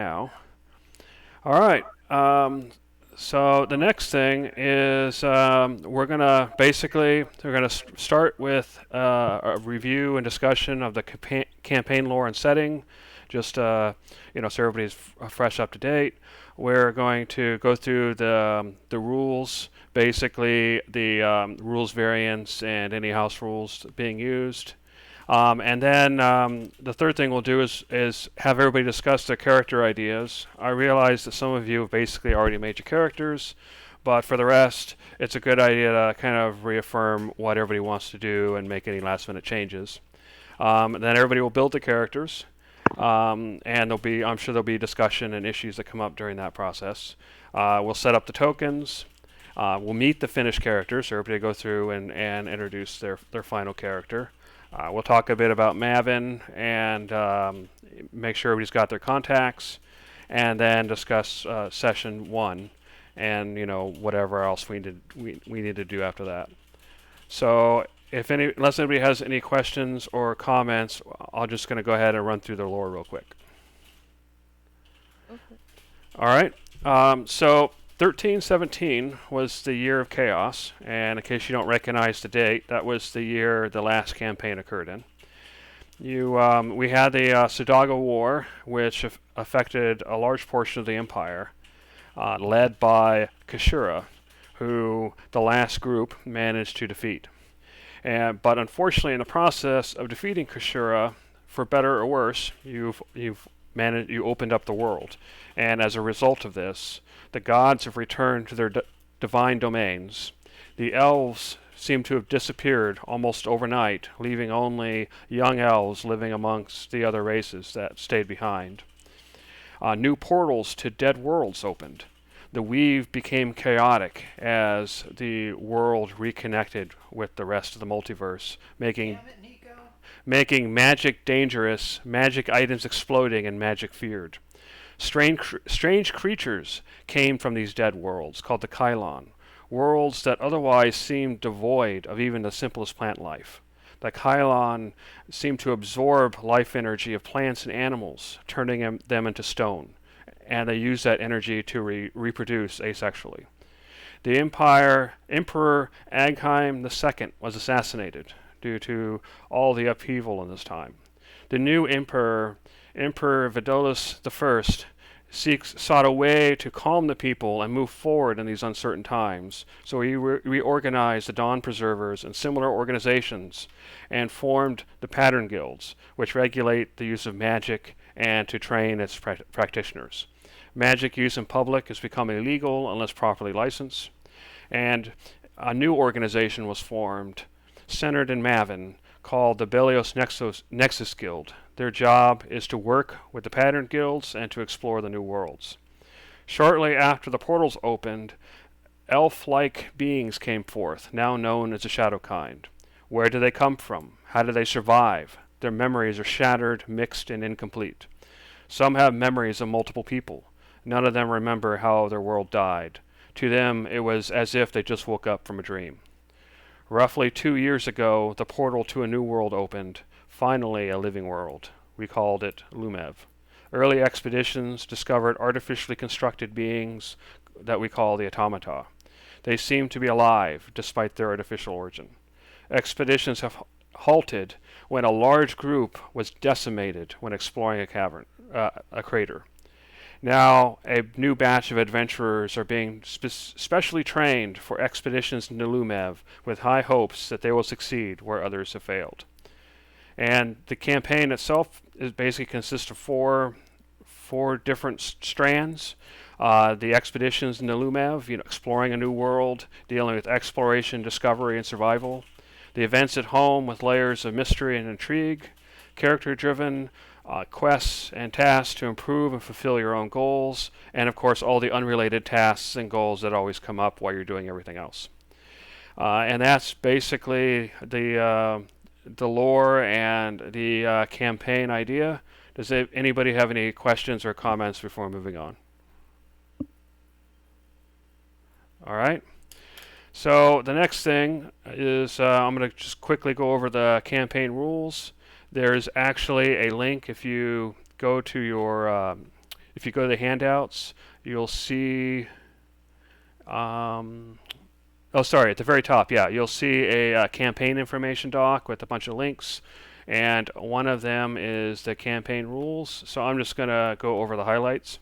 Now. All right. So the next thing is we're gonna start with a review and discussion of the campaign lore and setting, just so everybody's fresh up to date. We're going to go through the rules, basically the rules variants and any house rules being used. And then the third thing we'll do is have everybody discuss their character ideas. I realize that some of you have basically already made your characters, but for the rest, it's a good idea to kind of reaffirm what everybody wants to do and make any last minute changes. Then everybody will build the characters, and I'm sure there'll be discussion and issues that come up during that process. We'll set up the tokens. We'll meet the finished characters, so everybody go through and introduce their final character. We'll talk a bit about Mavin and make sure everybody's got their contacts, and then discuss session one, and whatever else we need to do after that. So unless anybody has any questions or comments, I'm just going to go ahead and run through the lore real quick. Okay. All right. So 1317 was the year of chaos, and in case you don't recognize the date, that was the year the last campaign occurred in. We had the Sudaga War, which affected a large portion of the empire, led by Kashura, who the last group managed to defeat. But unfortunately, in the process of defeating Kashura, for better or worse, you opened up the world, and as a result of this, the gods have returned to their divine domains. The elves seem to have disappeared almost overnight, leaving only young elves living amongst the other races that stayed behind. New portals to dead worlds opened. The weave became chaotic as the world reconnected with the rest of the multiverse, making magic dangerous, magic items exploding, and magic feared. Strange creatures came from these dead worlds, called the Kylon, worlds that otherwise seemed devoid of even the simplest plant life. The Kylon seemed to absorb life energy of plants and animals, turning them into stone, and they used that energy to reproduce asexually. The Emperor Agheim II was assassinated due to all the upheaval in this time. The new Emperor Vidolus I, sought a way to calm the people and move forward in these uncertain times. So he reorganized the Dawn Preservers and similar organizations and formed the Pattern Guilds, which regulate the use of magic and to train its practitioners. Magic use in public has become illegal unless properly licensed, and a new organization was formed, centered in Mavin, called the Belios Nexus Guild. Their job is to work with the Pattern Guilds and to explore the new worlds. Shortly after the portals opened, elf-like beings came forth, now known as the Shadowkind. Where do they come from? How do they survive? Their memories are shattered, mixed, and incomplete. Some have memories of multiple people. None of them remember how their world died. To them, it was as if they just woke up from a dream. Roughly 2 years ago, the portal to a new world opened, finally a living world. We called it Lumev. Early expeditions discovered artificially constructed beings that we call the automata. They seem to be alive, despite their artificial origin. Expeditions have halted when a large group was decimated when exploring a crater. Now, a new batch of adventurers are being specially trained for expeditions into Lumev with high hopes that they will succeed where others have failed. And the campaign itself basically consists of four different strands. The expeditions into Lumev, exploring a new world, dealing with exploration, discovery, and survival. The events at home with layers of mystery and intrigue. Character-driven quests and tasks to improve and fulfill your own goals, and of course all the unrelated tasks and goals that always come up while you're doing everything else. And that's basically the lore and the campaign idea. Does anybody have any questions or comments before moving on? All right. So the next thing is I'm going to just quickly go over the campaign rules. There's actually a link if you go to If you go to the handouts, you'll see. Um, oh, sorry, at the very top, yeah, you'll see a campaign information doc with a bunch of links, and one of them is the campaign rules. So I'm just going to go over the highlights.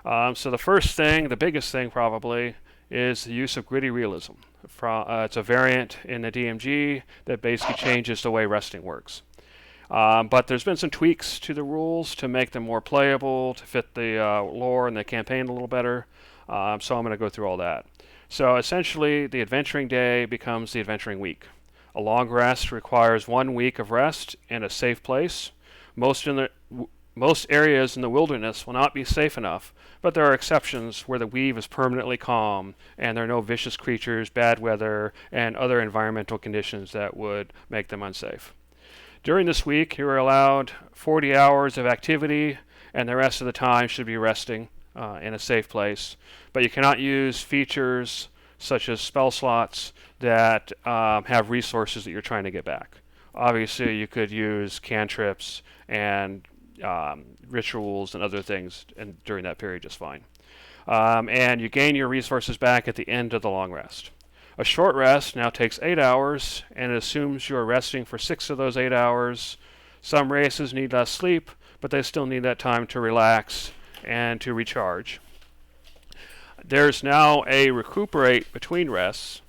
So the first thing, the biggest thing probably, is the use of gritty realism. It's a variant in the DMG that basically changes the way resting works. But there's been some tweaks to the rules to make them more playable, to fit the lore and the campaign a little better. So I'm going to go through all that. So essentially, the adventuring day becomes the adventuring week. A long rest requires 1 week of rest in a safe place. Most in the most areas in the wilderness will not be safe enough, but there are exceptions where the weave is permanently calm and there are no vicious creatures, bad weather, and other environmental conditions that would make them unsafe. During this week, you are allowed 40 hours of activity, and the rest of the time should be resting in a safe place. But you cannot use features such as spell slots that have resources that you're trying to get back. Obviously, you could use cantrips and rituals and other things during that period just fine. And you gain your resources back at the end of the long rest. A short rest now takes 8 hours, and it assumes you are resting for 6 of those 8 hours. Some races need less sleep, but they still need that time to relax and to recharge. There's now a recuperate between rests,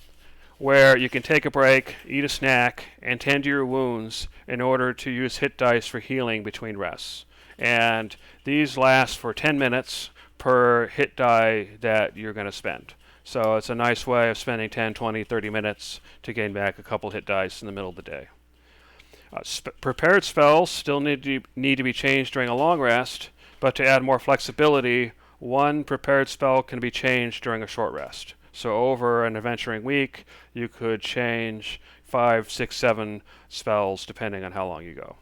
where you can take a break, eat a snack, and tend to your wounds in order to use hit dice for healing between rests. And these last for 10 minutes per hit die that you're going to spend. So it's a nice way of spending 10, 20, 30 minutes to gain back a couple hit dice in the middle of the day. Prepared spells still need to be changed during a long rest, but to add more flexibility, one prepared spell can be changed during a short rest. So over an adventuring week, you could change 5, 6, 7 spells depending on how long you go.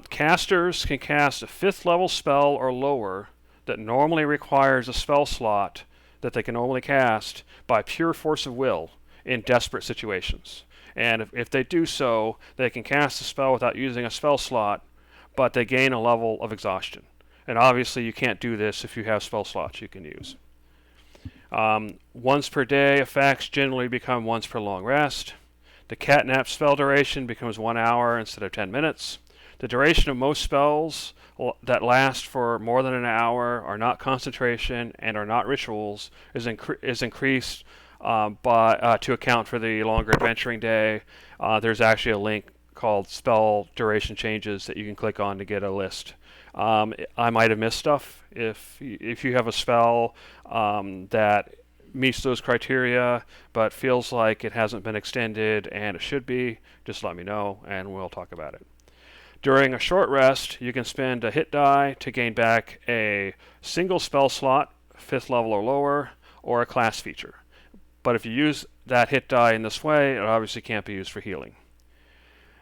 Casters can cast a 5th level spell or lower that normally requires a spell slot that they can only cast by pure force of will in desperate situations. And if they do so, they can cast a spell without using a spell slot, but they gain a level of exhaustion. And obviously you can't do this if you have spell slots you can use. Once per day effects generally become once per long rest. The catnap spell duration becomes 1 hour instead of 10 minutes. The duration of most spells that last for more than an hour are not concentration and are not rituals is increased to account for the longer adventuring day. There's actually a link called spell duration changes that you can click on to get a list. I might have missed stuff. If you have a spell that meets those criteria but feels like it hasn't been extended and it should be, just let me know and we'll talk about it. During a short rest, you can spend a hit die to gain back a single spell slot, 5th level or lower, or a class feature. But if you use that hit die in this way, it obviously can't be used for healing.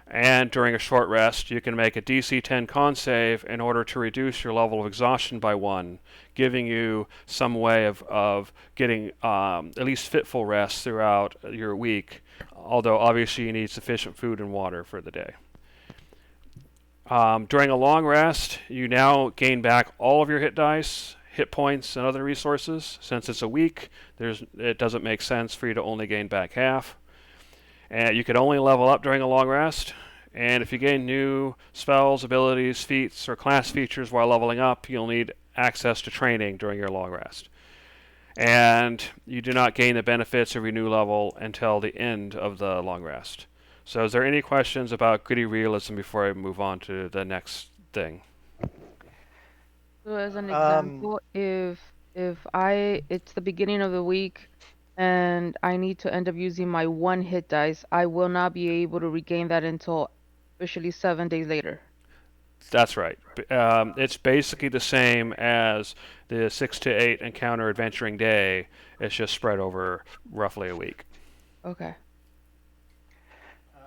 And during a short rest, you can make a DC 10 con save in order to reduce your level of exhaustion by 1, giving you some way of getting at least fitful rest throughout your week, although obviously you need sufficient food and water for the day. During a long rest, you now gain back all of your hit dice, hit points, and other resources. Since it's a week, it doesn't make sense for you to only gain back half. And you can only level up during a long rest. And if you gain new spells, abilities, feats, or class features while leveling up, you'll need access to training during your long rest. And you do not gain the benefits of your new level until the end of the long rest. So is there any questions about gritty realism before I move on to the next thing? So as an Um, example, if I it's the beginning of the week and I need to end up using my one hit dice, I will not be able to regain that until officially 7 days later. That's right. It's basically the same as the 6 to 8 encounter adventuring day. It's just spread over roughly a week. Okay.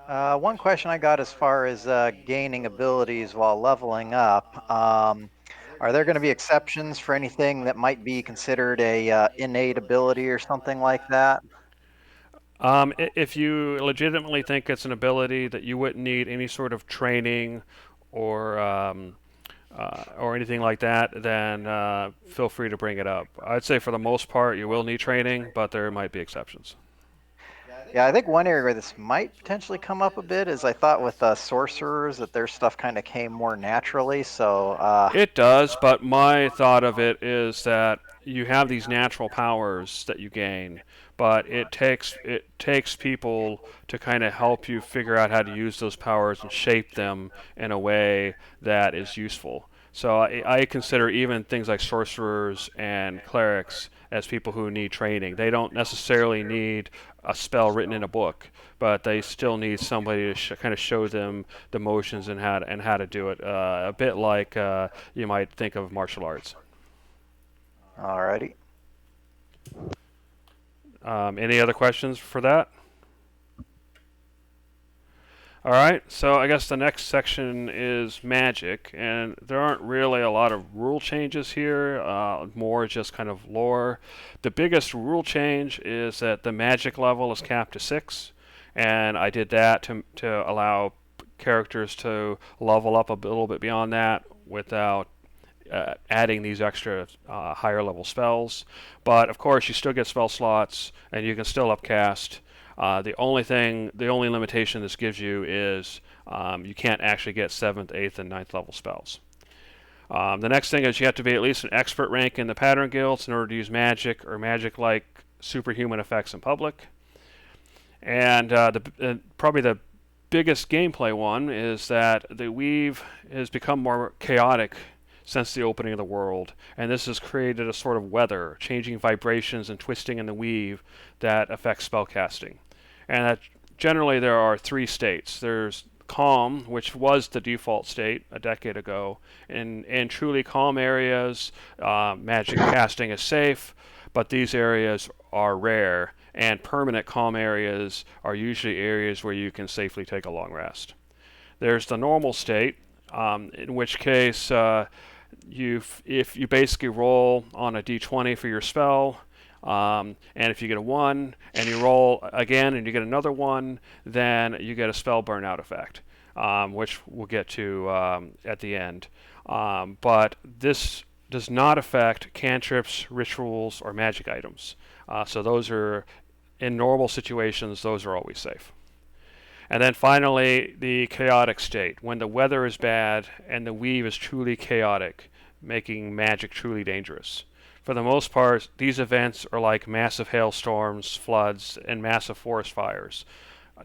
one question I got as far as gaining abilities while leveling up. Are there going to be exceptions for anything that might be considered a innate ability or something like that? If you legitimately think it's an ability that you wouldn't need any sort of training or or anything like that, then feel free to bring it up. I'd say for the most part you will need training, but there might be exceptions. Yeah, I think one area where this might potentially come up a bit is I thought with sorcerers that their stuff kind of came more naturally. So, It does, but my thought of it is that you have these natural powers that you gain, but it takes people to kind of help you figure out how to use those powers and shape them in a way that is useful. So I consider even things like sorcerers and clerics as people who need training. They don't necessarily need a spell written in a book, but they still need somebody to kind of show them the motions and how to do it. A bit like you might think of martial arts. alrighty. Any other questions for that? All right, so I guess the next section is magic, and there aren't really a lot of rule changes here, more just kind of lore. The biggest rule change is that the magic level is capped to 6, and I did that to allow characters to level up a little bit beyond that without adding these extra higher level spells. But of course, you still get spell slots, and you can still upcast. The only limitation this gives you is you can't actually get 7th, 8th, and 9th level spells. The next thing is you have to be at least an expert rank in the pattern guilds in order to use magic or magic-like superhuman effects in public. And probably the biggest gameplay one is that the weave has become more chaotic since the opening of the world, and this has created a sort of weather, changing vibrations and twisting in the weave that affects spellcasting. And that generally there are 3 states. There's calm, which was the default state a decade ago. In truly calm areas, magic casting is safe, but these areas are rare, and permanent calm areas are usually areas where you can safely take a long rest. There's the normal state, in which case if you basically roll on a d20 for your spell, and if you get a 1 and you roll again and you get another 1, then you get a spell burnout effect, which we'll get to at the end. But this does not affect cantrips, rituals, or magic items. So those are, in normal situations, those are always safe. And then finally, the chaotic state, when the weather is bad and the weave is truly chaotic, making magic truly dangerous. For the most part, these events are like massive hailstorms, floods, and massive forest fires.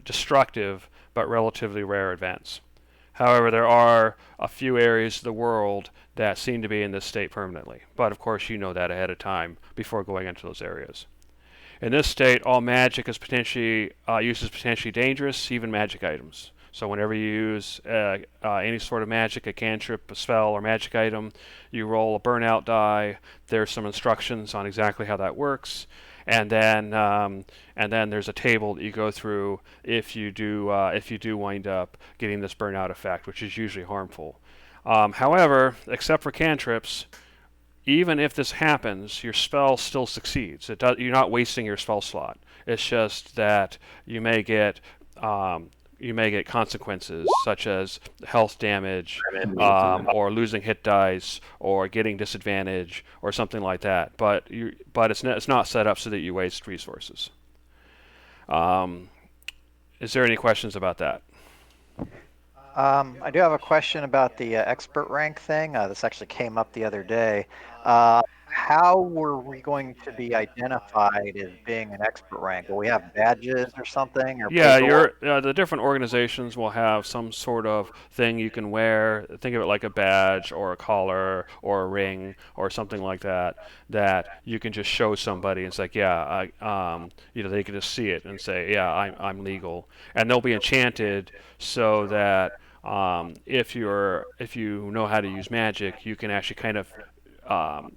Destructive, but relatively rare events. However, there are a few areas of the world that seem to be in this state permanently. But of course, you know that ahead of time before going into those areas. In this state, all magic is potentially use is potentially dangerous, even magic items. So whenever you use any sort of magic, a cantrip, a spell, or magic item, you roll a burnout die. There's some instructions on exactly how that works, and then there's a table that you go through if you do wind up getting this burnout effect, which is usually harmful. However, except for cantrips, even if this happens, your spell still succeeds. You're not wasting your spell slot. It's just that you may get consequences such as health damage, or losing hit dice, or getting disadvantage, or something like that. But it's not set up so that you waste resources. Is there any questions about that? I do have a question about the expert rank thing. This actually came up the other day. How were we going to be identified as being an expert rank? Will we have badges or something, or Yeah, paperwork? the different organizations will have some sort of thing you can wear. Think of it like a badge or a collar or a ring or something like that that you can just show somebody. And it's like, yeah, they can just see it and say, yeah, I'm legal, and they'll be enchanted so that if you know how to use magic, you can actually kind of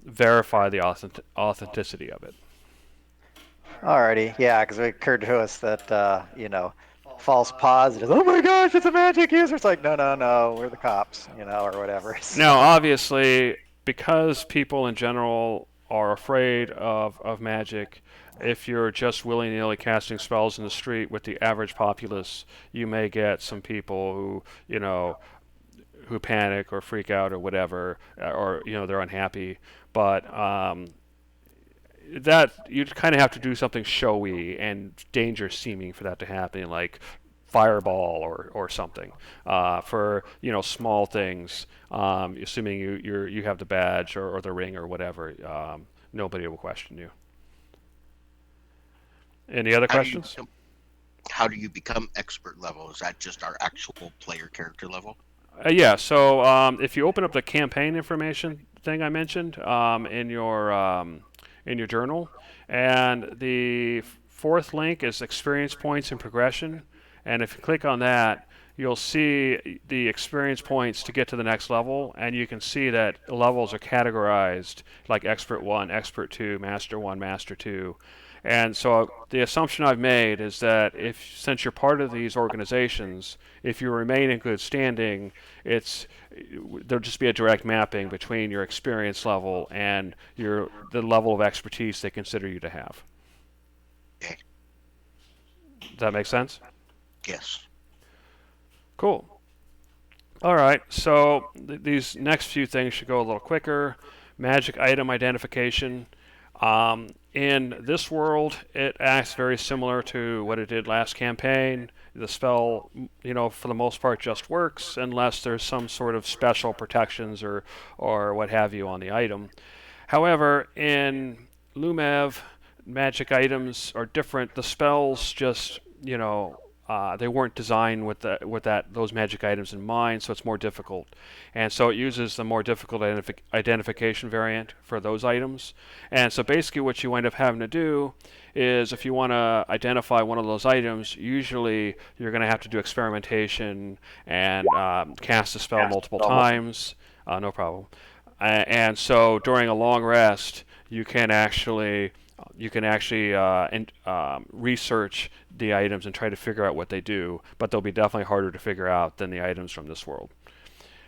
verify the authenticity of it. Alrighty, yeah, because it occurred to us that false positives. Oh my gosh, it's a magic user. It's like, no, no, no, we're the cops, or whatever. Now, obviously, because people in general are afraid of magic, if you're just willy-nilly casting spells in the street with the average populace, you may get some people who panic or freak out or whatever, or they're unhappy. But that you kind of have to do something showy and dangerous seeming for that to happen, like fireball or something. For small things, assuming you have the badge or the ring or whatever, nobody will question you. Any other How do you questions? how do you become expert level? Is that just our actual player character level? Yeah. So if you open up the campaign information thing I mentioned in your journal, and the fourth link is experience points and progression, and if you click on that, you'll see the experience points to get to the next level, and you can see that levels are categorized like expert 1, expert 2, master 1, master 2. And so the assumption I've made is that since you're part of these organizations, if you remain in good standing, there'll just be a direct mapping between your experience level and the level of expertise they consider you to have. Okay. Does that make sense? Yes. Cool. All right, so these next few things should go a little quicker. Magic item identification. In this world, it acts very similar to what it did last campaign. The spell, for the most part, just works unless there's some sort of special protections or what have you on the item. However, in Lumev, magic items are different. The spells just, they weren't designed with those magic items in mind, so it's more difficult. And so it uses the more difficult identification variant for those items. And so basically what you wind up having to do is if you want to identify one of those items, usually you're going to have to do experimentation and cast the spell multiple times. No problem. And so during a long rest, you can actually research the items and try to figure out what they do, but they'll be definitely harder to figure out than the items from this world.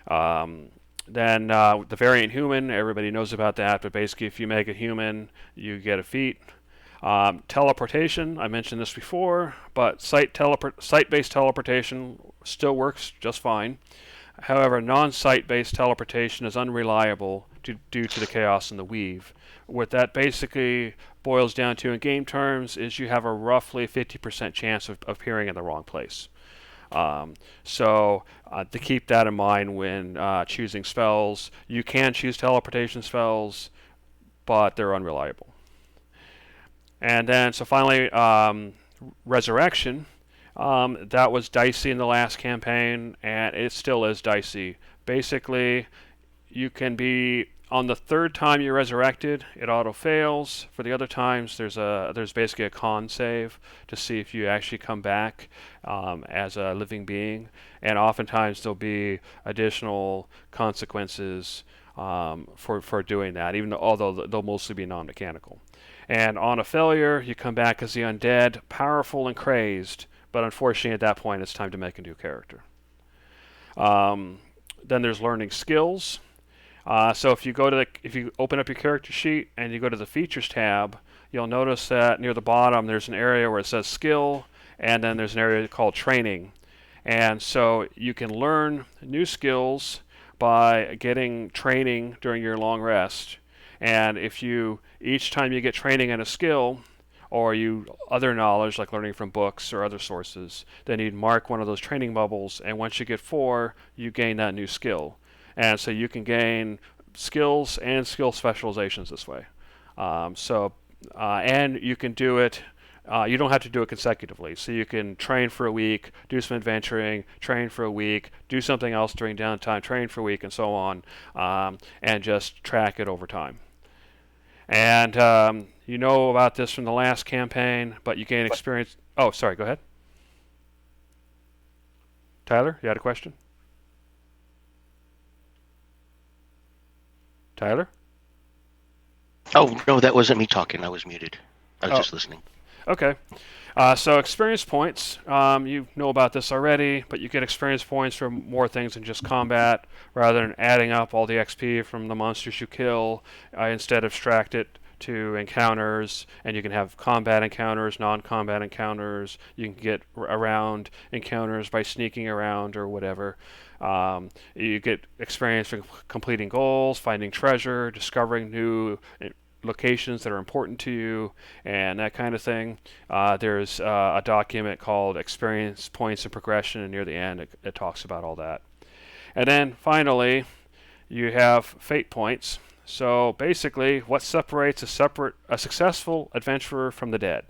Then the variant human, everybody knows about that, but basically if you make a human, you get a feat. Teleportation, I mentioned this before, but site-based teleportation still works just fine. However, non-site-based teleportation is unreliable due to the chaos in the weave. What that basically boils down to in game terms is you have a roughly 50% chance of appearing in the wrong place. So to keep that in mind when choosing spells, you can choose teleportation spells, but they're unreliable. And then, so finally, Resurrection. That was dicey in the last campaign, and it still is dicey. Basically, you can be on the third time you're resurrected, it auto fails. For the other times, there's basically a con save to see if you actually come back as a living being, and oftentimes there'll be additional consequences for doing that, although they'll mostly be non-mechanical. And on a failure, you come back as the undead, powerful and crazed, but unfortunately at that point it's time to make a new character. Then there's learning skills. So if you open up your character sheet and you go to the features tab, you'll notice that near the bottom there's an area where it says skill, and then there's an area called training. And so you can learn new skills by getting training during your long rest. And each time you get training in a skill, or other knowledge like learning from books or other sources, then you'd mark one of those training bubbles, and once you get 4, you gain that new skill. And so you can gain skills and skill specializations this way. And you can do it, you don't have to do it consecutively. So you can train for a week, do some adventuring, train for a week, do something else during downtime, train for a week, and so on, and just track it over time. And you know about this from the last campaign, but you gain experience. Oh, sorry, go ahead. Tyler, you had a question? Tyler? Oh, no, that wasn't me talking. I was muted. I was just listening. Okay. So experience points, you know about this already, but you get experience points for more things than just combat. Rather than adding up all the XP from the monsters you kill, instead abstract it to encounters, and you can have combat encounters, non-combat encounters. You can get around encounters by sneaking around or whatever. You get experience for completing goals, finding treasure, discovering new locations that are important to you, and that kind of thing. There's a document called Experience Points and Progression, and near the end it talks about all that. And then finally, you have fate points. So basically, what separates a successful adventurer from the dead?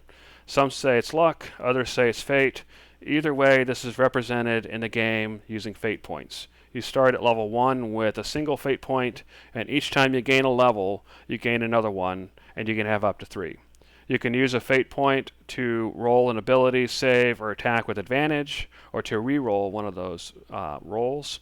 Some say it's luck, others say it's fate. Either way, this is represented in the game using fate points. You start at level 1 with a single fate point, and each time you gain a level, you gain another one, and you can have up to 3. You can use a fate point to roll an ability, save, or attack with advantage, or to re-roll one of those rolls.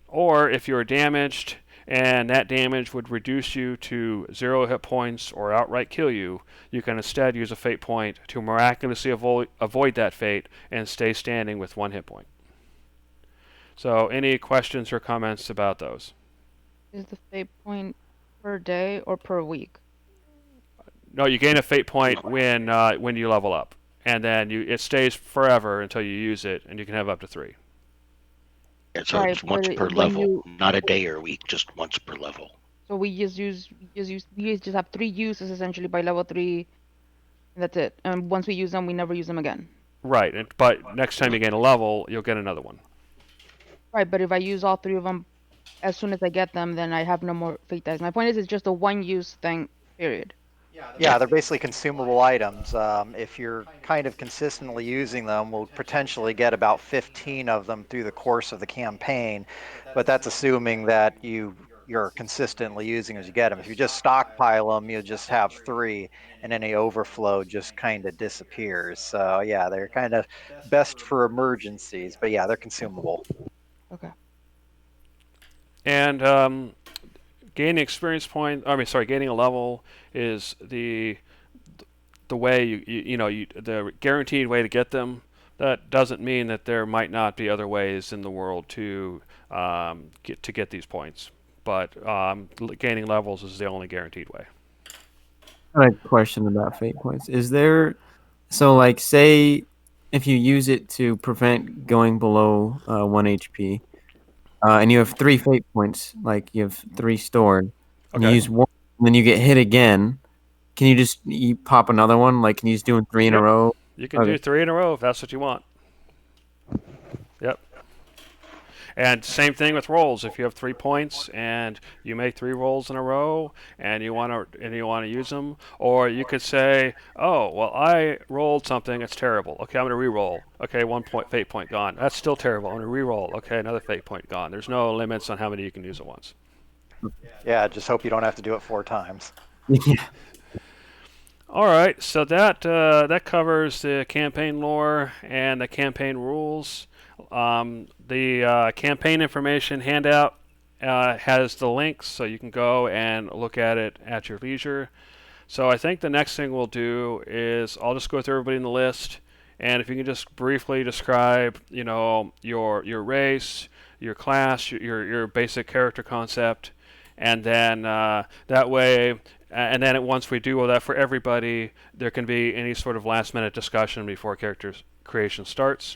Or if you are damaged and that damage would reduce you to 0 hit points or outright kill you, you can instead use a fate point to miraculously avoid that fate and stay standing with 1 hit point. So any questions or comments about those? Is the fate point per day or per week? No, you gain a fate point when you level up, and then it stays forever until you use it, and you can have up to 3. Yeah, so Right, it's once but per when level, not a day or a week, just once per level. so we just have 3 uses essentially by level 3, and that's it. And once we use them, we never use them again. Right, but next time you gain a level, you'll get another one. Right, but if I use all 3 of them as soon as I get them, then I have no more fate dice. My point is, it's just a one-use thing, period. Yeah, they're basically consumable items. If you're kind of consistently using them, we'll potentially get about 15 of them through the course of the campaign, but that's assuming that you're consistently using as you get them. If you just stockpile them, you'll just have 3, and any overflow just kind of disappears. So yeah, they're kind of best for emergencies, but yeah, they're consumable. Okay. And gaining experience gaining a level is the way the guaranteed way to get them. That doesn't mean that there might not be other ways in the world to get these points, but gaining levels is the only guaranteed way. I have a question about fate points. Like, say if you use it to prevent going below 1 HP, and you have 3 fate points, like you have 3 stored, and you Okay. use 1, and then you get hit again, can you pop another one? Like, can you just do 3 in a Yep. row? You can do 3 in a row if that's what you want. Yep. And same thing with rolls. If you have 3 points and you make 3 rolls in a row and you want to use them, or you could say, "Oh, well, I rolled something that's terrible. Okay, I'm going to re-roll. Okay, 1 point fate point gone. That's still terrible. I'm going to re-roll. Okay, another fate point gone." There's no limits on how many you can use at once. Yeah, just hope you don't have to do it 4 times. Yeah. All right, so that covers the campaign lore and the campaign rules. The campaign information handout has the links, so you can go and look at it at your leisure. So I think the next thing we'll do is I'll just go through everybody in the list, and if you can just briefly describe, your race, your class, your basic character concept, and then that way. And then once we do all that for everybody, there can be any sort of last-minute discussion before character creation starts.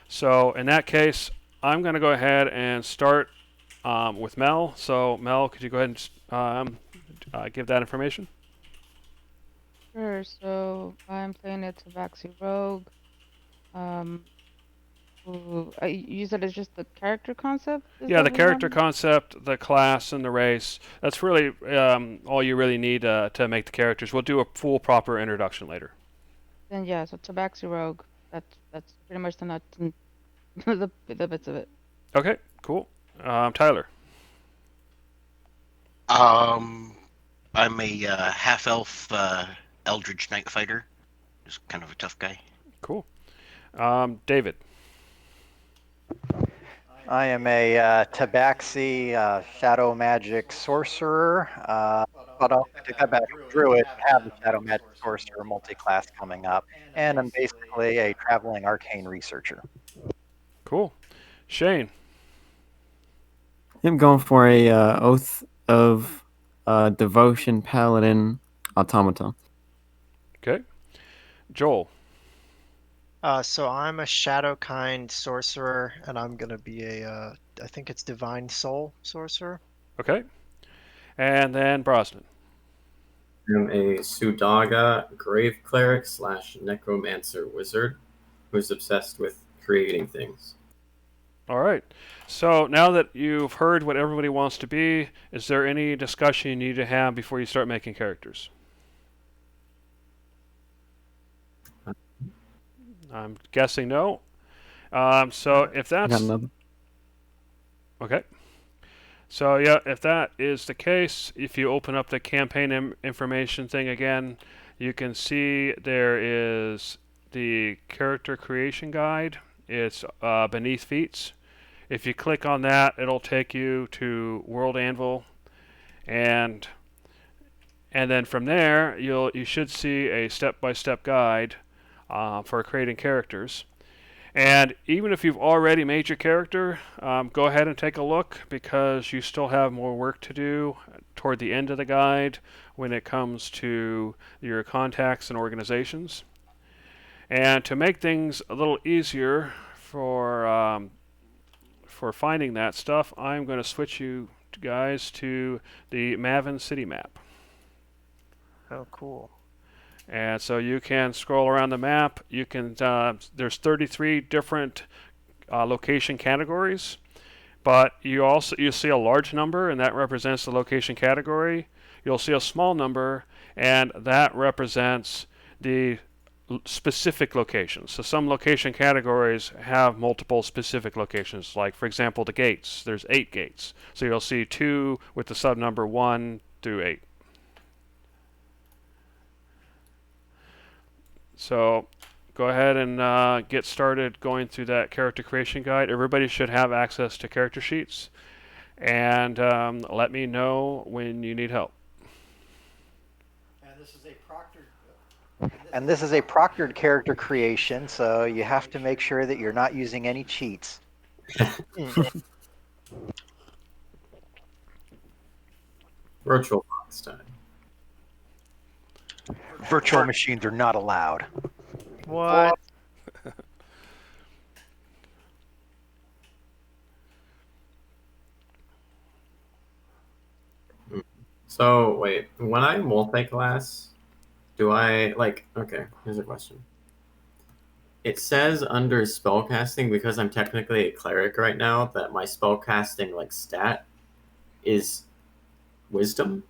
So in that case, I'm going to go ahead and start with Mel. So Mel, could you go ahead and give that information? Sure. So I'm playing a Tabaxi Rogue. You said it's just the character concept? Yeah, the character concept, the class, and the race. That's really all you really need to make the characters. We'll do a full, proper introduction later. Then yeah, so Tabaxi Rogue. That's pretty much the nuts and the bits of it. Okay, cool. Tyler. I'm a half-elf Eldritch Knight Fighter. Just kind of a tough guy. Cool. David. I am a Tabaxi Shadow Magic Sorcerer, but I'll take that back. Druid, have the Shadow Magic Sorcerer multi-class coming up, and I'm basically a traveling arcane researcher. Cool. Shane. I'm going for a Oath of Devotion, Paladin, Automaton. Okay. Joel. So I'm a Shadowkind sorcerer, and I'm gonna be I think it's Divine Soul sorcerer. Okay. And then Brosnan. I'm a Sudaga Grave Cleric / Necromancer Wizard who's obsessed with creating things. All right. So now that you've heard what everybody wants to be, is there any discussion you need to have before you start making characters? I'm guessing no. So if I got that's another. okay. So yeah, if that is the case, if you open up the campaign information thing again, you can see there is the character creation guide. It's beneath feats. If you click on that, it'll take you to World Anvil, and then from there you should see a step-by-step guide for creating characters. And even if you've already made your character, go ahead and take a look because you still have more work to do toward the end of the guide when it comes to your contacts and organizations. And to make things a little easier for finding that stuff, I'm going to switch you guys to the Maven City map. Oh, cool. And so you can scroll around the map. You can there's 33 different location categories, but you see a large number, and that represents the location category. You'll see a small number, and that represents the specific locations. So some location categories have multiple specific locations. Like for example, the gates. There's 8 gates. So you'll see 2 with the sub number 1 through 8. So go ahead and get started going through that character creation guide. Everybody should have access to character sheets. And let me know when you need help. And this is a proctored character creation, so you have to make sure that you're not using any cheats. Virtual box time. Virtual machines are not allowed. What? So wait, when I multi-class, do I okay, here's a question. It says under spellcasting, because I'm technically a cleric right now, that my spellcasting stat is wisdom.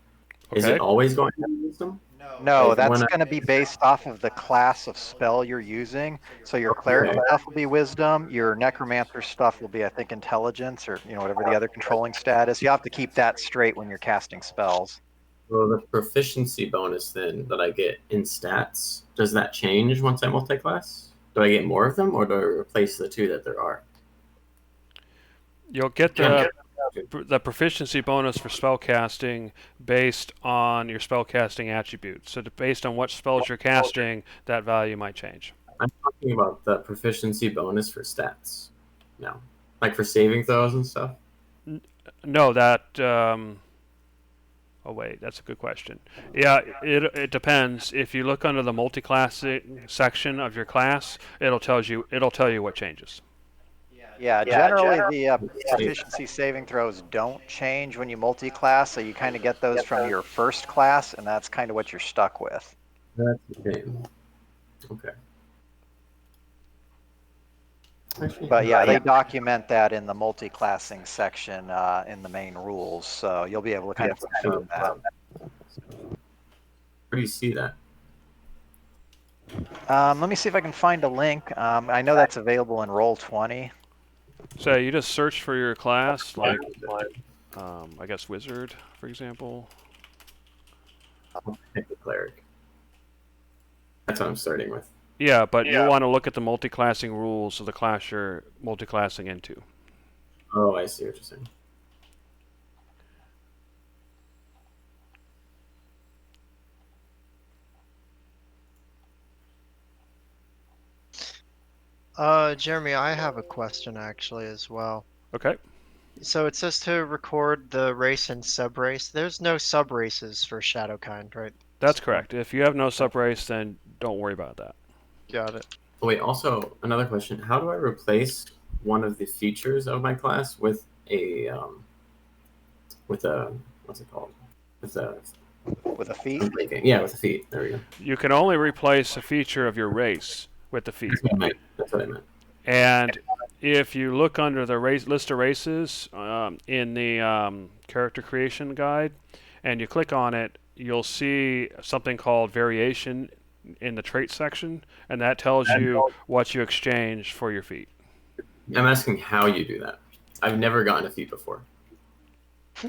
Okay. Is it always going to be wisdom? No, Like, that's when I- going to be based off of the class of spell you're using. So your cleric Okay. stuff will be wisdom. Your necromancer stuff will be, I think, intelligence or whatever the other controlling stat is. You have to keep that straight when you're casting spells. So the proficiency bonus then that I get in stats, does that change once I multi-class? Do I get more of them, or do I replace the 2 that there are? You'll get the proficiency bonus for spellcasting based on your spellcasting attributes. So based on what spells you're casting, that value might change. I'm talking about the proficiency bonus for stats now, like for saving throws and stuff. No, that. Oh wait, that's a good question. Yeah, it depends. If you look under the multi-classing section of your class, it'll tell you what changes. Yeah, generally the proficiency saving throws don't change when you multi-class, so you kind of get those from your first class, and that's kind of what you're stuck with. That's okay. Okay. Actually, But yeah, they document that in the multi-classing section in the main rules, so you'll be able to kind of confirm that. Where do you see that? Let me see if I can find a link. I know that's available in Roll20. So you just search for your class, like I guess wizard, for example. I'll pick the cleric. That's what I'm starting with. Yeah, but you want to look at the multi-classing rules of the class you're multi-classing into. Oh, I see what you're saying. Jeremy, I have a question actually as well. Okay. So it says to record the race and sub-race. There's no sub-races for Shadowkind, right? That's correct. If you have no subrace, then don't worry about that. Got it. Oh, wait, also another question: how do I replace one of the features of my class with a what's it called? With a With a feat? yeah, with a feat. There we go. You can only replace a feature of your race with the feat. That's what I meant. And if you look under the list of races in the character creation guide, and you click on it, you'll see something called variation in the trait section, and that tells you what you exchange for your feat. I'm asking how you do that. I've never gotten a feat before.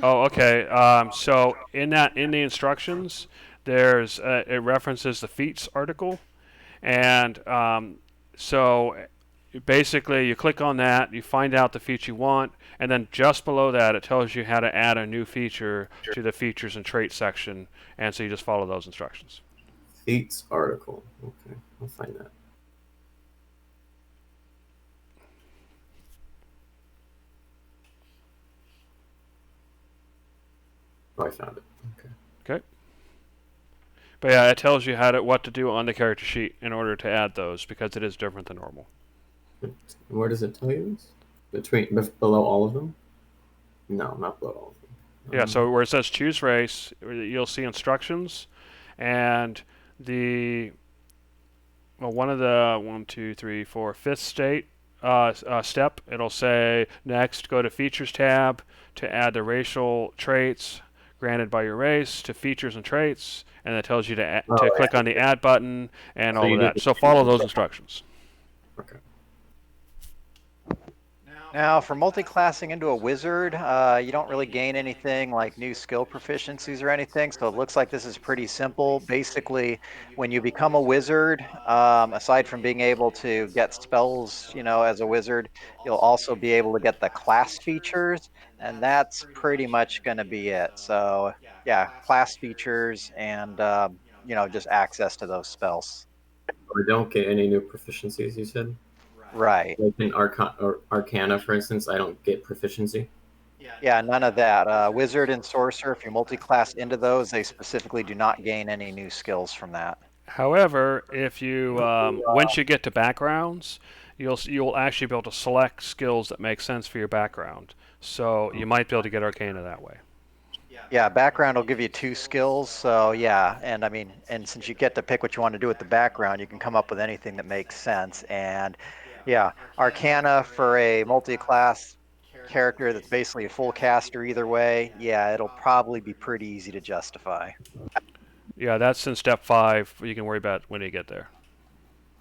Oh, okay. So in the instructions, there's it references the feats article, and so basically you click on that, you find out the feat you want, and then just below that it tells you how to add a new feature to the features and traits section, and so you just follow those instructions. Feats article. Okay, I'll find that. Oh, I found it. Okay. But yeah, it tells you what to do on the character sheet in order to add those, because it is different than normal. Where does it tell you this? Below all of them? No, not below all of them. Yeah, so where it says choose race, you'll see instructions, and one of the fifth step, it'll say next, go to features tab to add the racial traits granted by your race to features and traits, and it tells you to click on the add button and all of that. So follow those instructions. Okay. Now, for multi-classing into a wizard, you don't really gain anything like new skill proficiencies or anything, so it looks like this is pretty simple. Basically, when you become a wizard, aside from being able to get spells, as a wizard, you'll also be able to get the class features, and that's pretty much going to be it. So, yeah, class features and, just access to those spells. I don't get any new proficiencies, you said? Right. Like in Arcana, for instance, I don't get proficiency. Yeah, none of that. Wizard and Sorcerer, if you multi-class into those, they specifically do not gain any new skills from that. However, if you once you get to backgrounds, you'll actually be able to select skills that make sense for your background. So you might be able to get Arcana that way. Yeah, background will give you 2 skills, so yeah, and since you get to pick what you want to do with the background, you can come up with anything that makes sense. And yeah, Arcana for a multi-class character that's basically a full caster either way, yeah, it'll probably be pretty easy to justify. Yeah, that's in step 5. You can worry about when you get there.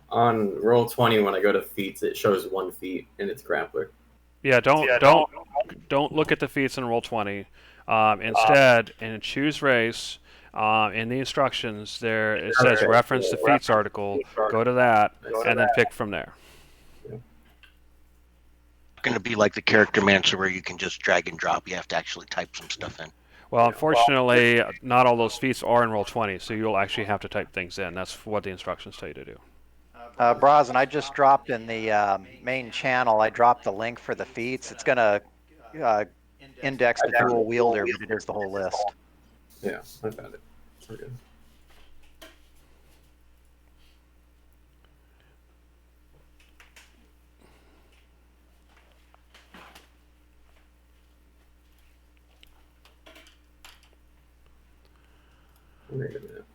On Roll20, when I go to feats, it shows 1 feat and it's Grappler. Yeah, don't look at the feats in Roll20. Instead, in choose race, in the instructions there it says reference the feats article. Go to that and then pick from there. Going to be like the character mancer where you can just drag and drop. You have to actually type some stuff in. Well, unfortunately, not all those feats are in Roll20, so you'll actually have to type things in. That's what the instructions tell you to do. Brazen, I just dropped in the main channel, I dropped the link for the feats. It's going to index the dual wielder, but it is the whole list. Yeah, I found it. We're good. Wait a minute.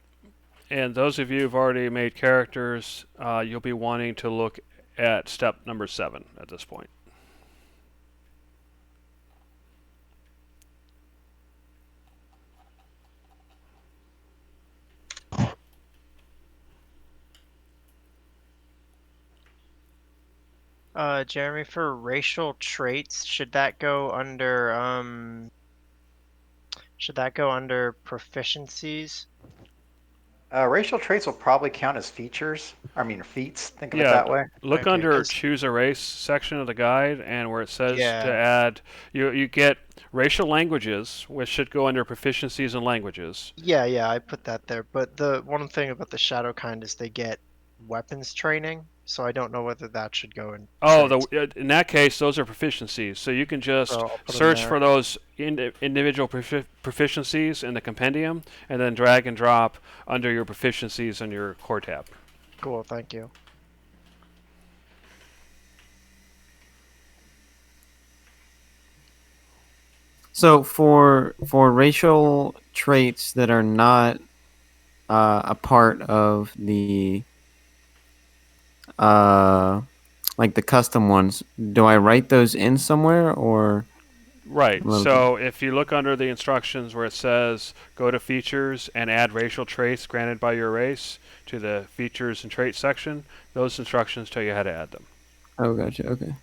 And those of you who've already made characters, you'll be wanting to look at step number 7 at this point. Jeremy, for racial traits, should that go under proficiencies? Racial traits will probably count as features. Feats. Think of it Yeah, that way. look Okay, under 'cause- choose a race section of the guide, and where it says Yeah. to add, you get racial languages, which should go under proficiencies in languages. Yeah, I put that there. But the one thing about the Shadowkind is they get weapons training. so I don't know whether that should go in. Oh, traits. in that case, those are proficiencies. So you can just So I'll put 'em search there. for those individual proficiencies in the compendium, and then drag and drop under your proficiencies on your core tab. Cool, thank you. So for racial traits that are not a part of the like the custom ones, do I write those in somewhere or? Right. So if you look under the instructions where it says go to features and add racial traits granted by your race to the features and traits section, those instructions tell you how to add them. Oh, gotcha. Okay.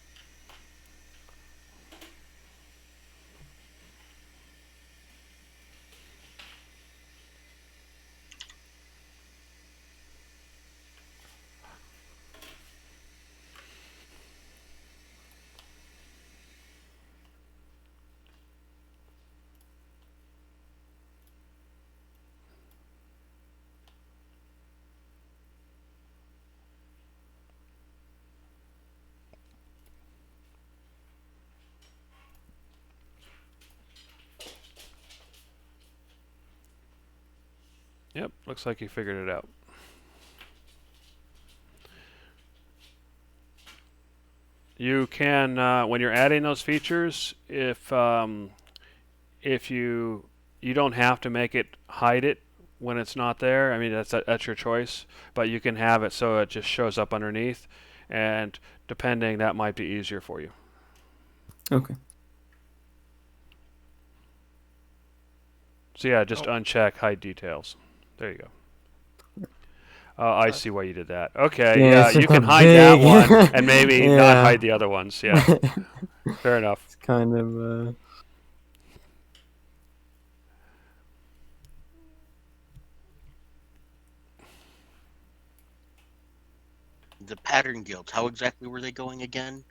Yep, looks like you figured it out. You can, when you're adding those features, if you don't have to make it hide it when it's not there. I mean, that's your choice, but you can have it so it just shows up underneath, and depending, that might be easier for you. Okay. So yeah, just uncheck hide details. There you go. I see why you did that. Okay, yeah, you can hide that one and maybe not hide the other ones. Yeah, fair enough. It's kind of. The pattern guilds, how exactly were they going again?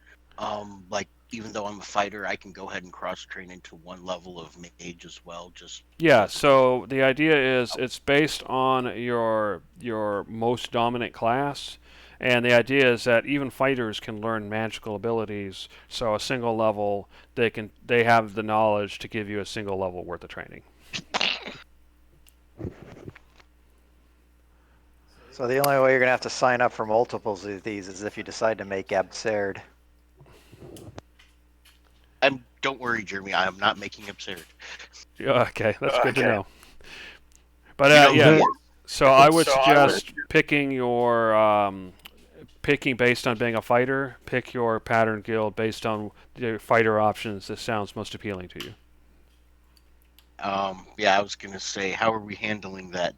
Like, even though I'm a fighter, I can go ahead and cross train into one level of mage as well. Just yeah. So the idea is it's based on your most dominant class, and the idea is that even fighters can learn magical abilities. So a single level, they have the knowledge to give you a single level worth of training. So the only way you're going to have to sign up for multiples of these is if you decide to make absurd. And don't worry, Jeremy, I am not making absurd. Okay, that's good to know. But yeah, so I would suggest picking your picking based on being a fighter. Pick your pattern guild based on the fighter options that sounds most appealing to you. Yeah, I was gonna say, how are we handling that,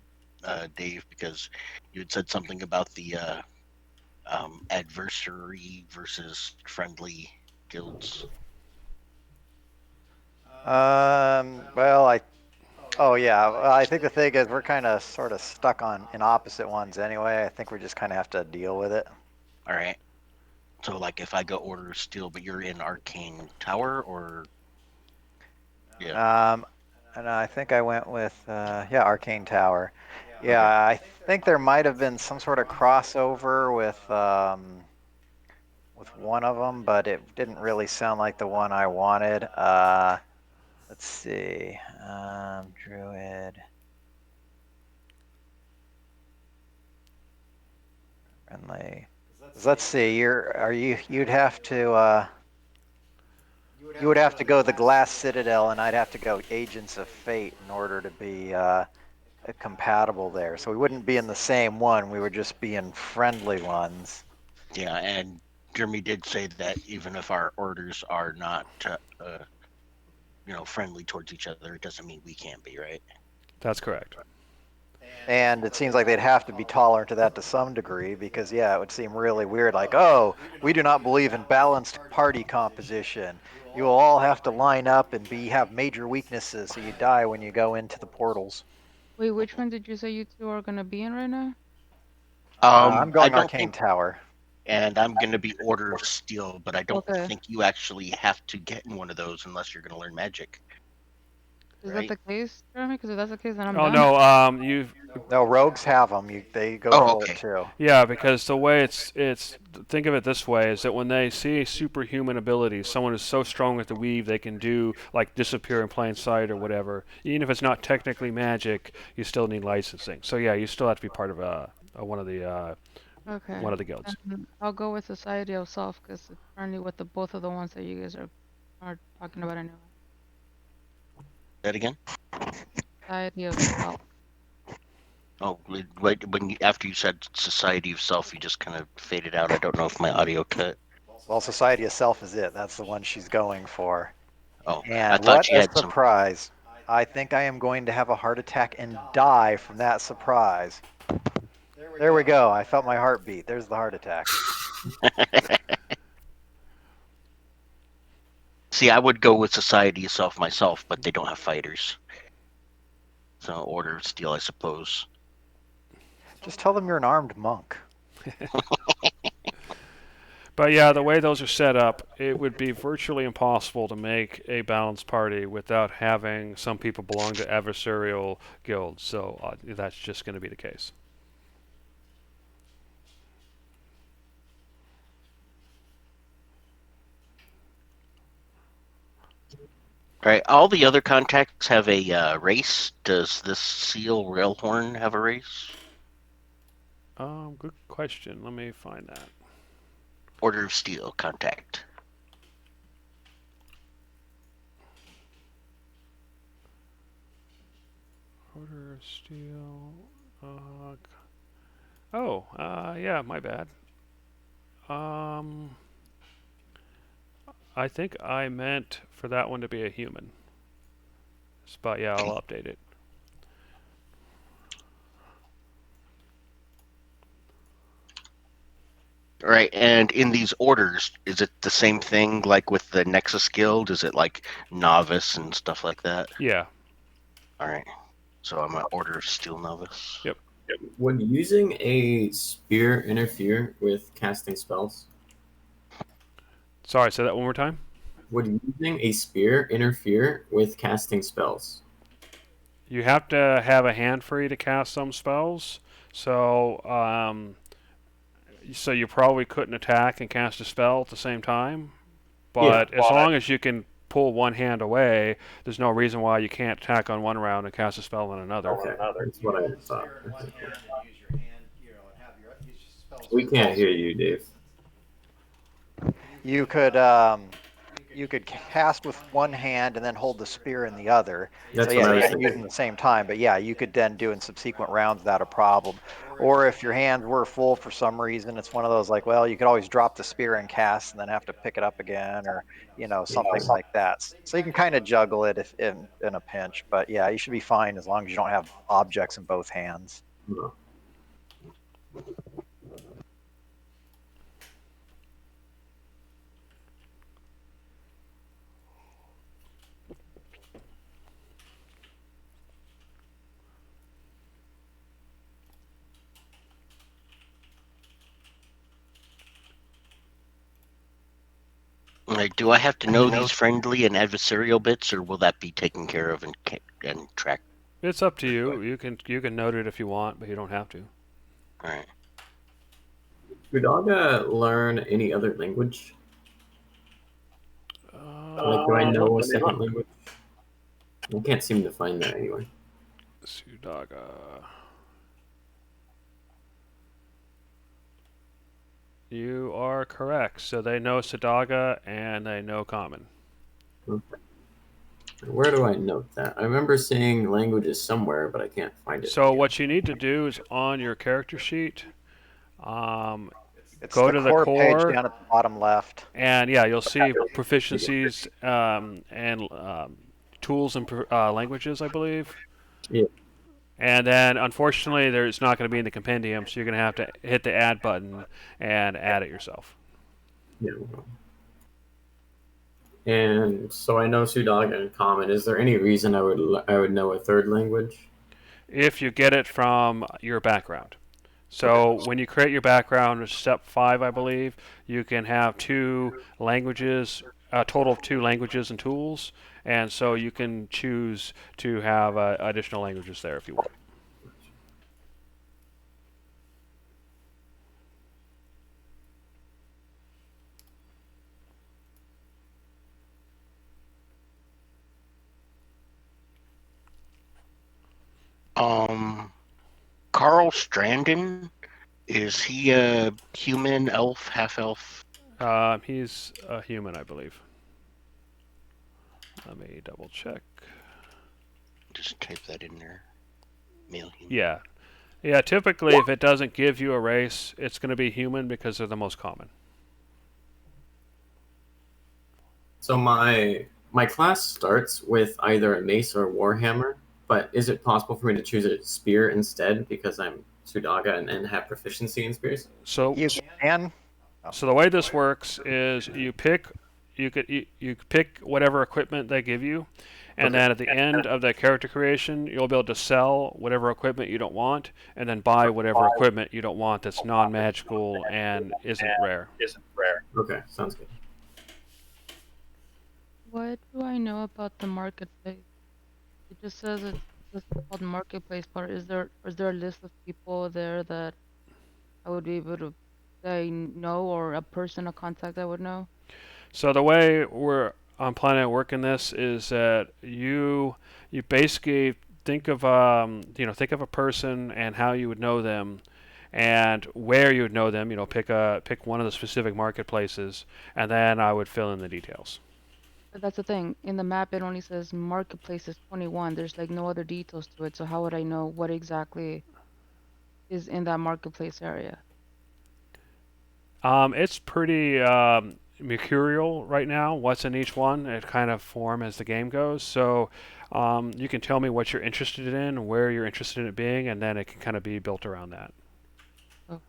Dave? Because you had said something about the adversary versus friendly guilds. Well, oh yeah, well, I think the thing is we're kind of sort of stuck in opposite ones anyway. I think we just kind of have to deal with it. All right. So, like, if I go Order of Steel, but you're in Arcane Tower, or yeah. And I think I went with Arcane Tower. Yeah, okay. I think there might have been some sort of crossover with one of them, but it didn't really sound like the one I wanted. Let's see, Druid. Friendly. Let's see. You'd have to. You would have to go the Glass Citadel, and I'd have to go Agents of Fate in order to be compatible there. So we wouldn't be in the same one. We would just be in friendly ones. Yeah, and Jeremy did say that even if our orders are not, friendly towards each other, it doesn't mean we can't be, right? That's correct. And it seems like they'd have to be tolerant to that to some degree because, yeah, it would seem really weird. Like, oh, we do not believe in balanced party composition. You will all have to line up and have major weaknesses, so you die when you go into the portals. Wait, which one did you say you two are gonna be in right now? I'm going Arcane Tower. And I'm going to be Order of Steel, but I don't think you actually have to get in one of those unless you're going to learn magic. Is that the case, Jeremy? Because if that's the case, then I'm done. Oh no, No, rogues have them. They go Oh, for it okay. too. Yeah, because the way it's think of it this way is that when they see superhuman abilities, someone is so strong with the weave they can do like disappear in plain sight or whatever. Even if it's not technically magic, you still need licensing. So yeah, you still have to be part of Okay. one of the guilds. And I'll go with Society of Self because it's friendly with the both of the ones that you guys are talking about anyway. That again? Society of Self. Oh, wait, after you said Society of Self, you just kind of faded out. I don't know if my audio cut. Well, Society of Self is it. That's the one she's going for. Oh, I And thought what you a had some. surprise. I think I am going to have a heart attack and die from that surprise. There we go. I felt my heartbeat. There's the heart attack. See, I would go with Society of Self myself, but they don't have fighters. So Order of Steel, I suppose. Just tell them you're an armed monk. But yeah, the way those are set up, it would be virtually impossible to make a balanced party without having some people belong to adversarial guilds. So that's just going to be the case. All right, all the other contacts have a race. Does this Seal Railhorn have a race? Good question. Let me find that. Order of Steel contact. Order of Steel. Yeah, my bad. I think I meant for that one to be a human. But yeah, I'll update it. All right, and in these orders, is it the same thing like with the Nexus Guild? Is it like novice and stuff like that? Yeah. All right, so I'm an Order of Steel novice. Yep. Would using a spear interfere with casting spells? Sorry, say that one more time. Would using a spear interfere with casting spells? You have to have a hand free to cast some spells. So, so you probably couldn't attack and cast a spell at the same time. But as long as you can pull one hand away, there's no reason why you can't attack on one round and cast a spell on another. Okay, that's what I thought. We can't hear you, Dave. You could cast with one hand and then hold the spear in the other. That's So what I yeah, was you can use them thinking. at the same time. But yeah, you could then do in subsequent rounds without a problem. Or if your hands were full for some reason, it's one of those like, well, you could always drop the spear and cast and then have to pick it up again, or something like that. So you can kind of juggle it if in a pinch. But yeah, you should be fine as long as you don't have objects in both hands. No. Like, do I have to know these friendly and adversarial bits, or will that be taken care of and tracked? It's up to you. You can note it if you want, but you don't have to. All right. Would Aga learn any other language? Like, do I know a second language? I can't seem to find that anywhere. Sudaga. You are correct. So they know Sudaga and they know Common. Okay. Where do I note that? I remember seeing languages somewhere, but I can't find it. So what you need to do is on your character sheet, It's go the to the core core, page down at the bottom left. and yeah, you'll see proficiencies and tools and languages, I believe. Yeah. And then, unfortunately, there's not going to be in the compendium, so you're going to have to hit the add button and add it yourself. Yeah. And so I know Sudaga and Common. Is there any reason I would know a third language? If you get it from your background. So when you create your background, step 5, I believe, you can have 2 languages, a total of 2 languages and tools, and so you can choose to have additional languages there if you want. Carl Strandon, is he a human, elf, half elf? He's a human, I believe. Let me double check. Just type that in there. Male human. Yeah. Yeah, typically if it doesn't give you a race, it's going to be human because they're the most common. So my class starts with either a mace or a warhammer, but is it possible for me to choose a spear instead because I'm Sudaga and have proficiency in spears? So You can. So the way this works is you pick whatever equipment they give you, and Okay. then at the end of the character creation, you'll be able to sell whatever equipment you don't want, and then buy whatever equipment you don't want that's non-magical and isn't rare. Okay, sounds good. What do I know about the marketplace? It just says it's just called marketplace, but is there a list of people there that I would be able to say know, or a person, a contact I would know? So the way I'm planning on working this is that you basically think of think of a person and how you would know them, and where you would know them. Pick one of the specific marketplaces, and then I would fill in the details. But that's the thing. In the map, it only says marketplace is 21. There's like no other details to it. So how would I know what exactly is in that marketplace area? It's pretty mercurial right now. What's in each one? It kind of form as the game goes. So you can tell me what you're interested in, where you're interested in it being, and then it can kind of be built around that. Oh.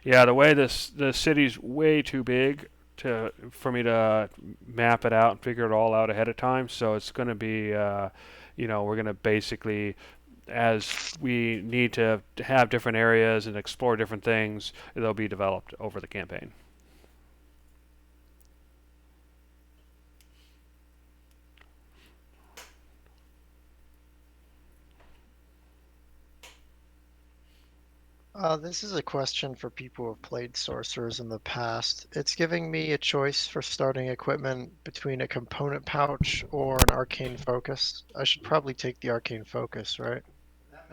Yeah, the way the city's way too big for me to map it out and figure it all out ahead of time. So it's going to be, we're going to basically, as we need to have different areas and explore different things, they'll be developed over the campaign. This is a question for people who have played sorcerers in the past. It's giving me a choice for starting equipment between a component pouch or an arcane focus. I should probably take the arcane focus, right?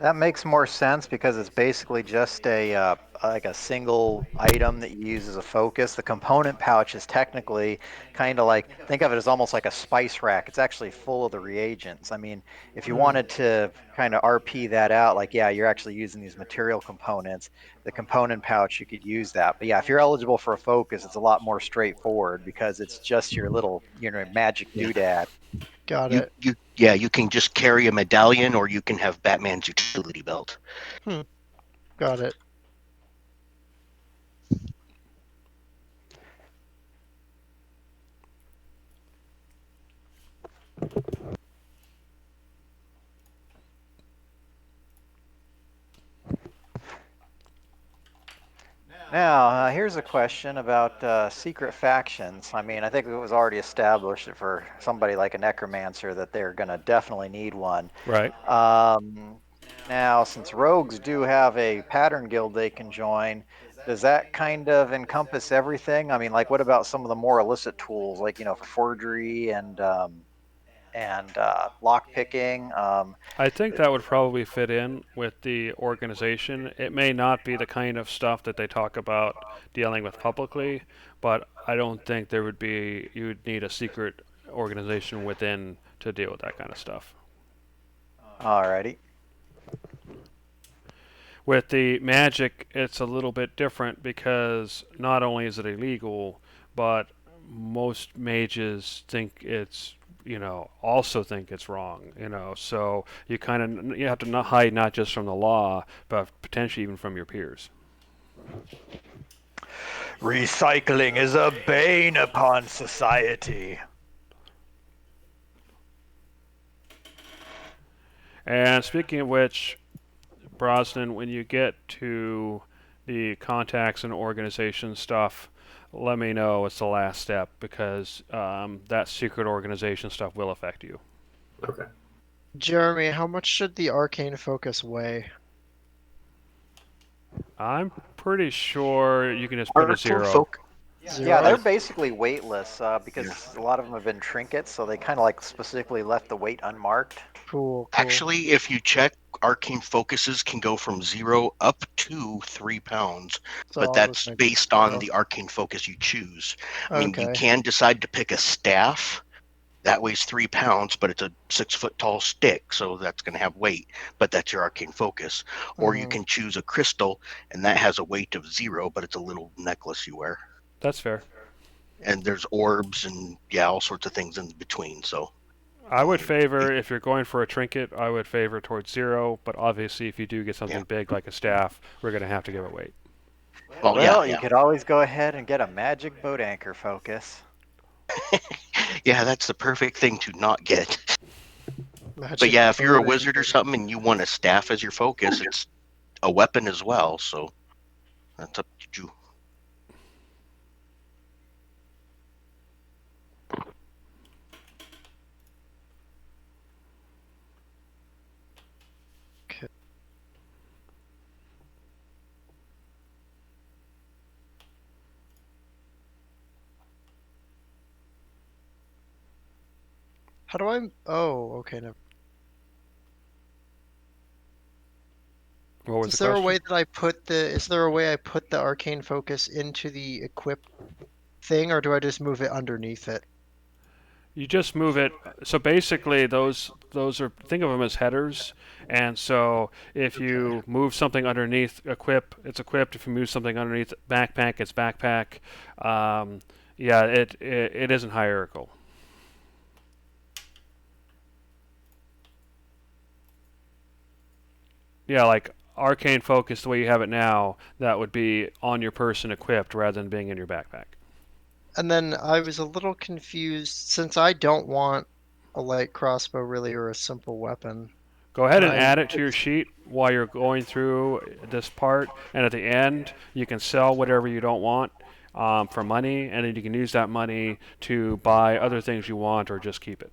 That makes more sense because it's basically just a like a single item that you use as a focus. The component pouch is technically kind of like, think of it as almost like a spice rack. It's actually full of the reagents. I mean, if you wanted to kind of RP that out, like, yeah, you're actually using these material components, the component pouch, you could use that. But yeah, if you're eligible for a focus, it's a lot more straightforward because it's just your little, magic doodad. Got it. You can just carry a medallion, or you can have Batman's utility belt. Got it. Now, here's a question about secret factions. I mean, I think it was already established that for somebody like a necromancer that they're going to definitely need one. Right. Now, since rogues do have a pattern guild they can join, does that kind of encompass everything? I mean, like, what about some of the more illicit tools, like, for forgery and lock picking? I think that would probably fit in with the organization. It may not be the kind of stuff that they talk about dealing with publicly, but I don't think you would need a secret organization within to deal with that kind of stuff. Alrighty. With the magic, it's a little bit different because not only is it illegal, but most mages also think it's wrong, so you have to not hide not just from the law, but potentially even from your peers. Recycling is a bane upon society. And speaking of which, Brosnan, when you get to the contacts and organization stuff, let me know it's the last step because that secret organization stuff will affect you. Okay. Jeremy, how much should the arcane focus weigh? I'm pretty sure you can just put a zero. Yeah, they're Zero? basically weightless because a lot of them have been trinkets, so they kind of like specifically left the weight unmarked. Cool, cool. Actually, if you check, arcane focuses can go from 0 up to 3 pounds, So but I was that's gonna- based on the arcane focus you choose. I mean, you Okay. can decide to pick a staff that weighs 3 pounds, but it's a 6-foot tall stick, so that's going to have weight, but that's your arcane focus. Or you Mhm. can choose a crystal, and that has a weight of 0, but it's a little necklace you wear. That's fair. And there's orbs and all sorts of things in between. So I would favor, if you're going for a trinket, I would favor towards 0, but obviously if you do get something big like a staff, we're going to have to give it weight. Well, you could always go ahead and get a magic boat anchor focus. Yeah, that's the perfect thing to not get. Magic But yeah, if you're a boat wizard or something and you want a staff as your focus, it's a weapon as well. So that's up to you. Okay. How do I? Oh, okay. Never. What was Is the there a question? way that I put the? Is there a way I put the arcane focus into the equip thing, or do I just move it underneath it? You just move it. So basically, those are, think of them as headers. And so if you move something underneath equip, it's equipped. If you move something underneath backpack, it's backpack. Yeah, it isn't hierarchical. Yeah, like arcane focus, the way you have it now, that would be on your person equipped rather than being in your backpack. And then I was a little confused since I don't want a light crossbow really or a simple weapon. Go ahead Can and I? add it to your sheet while you're going through this part, and at the end, you can sell whatever you don't want for money, and then you can use that money to buy other things you want or just keep it.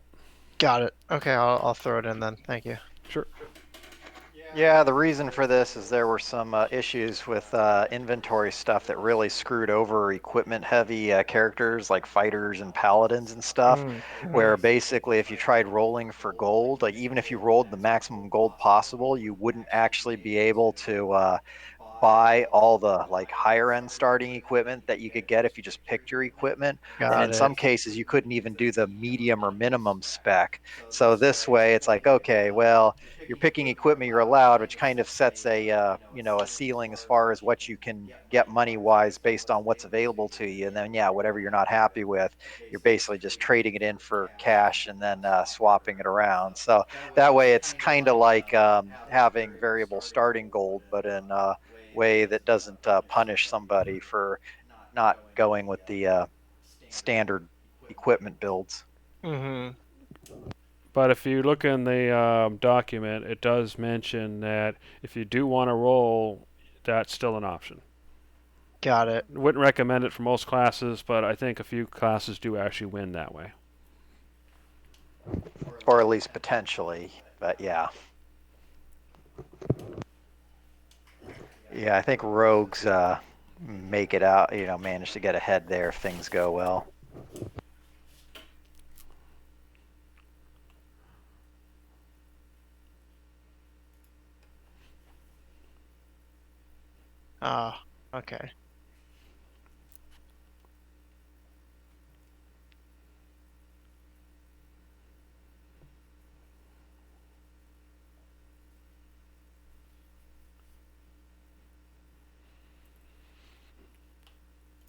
Got it. Okay, I'll throw it in then. Thank you. Sure. Yeah, the reason for this is there were some issues with inventory stuff that really screwed over equipment-heavy characters like fighters and paladins and stuff, where basically if you tried rolling for gold, like even if you rolled the maximum gold possible, you wouldn't actually be able to buy all the like higher end starting equipment that you could get if you just picked your equipment. And Got in it. some cases, you couldn't even do the medium or minimum spec. So this way, it's like, okay, well, you're picking equipment you're allowed, which kind of sets a a ceiling as far as what you can get money wise based on what's available to you. And then whatever you're not happy with, you're basically just trading it in for cash and then swapping it around. So that way, it's kind of like having variable starting gold, but in way that doesn't punish somebody for not going with the standard equipment builds. Mm-hmm. But if you look in the document, it does mention that if you do want to roll, that's still an option. Got it. Wouldn't recommend it for most classes, but I think a few classes do actually win that way. Or at least potentially, but yeah. Yeah, I think rogues make it out, manage to get ahead there if things go well. Ah, okay.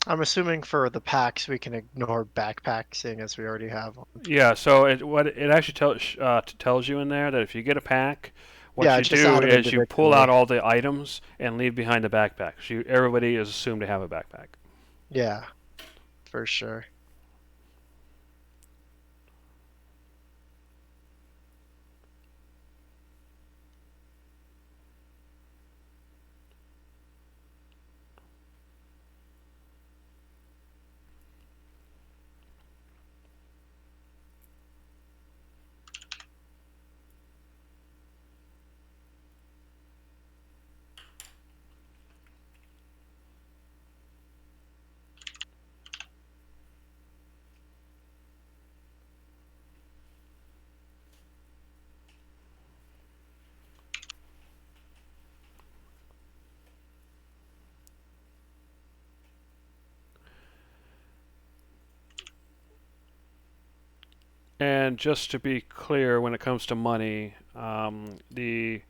I'm assuming for the packs we can ignore backpack, seeing as we already have one. Yeah, so what it actually tells you in there that if you get a pack, what Yeah, you just do add them is you pull out individually. all the items and leave behind the backpacks. Everybody is assumed to have a backpack. Yeah, for sure. And just to be clear, when it comes to money, the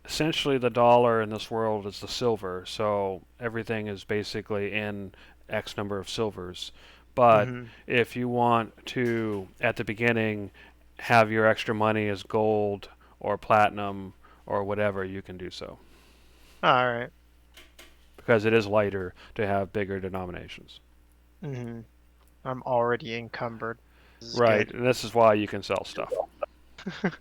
essentially the dollar in this world is the silver, so everything is basically in X number of silvers. But Mm-hmm. if you want to, at the beginning, have your extra money as gold or platinum or whatever, you can do so All right. because it is lighter to have bigger denominations. Mm-hmm. I'm already encumbered. This is Right, good. and this is why you can sell stuff. It's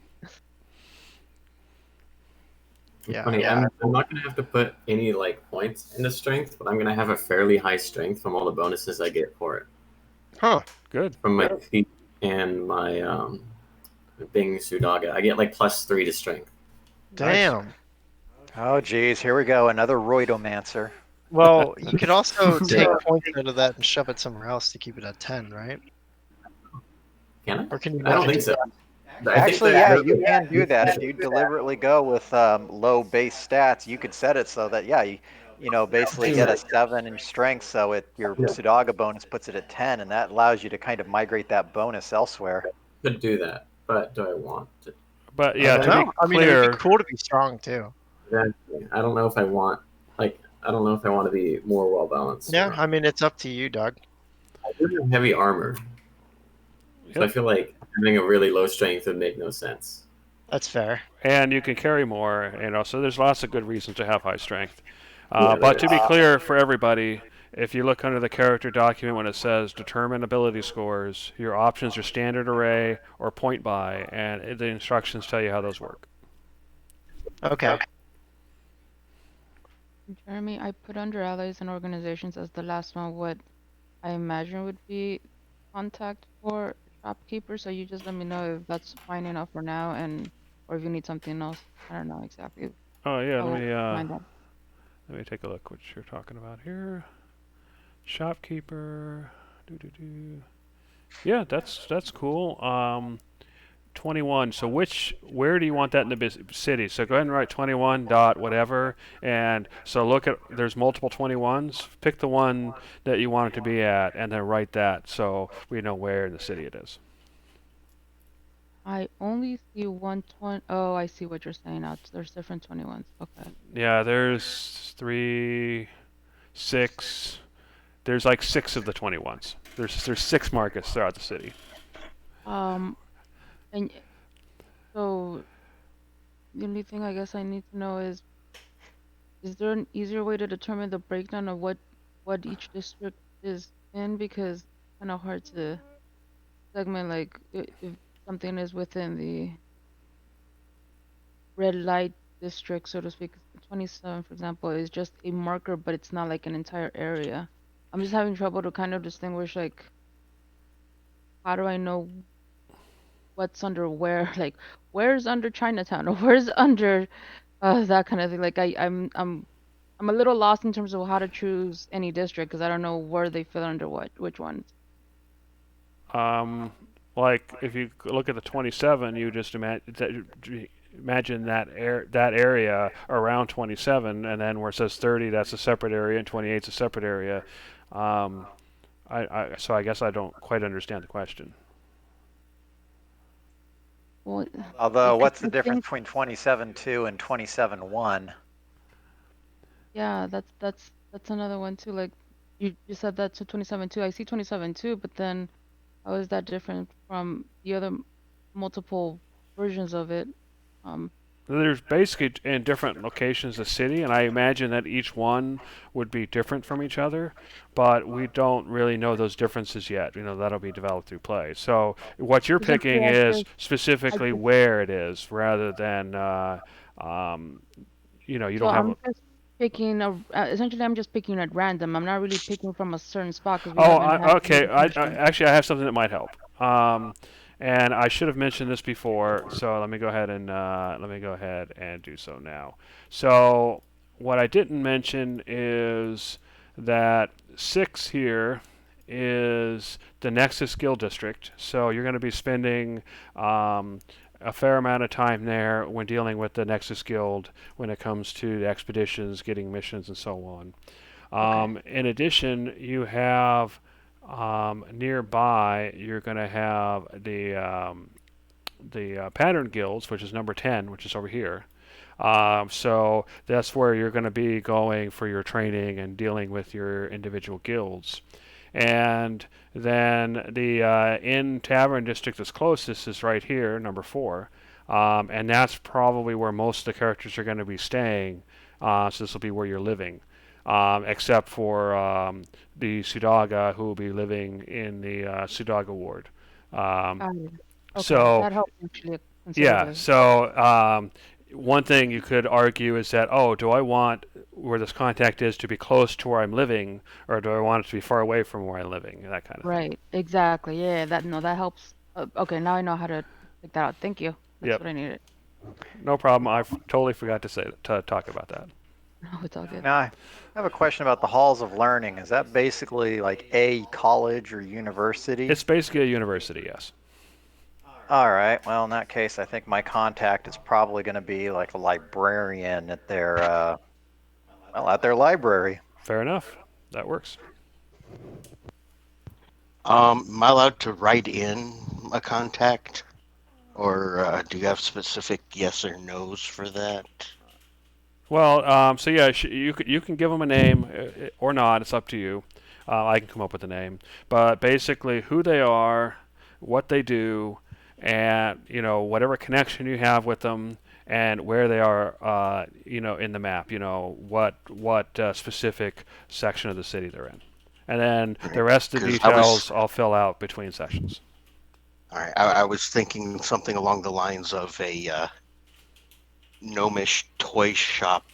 Yeah. funny. I'm not gonna have to put any like points into strength, but I'm gonna have a fairly high strength from all the bonuses I get for it, Huh. Good. from my feet and my Bing Sudaga. I get like +3 to strength. Nice. Damn. Oh, geez, here we go. Another roidomancer. Well, you could also take Yeah. points out of that and shove it somewhere else to keep it at 10, right? Can I? Or can you I don't never think do so. that? I think Actually, that yeah, you can do that. If you deliberately go with low base stats, you could set it so that, yeah, you basically get a 7 in strength, so your Sudaga bonus puts it at 10, and that allows you to kind of migrate that bonus elsewhere. could do that, but do I want to? But I yeah, don't to be know. I mean, it would be clear, cool to be strong too. Exactly. I don't know if I want I don't know if I want to be more well balanced. Yeah, I mean, it's up to you, Doug. I do have heavy armor, so I Yep. feel like having a really low strength would make no sense. That's fair. and you can carry more, so there's lots of good reasons to have high strength. Yeah, But to there be clear for everybody, if you look under the character document when it says determine ability scores, your options are standard array or point by, and the instructions tell you how those work. Okay. Jeremy, I put under allies and organizations as the last one what I imagine would be contact for shopkeeper. So you just let me know if that's fine enough for now, or if you need something else. I don't know exactly. Oh yeah, I will find that. let me take a look what you're talking about here. Shopkeeper. Doo-doo-doo. Yeah, that's cool. 21. So where do you want that in the city? So go ahead and write 21 dot whatever. And so look at, there's multiple 21s. Pick the one that you want it to be at, and then write that so we know where in the city it is. I only see 120. Oh, I see what you're saying now. There's different 21s. Okay. Yeah, there's 3, 6. There's like 6 of the 21s. There's 6 markets throughout the city. And so the only thing I guess I need to know is there an easier way to determine the breakdown of what each district is in? Because it's kind of hard to segment like if something is within the red light district, so to speak. 27, for example, is just a marker, but it's not like an entire area. I'm just having trouble to kind of distinguish like how do I know what's under where? Like where's under Chinatown or where's under that kind of thing. Like I'm a little lost in terms of how to choose any district because I don't know where they fit under which ones. Like if you look at the 27, you just imagine that area around 27, and then where it says 30, that's a separate area, and 28 is a separate area. So I guess I don't quite understand the question. Well, Although, what's the I difference think, between 27.2 and 27.1? yeah, that's another one too. Like you said that to 27 too. I see 27 too, but then how is that different from the other multiple versions of it? There's basically in different locations of the city, and I imagine that each one would be different from each other, but we don't really know those differences yet. That'll be developed through play. So what you're Essentially, picking is I specifically just where it is, rather than you so don't have. I'm just picking essentially I'm just picking at random. I'm not really picking from a certain spot because we Oh, haven't had any okay. information. Actually, I have something that might help. And I should have mentioned this before, so let me go ahead and do so now. So what I didn't mention is that 6 here is the Nexus Guild District. So you're going to be spending a fair amount of time there when dealing with the Nexus Guild when it comes to the expeditions, getting missions, and so on. Okay. In addition, you have Nearby, you're going to have the pattern guilds, which is number 10, which is over here. So that's where you're going to be going for your training and dealing with your individual guilds. And then the Inn Tavern district that's closest is right here, number 4. And that's probably where most of the characters are going to be staying. So this will be where you're living. Except for the Sudaga, who will be living in the Sudaga ward. Um, Got it. Okay, so that helps actually yeah, considerably. so one thing you could argue is that, oh, do I want where this contact is to be close to where I'm living, or do I want it to be far away from where I'm living? That kind of thing. Right, exactly. Yeah, that helps. Okay, now I know how to take that out. Thank you. That's Yep, what I needed. no problem. Totally forgot to talk about that. No, it's all good. Now, I have a question about the halls of learning. Is that basically like a college or university? It's basically a university, yes. All right. Well, in that case, I think my contact is probably going to be like a librarian at their, at their library. Fair enough. That works. Am I allowed to write in a contact, or do you have specific yes or nos for that? Well, so yeah, you can give them a name or not. It's up to you. I can come up with a name, but basically who they are, what they do, and whatever connection you have with them, and where they are, in the map. What specific section of the city they're in, and then the rest of the Because I was, details I'll fill out between sessions. all right, I was thinking something along the lines of a gnomish toy shop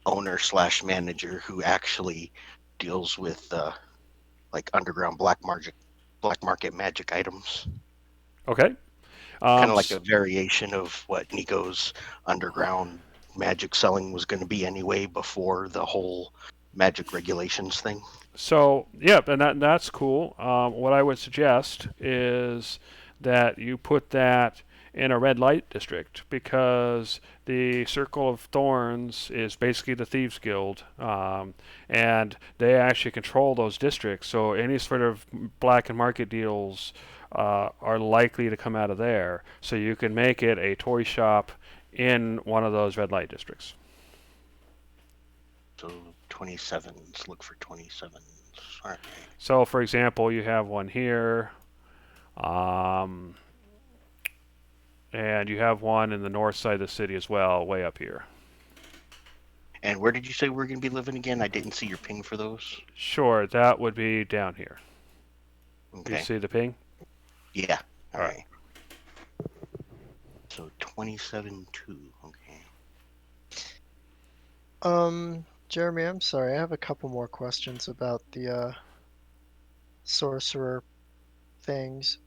owner slash manager who actually deals with like underground black market magic items. Okay. Kind of like a variation of what Nico's underground magic selling was going to be anyway before the whole magic regulations thing. So, yep, and that's cool. What I would suggest is that you put that in a red light district because the Circle of Thorns is basically the Thieves Guild, and they actually control those districts. So any sort of black and market deals are likely to come out of there. So you can make it a toy shop in one of those red light districts. So 27s, look for 27s. All right. So, for example, you have one here, um, and you have one in the north side of the city as well, way up here. And where did you say we're going to be living again? I didn't see your ping for those. Sure, that would be down here. Okay. You see the ping? Yeah. All All right. So 27-2. Okay. Jeremy, I'm sorry. I have a couple more questions about the sorcerer things.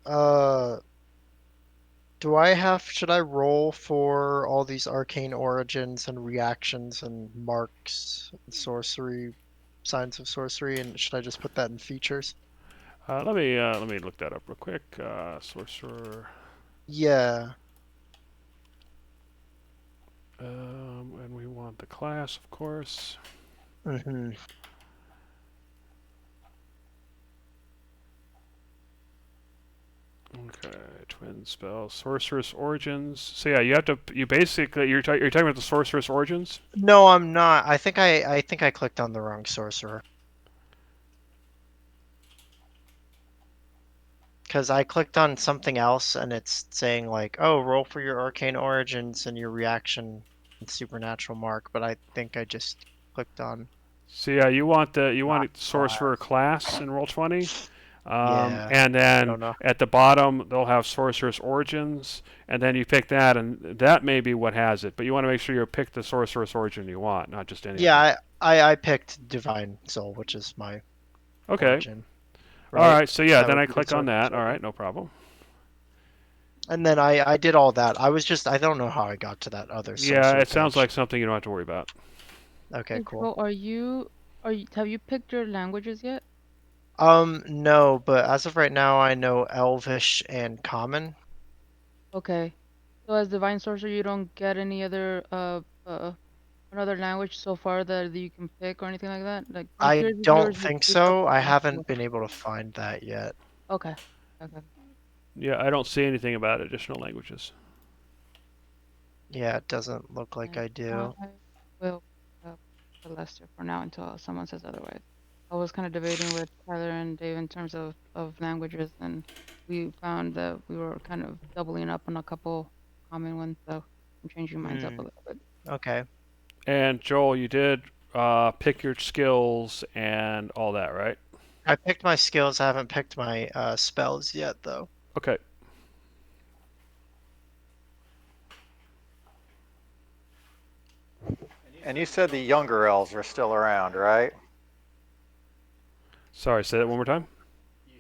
Should I roll for all these arcane origins and reactions and marks and sorcery, signs of sorcery, and should I just put that in features? Let me look that up real quick. Sorcerer, Yeah. and we want the class, of course. Mm-hmm. Okay, twin spell, sorceress origins. So yeah, you basically you're talking about the sorceress origins. No, I'm not. I think I clicked on the wrong sorcerer. Because I clicked on something else and it's saying like, oh, roll for your arcane origins and your reaction and supernatural mark, but I think I just clicked on So yeah, you want not sorcerer class in Roll20, Yeah, and I then don't know. at the bottom they'll have sorcerer's origins, and then you pick that, and that may be what has it. But you want to make sure you pick the sorcerer's origin you want, not just any of them. Yeah, I picked Divine Soul, which is my Okay. origin. All Right? right. So yeah, That then would I be the click on that. sorcerer's All right, origin. no problem. And then I did all that. I don't know how I got to that other Yeah, sorcerer it sounds page. like something you don't have to worry about. Okay, Hey, cool. Joe, have you picked your languages yet? No, but as of right now, I know Elvish and Common. Okay. So as divine sorcerer, you don't get any other another language so far that you can pick or anything like that? Like, I'm I curious if don't yours would think speak up so. to I the actual. haven't been able to find that yet. Okay. Okay. Yeah, I don't see anything about additional languages. Yeah, it doesn't look like And I do. I will the Lester for now until someone says otherwise. I was kind of debating with Tyler and Dave in terms of languages, and we found that we were kind of doubling up on a couple common ones, so I'm changing minds up a little bit. Okay. And Joel, you did pick your skills and all that, right? I picked my skills. I haven't picked my spells yet, though. Okay. And you said the younger elves are still around, right? Sorry, say that one more time.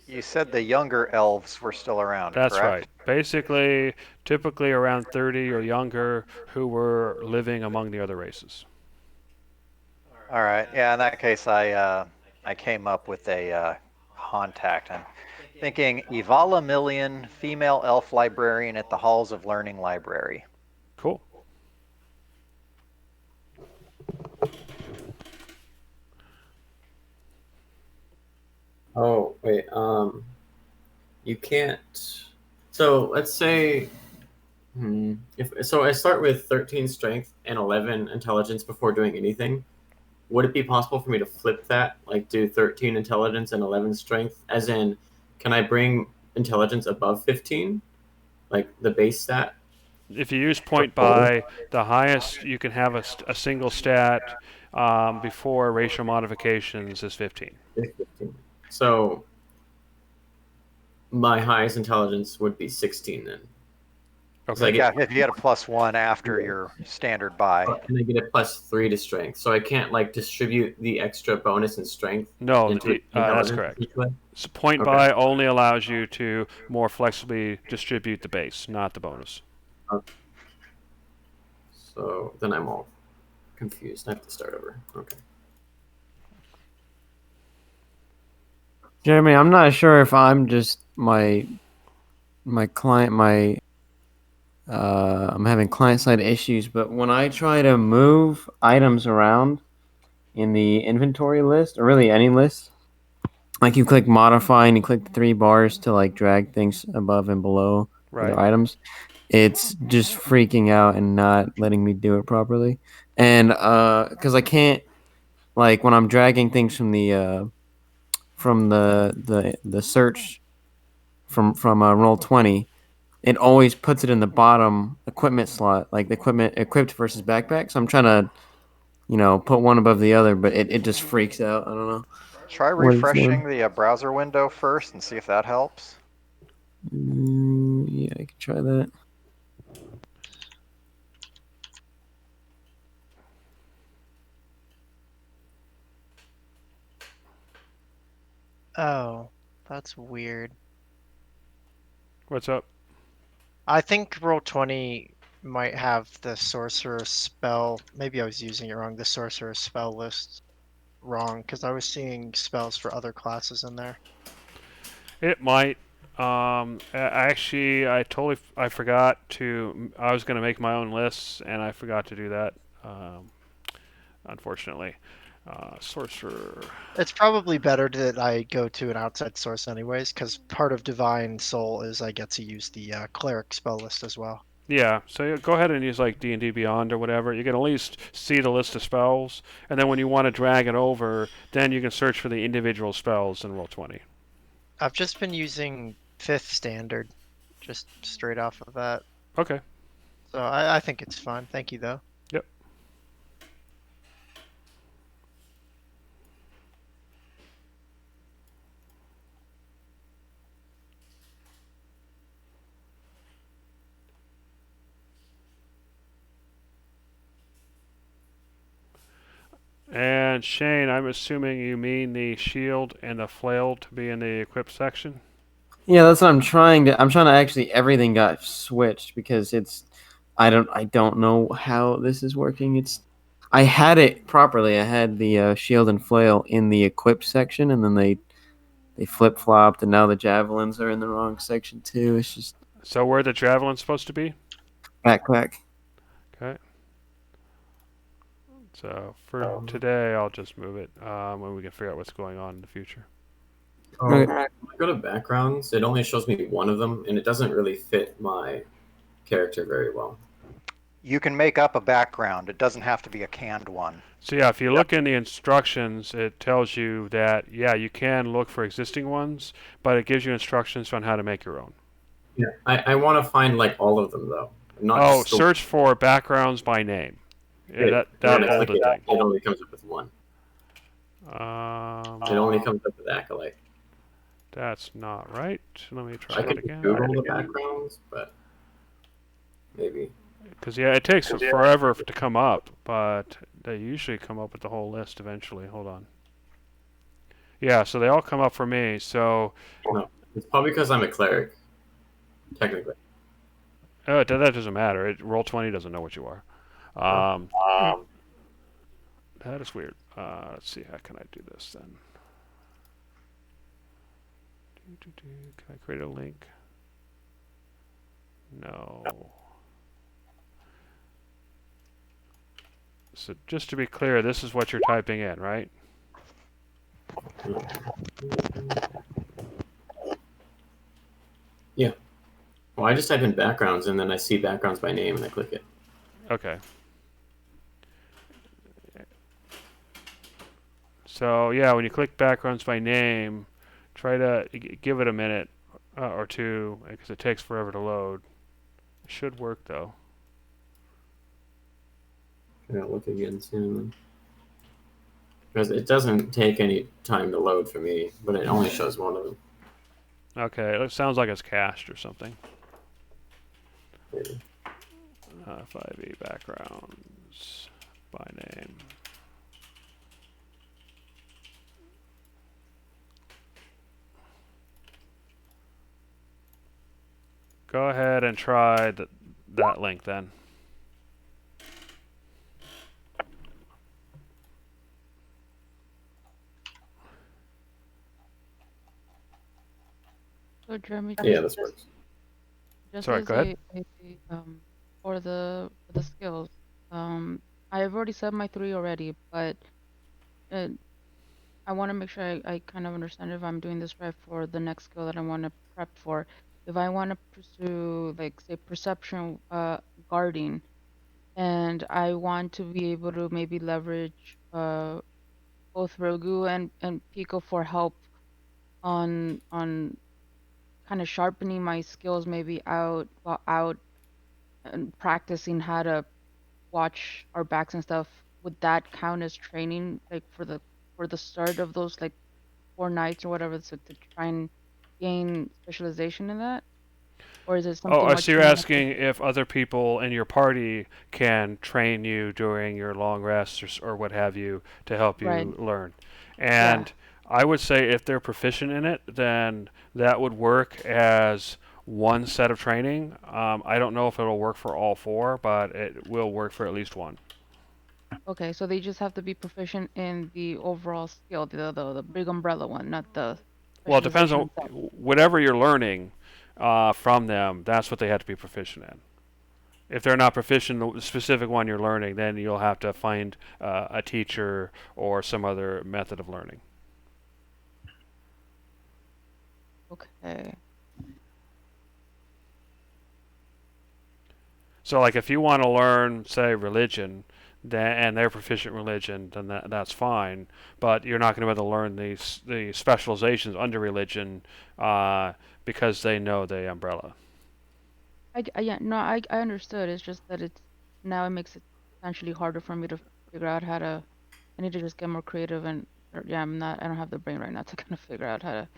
You said the younger elves were still around, That's correct? right. Basically, typically around 30 or younger who were living among the other races. All right. Yeah, in that case, I came up with a contact. I'm thinking Evala Million, female elf librarian at the Halls of Learning Library. Cool. Oh, wait. You can't. So let's say, if so, I start with 13 strength and 11 intelligence before doing anything. Would it be possible for me to flip that, like do 13 intelligence and 11 strength? As in, can I bring intelligence above 15, like the base stat? If you use point by, the highest you can have a single stat before racial modifications is 15. Is 15. So my highest intelligence would be 16 then. Okay. Yeah, if you had a +1 after your standard buy. And I get a +3 to strength, so I can't like distribute the extra bonus in strength No, into that's intelligence correct. each way? So point Okay. by only allows you to more flexibly distribute the base, not the bonus. So then I'm all confused. I have to start over. Okay. Jeremy, I'm not sure if I'm just I'm having client side issues, but when I try to move items around in the inventory list, or really any list, like you click modify and you click the three bars to like drag things above and below Right. other items, it's just freaking out and not letting me do it properly. And because I can't, like when I'm dragging things from the search from Roll20, it always puts it in the bottom equipment slot, like the equipment equipped versus backpack. So I'm trying to, put one above the other, but it just freaks out. I don't know. Try What it's refreshing doing. the browser window first and see if that helps. Yeah, I can try that. Oh, that's weird. What's up? I think Roll20 might have the sorcerer spell. Maybe I was using it wrong. The sorcerer spell list wrong because I was seeing spells for other classes in there. It might. Actually, I forgot to. I was going to make my own lists, and I forgot to do that. Unfortunately, sorcerer. It's probably better that I go to an outside source anyways, because part of Divine Soul is I get to use the cleric spell list as well. Yeah, so go ahead and use like D&D Beyond or whatever. You can at least see the list of spells, and then when you want to drag it over, then you can search for the individual spells in Roll20. I've just been using 5th standard, just straight off of that. Okay. So I think it's fine. Thank you, though. Yep. And Shane, I'm assuming you mean the shield and the flail to be in the equip section? Yeah, that's what I'm trying to. I'm trying to actually. Everything got switched because I don't know how this is working. I had it properly. I had the shield and flail in the equipped section, and then they flip flopped, and now the javelins are in the wrong section too. It's just. So where the javelin's supposed to be? Backpack. Okay. So for today, I'll just move it when we can figure out what's going on in the future. When I go to backgrounds, it only shows me one of them, and it doesn't really fit my character very well. You can make up a background. It doesn't have to be a canned one. So yeah, if you look in the instructions, it tells you that, yeah, you can look for existing ones, but it gives you instructions on how to make your own. Yeah, I want to find like all of them though. Not Oh, just the search for backgrounds by name. Yeah, that when I click bolded it, thing. it only comes up with one. It only comes up with Acolyte. That's not right. Let me try I that could again. Google the backgrounds, but maybe. Because yeah, it takes forever to come up, but they usually come up with the whole list eventually. Hold on. Yeah, so they all come up for me. So No, it's probably because I'm a cleric, technically. that doesn't matter. Roll20 doesn't know what you are. That is weird. Let's see. How can I do this then? Can I create a link? No. So just to be clear, this is what you're typing in, right? Yeah. Well, I just type in backgrounds, and then I see backgrounds by name, and I click it. Okay. So yeah, when you click backgrounds by name, try to give it a minute or two because it takes forever to load. It should work though. I'm gonna look again soon. Because it doesn't take any time to load for me, but it only shows one of them. Okay, it sounds like it's cached or something. Maybe. 5e backgrounds by name. Go ahead and try that link then. So Jeremy, Yeah, this works. just Sorry, as go ahead. for the skills, I've already said my 3 already, but uh, I want to make sure I kind of understand if I'm doing this right for the next skill that I want to prep for. If I want to pursue, like, say, perception guarding, and I want to be able to maybe leverage both Rogu and Pico for help on kind of sharpening my skills, maybe out and practicing how to watch our backs and stuff. Would that count as training, like for the start of those like 4 nights or whatever, so to try and gain specialization in that? Or is it Oh, something I much see you're more? asking if other people in your party can train you during your long rests or what have you to help you Right. learn. And I would say if they're proficient in it, then that would work as one set of training. I don't know if it'll work for all 4, but it will work for at least one. Okay, so they just have to be proficient in the overall skill, the big umbrella one, not the Well, it depends specialization on itself. whatever you're learning from them. That's what they have to be proficient in. If they're not proficient in the specific one you're learning, then you'll have to find a teacher or some other method of learning. Okay. So, like, if you want to learn, say, religion, and they're proficient in religion, then that's fine. But you're not going to be able to learn the specializations under religion because they know the umbrella. Yeah, no, I understood. It's just that now it makes it potentially harder for me to figure out how to. I need to just get more creative yeah, I don't have the brain right now to kind of figure out how to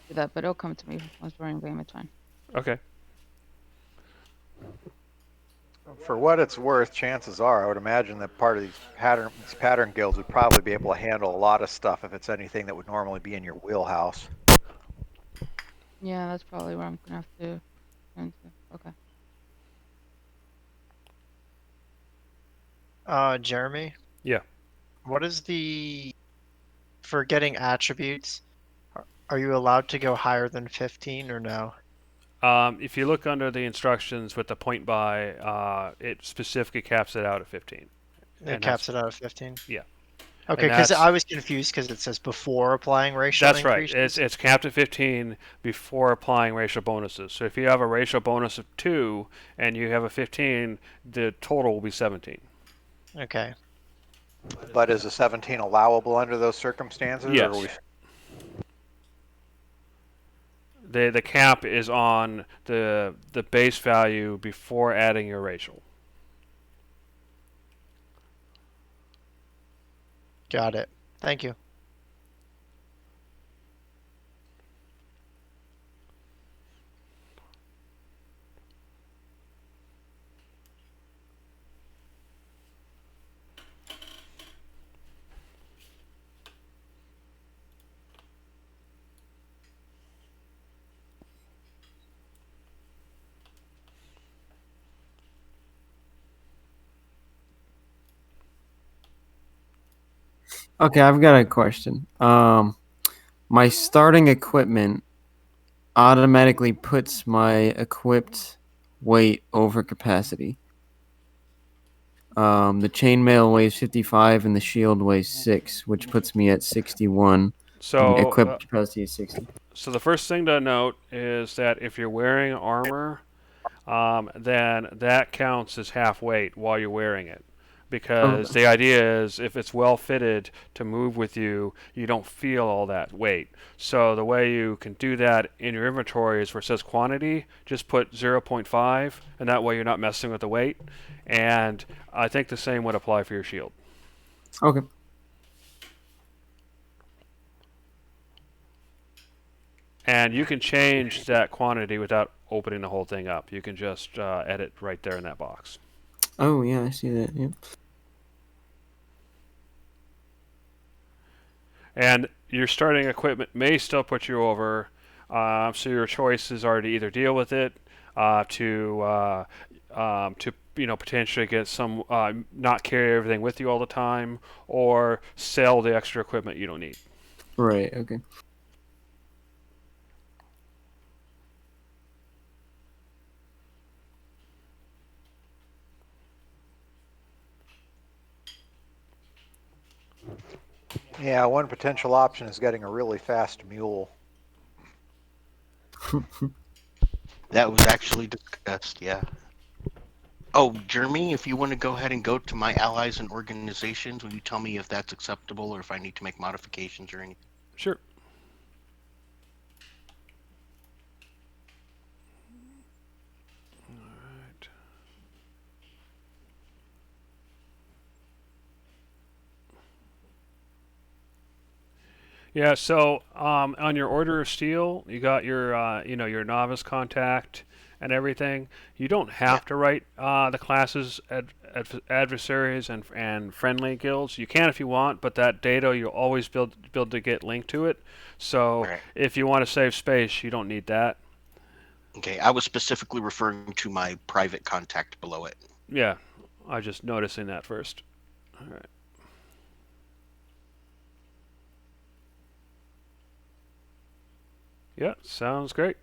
do that, but it'll come to me once we're in game. It's fine. Okay. For what it's worth, chances are, I would imagine that part of these pattern guilds would probably be able to handle a lot of stuff if it's anything that would normally be in your wheelhouse. Yeah, that's probably where I'm gonna have to turn to. Okay. Jeremy? Yeah. What is for getting attributes, are you allowed to go higher than 15 or no? If you look under the instructions with the point by, it specifically caps it out at 15. It caps it out at 15. Yeah. Okay, And because that's I was confused because it says before applying racial that's right. increases. It's capped at 15 before applying racial bonuses. So if you have a racial bonus of 2 and you have a 15, the total will be 17. Okay. But is a 17 allowable under those circumstances? Or are we... Yes. The cap is on the base value before adding your racial. Got it. Thank you. Okay, I've got a question. My starting equipment automatically puts my equipped weight over capacity. The chainmail weighs 55 and the shield weighs 6, which puts me at 61. And So equipped capacity is 60. so the first thing to note is that if you're wearing armor, then that counts as half weight while you're wearing it. Because Okay. the idea is if it's well fitted to move with you, you don't feel all that weight. So the way you can do that in your inventory is where it says quantity, just put 0.5, and that way you're not messing with the weight. And I think the same would apply for your shield. Okay. And you can change that quantity without opening the whole thing up. You can just edit right there in that box. Oh, yeah, I see that. Yep. And your starting equipment may still put you over, so your choices are to either deal with it, to potentially get some not carry everything with you all the time, or sell the extra equipment you don't need. Right, okay. Yeah, one potential option is getting a really fast mule. That was actually discussed, yeah. Oh, Jeremy, if you want to go ahead and go to my allies and organizations, will you tell me if that's acceptable or if I need to make modifications or anything? Sure. Alright. Yeah, so on your order of steel, you got your your novice contact and everything. You don't have to write the classes, adversaries, and friendly guilds. You can if you want, but that data you'll always build to get linked to it. So Right. if you want to save space, you don't need that. Okay, I was specifically referring to my private contact below it. Yeah, I was just noticing that first. All right. Yeah, sounds great.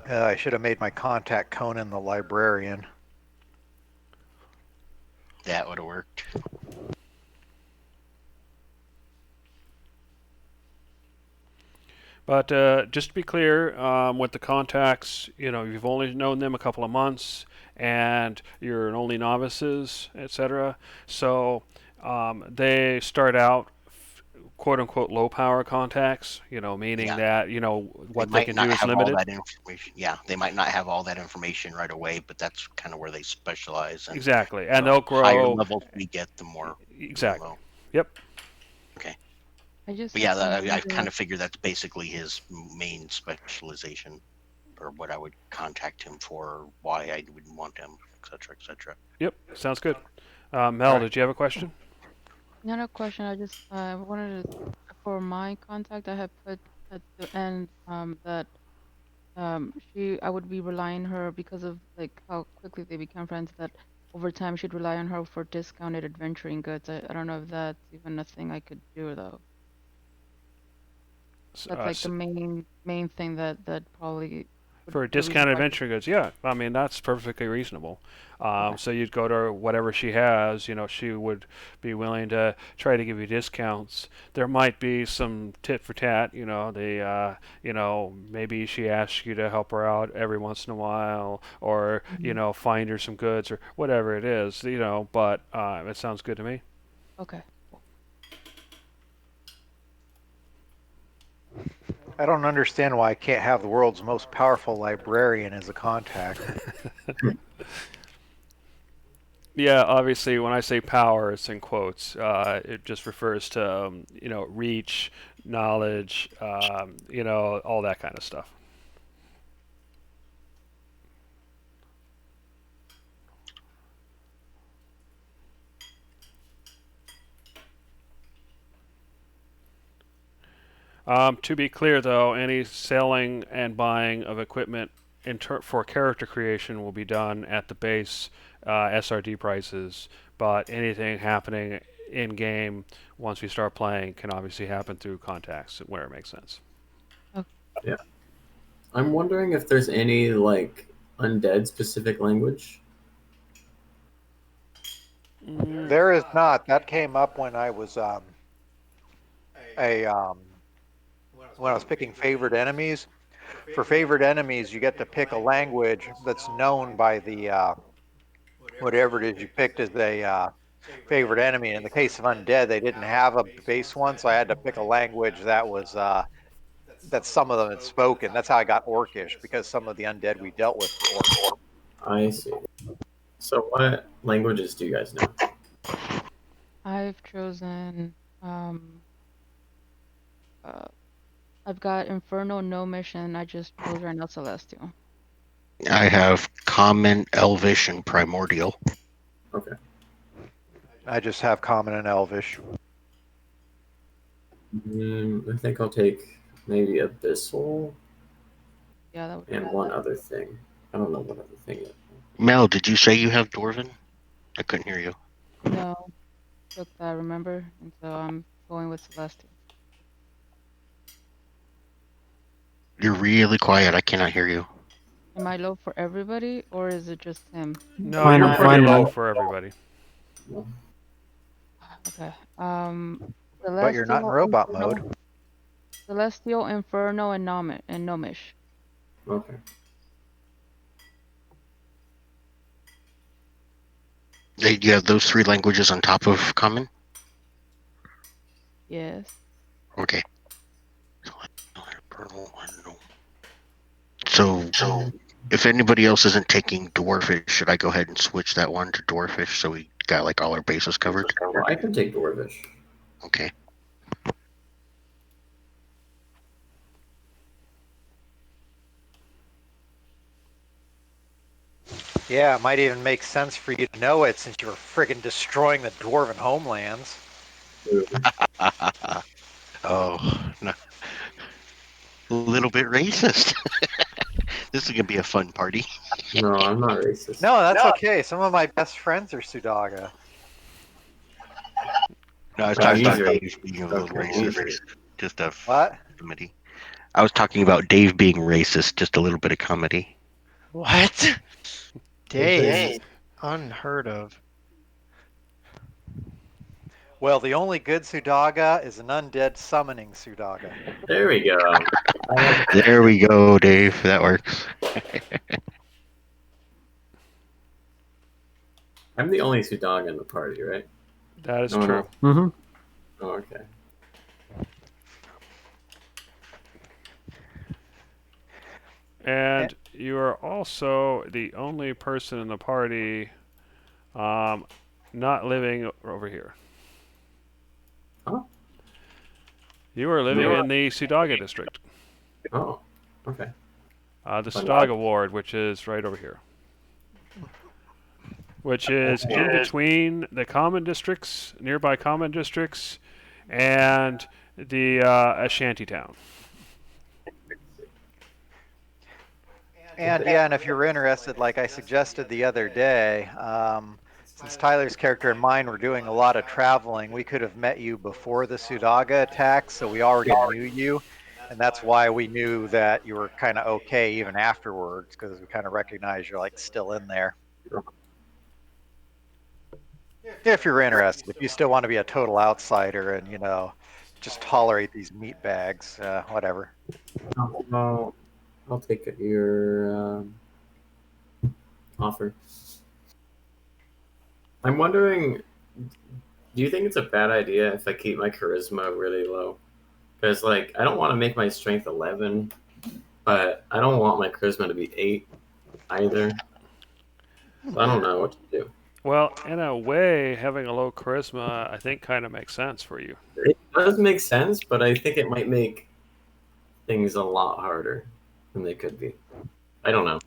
I should have made my contact Conan the librarian. That would have worked. But just to be clear, with the contacts, you've only known them a couple of months, and you're only novices, etc. So they start out quote unquote low power contacts, meaning Yeah. that what they might can not do is have all limited. that information. Yeah, they might not have all that information right away, but that's kind of where they specialize. And Exactly, and the they'll higher grow. levels we get, the more Exactly. know. Yep. Okay. I just But have yeah, one I thing kind of figure that's basically his main specialization, or what I would contact him for, or why I would want him, etc., etc. Yep. Sounds good. Mel, Alright. did you have a question? Not a question. I just wanted to, for my contact, I had put at the end that I would be relying on her because of like how quickly they become friends. That over time she'd rely on her for discounted adventuring goods. I don't know if that's even a thing I could do though. That's like the main thing that probably for the reason discounted why. adventure goods. Yeah, I mean that's perfectly reasonable. Okay. So you'd go to whatever she has. She would be willing to try to give you discounts. There might be some tit for tat. Maybe she asks you to help her out every once in a while, or Mhm. find her some goods or whatever it is. But it sounds good to me. Okay. I don't understand why I can't have the world's most powerful librarian as a contact. Yeah, obviously, when I say power, it's in quotes. It just refers to reach, knowledge, all that kind of stuff. To be clear, though, any selling and buying of equipment for character creation will be done at the base SRD prices, but anything happening in game once we start playing can obviously happen through contacts where it makes sense. Yeah. I'm wondering if there's any like undead specific language. There is not. That came up when I was a when I was picking favorite enemies. For favorite enemies, you get to pick a language that's known by the whatever it is you picked as a favorite enemy. In the case of undead, they didn't have a base one, so I had to pick a language that was that some of them had spoken. That's how I got Orcish, because some of the undead we dealt with were Orc. I see. So what languages do you guys know? I've chosen uh I've got Inferno, Gnomish, and I just chose right now Celestial. I have Common, Elvish, and Primordial. Okay. I just have Common and Elvish. I think I'll take maybe Abyssal Yeah, that would and one other thing. I don't know what other thing yet. Mel, did you say you have Dwarven? I couldn't hear you. No, took that, remember? And so I'm going with Celestial. You're really quiet. I cannot hear you. Am I low for everybody, or is it just him? No, Fine, you're pretty fine low enough. for everybody. Okay. But you're not in robot mode. Celestial, Inferno, and Gnomish. Okay. You have those three languages on top of Common? Yes. Okay. So if anybody else isn't taking Dwarfish, should I go ahead and switch that one to Dwarfish so we got like all our bases covered? Well, I can take Dwarvish. Okay. Yeah, it might even make sense for you to know it since you were friggin' destroying the dwarven homelands. Oh, no. A little bit racist. This is gonna be a fun party. No, I'm not racist. No, that's okay. Some of my best friends are Sudaga. No, I was Right, talking about easier. Dave being a little Okay, racist. easier. Just a What? comedy. I was talking about Dave being racist, just a little bit of comedy. What? Dave. Unheard of. Well, the only good Sudaga is an undead summoning Sudaga. There we go. There we go, Dave. That works. I'm the only Sudaga in the party, right? That is No, true. no. Mm-hmm. Oh, okay. And you are also the only person in the party not living over here. Huh? You are living in the Sudaga district. Oh, okay. The Sudaga ward, which is right over here. Which is in between the common districts, nearby common districts, and the Ashanti town. And if you're interested, like I suggested the other day, since Tyler's character and mine were doing a lot of traveling, we could have met you before the Sudaga attack, so we already knew you. And that's why we knew that you were kind of okay even afterwards, because we kind of recognize you're like still in there. If you're interested, if you still want to be a total outsider and, just tolerate these meat bags, whatever. I'll take your offer. I'm wondering, do you think it's a bad idea if I keep my charisma really low? Because I don't want to make my strength 11, but I don't want my charisma to be 8 either. So I don't know what to do. Well, in a way, having a low charisma, I think, kind of makes sense for you. It does make sense, but I think it might make things a lot harder than they could be. I don't know.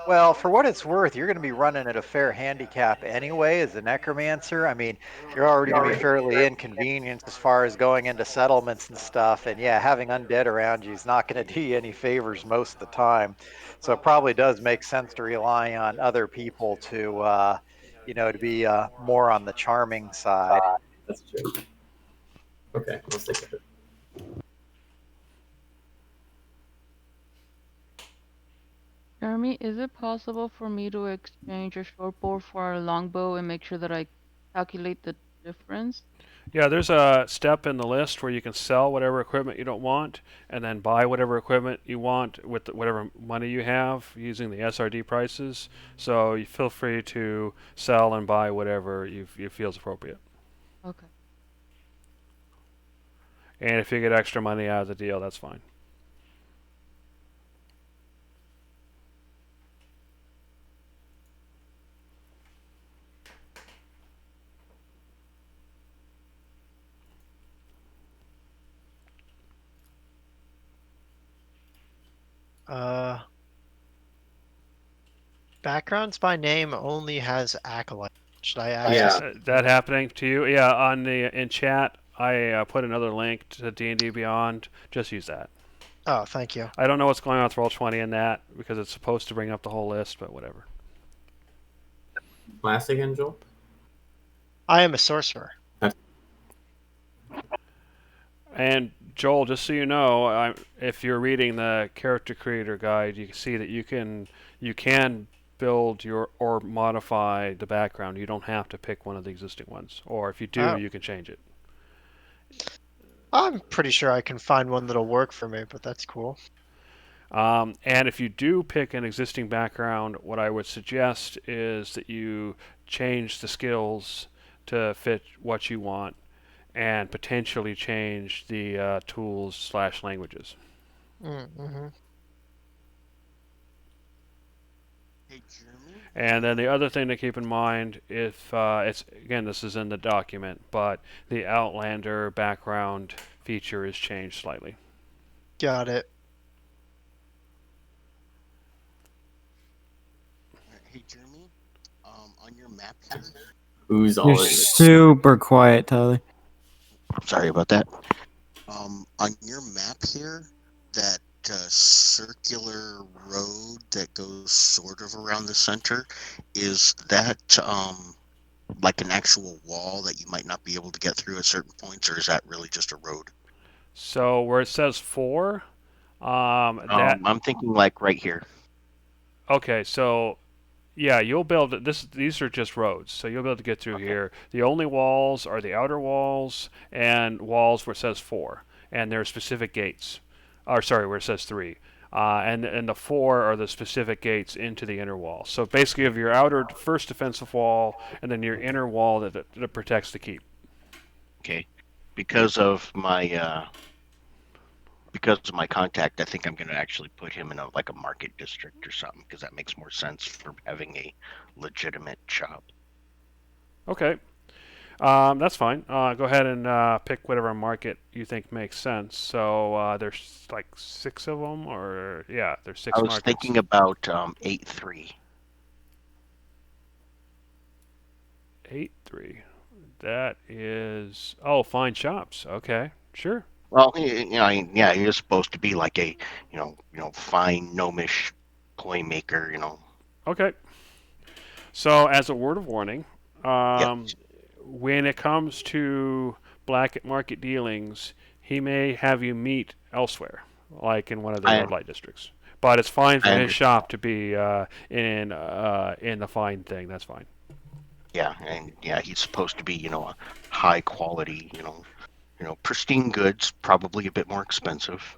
Well, for what it's worth, you're going to be running at a fair handicap anyway as a necromancer. I mean, you're already going to be fairly inconvenienced as far as going into settlements and stuff. And yeah, having undead around you is not going to do you any favors most of the time. So it probably does make sense to rely on other people to be more on the charming side. That's true. Okay, I'll stick with it. Jeremy, is it possible for me to exchange a short bow for a longbow and make sure that I calculate the difference? Yeah, there's a step in the list where you can sell whatever equipment you don't want and then buy whatever equipment you want with whatever money you have using the SRD prices. So you feel free to sell and buy whatever you feel is appropriate. Okay. And if you get extra money out of the deal, that's fine. Backgrounds by name only has acolyte. Should I add? Yeah. That happening to you? Yeah, in chat, I put another link to D&D Beyond. Just use that. Oh, thank you. I don't know what's going on with Roll20 in that because it's supposed to bring up the whole list, but whatever. Class again, Joel? I am a sorcerer. And Joel, just so you know, if you're reading the character creator guide, you can see that you can build or modify the background. You don't have to pick one of the existing ones, or if you do, Oh. you can change it. I'm pretty sure I can find one that'll work for me, but that's cool. And if you do pick an existing background, what I would suggest is that you change the skills to fit what you want and potentially change the tools/languages. Mm-hmm. Hey, Jeremy? And then the other thing to keep in mind, if it's again, this is in the document, but the Outlander background feature is changed slightly. Got it. Hey, Jeremy? On your map here, Who's all You're in this? super quiet, Tyler. sorry about that. On your map here, that circular road that goes sort of around the center, is that like an actual wall that you might not be able to get through at certain points, or is that really just a road? So where it says 4, that I'm thinking like right here. okay. So yeah, you'll be able to. These are just roads, so you'll be able to get through Okay. here. The only walls are the outer walls and walls where it says 4, and there are specific gates. Or sorry, where it says 3. And the 4 are the specific gates into the inner wall. So basically, you have your outer first defensive wall, and then your inner wall that protects the keep. Okay. Because of my contact, I think I'm going to actually put him in a market district or something, because that makes more sense for having a legitimate shop. Okay. That's fine. Go ahead and pick whatever market you think makes sense. So there's like 6 of them, or yeah, there's 6 I was markets. thinking about 8-3. 8-3. That is fine shops. Okay, sure. Well, yeah, he was supposed to be like a, fine gnomish toy maker, Okay. So as a word of warning, Yep. when it comes to black market dealings, he may have you meet elsewhere, like in one of the I red light districts. But it's fine for I his under, shop to be in the fine thing. That's fine. yeah, and yeah, he's supposed to be, a high quality, pristine goods, probably a bit more expensive.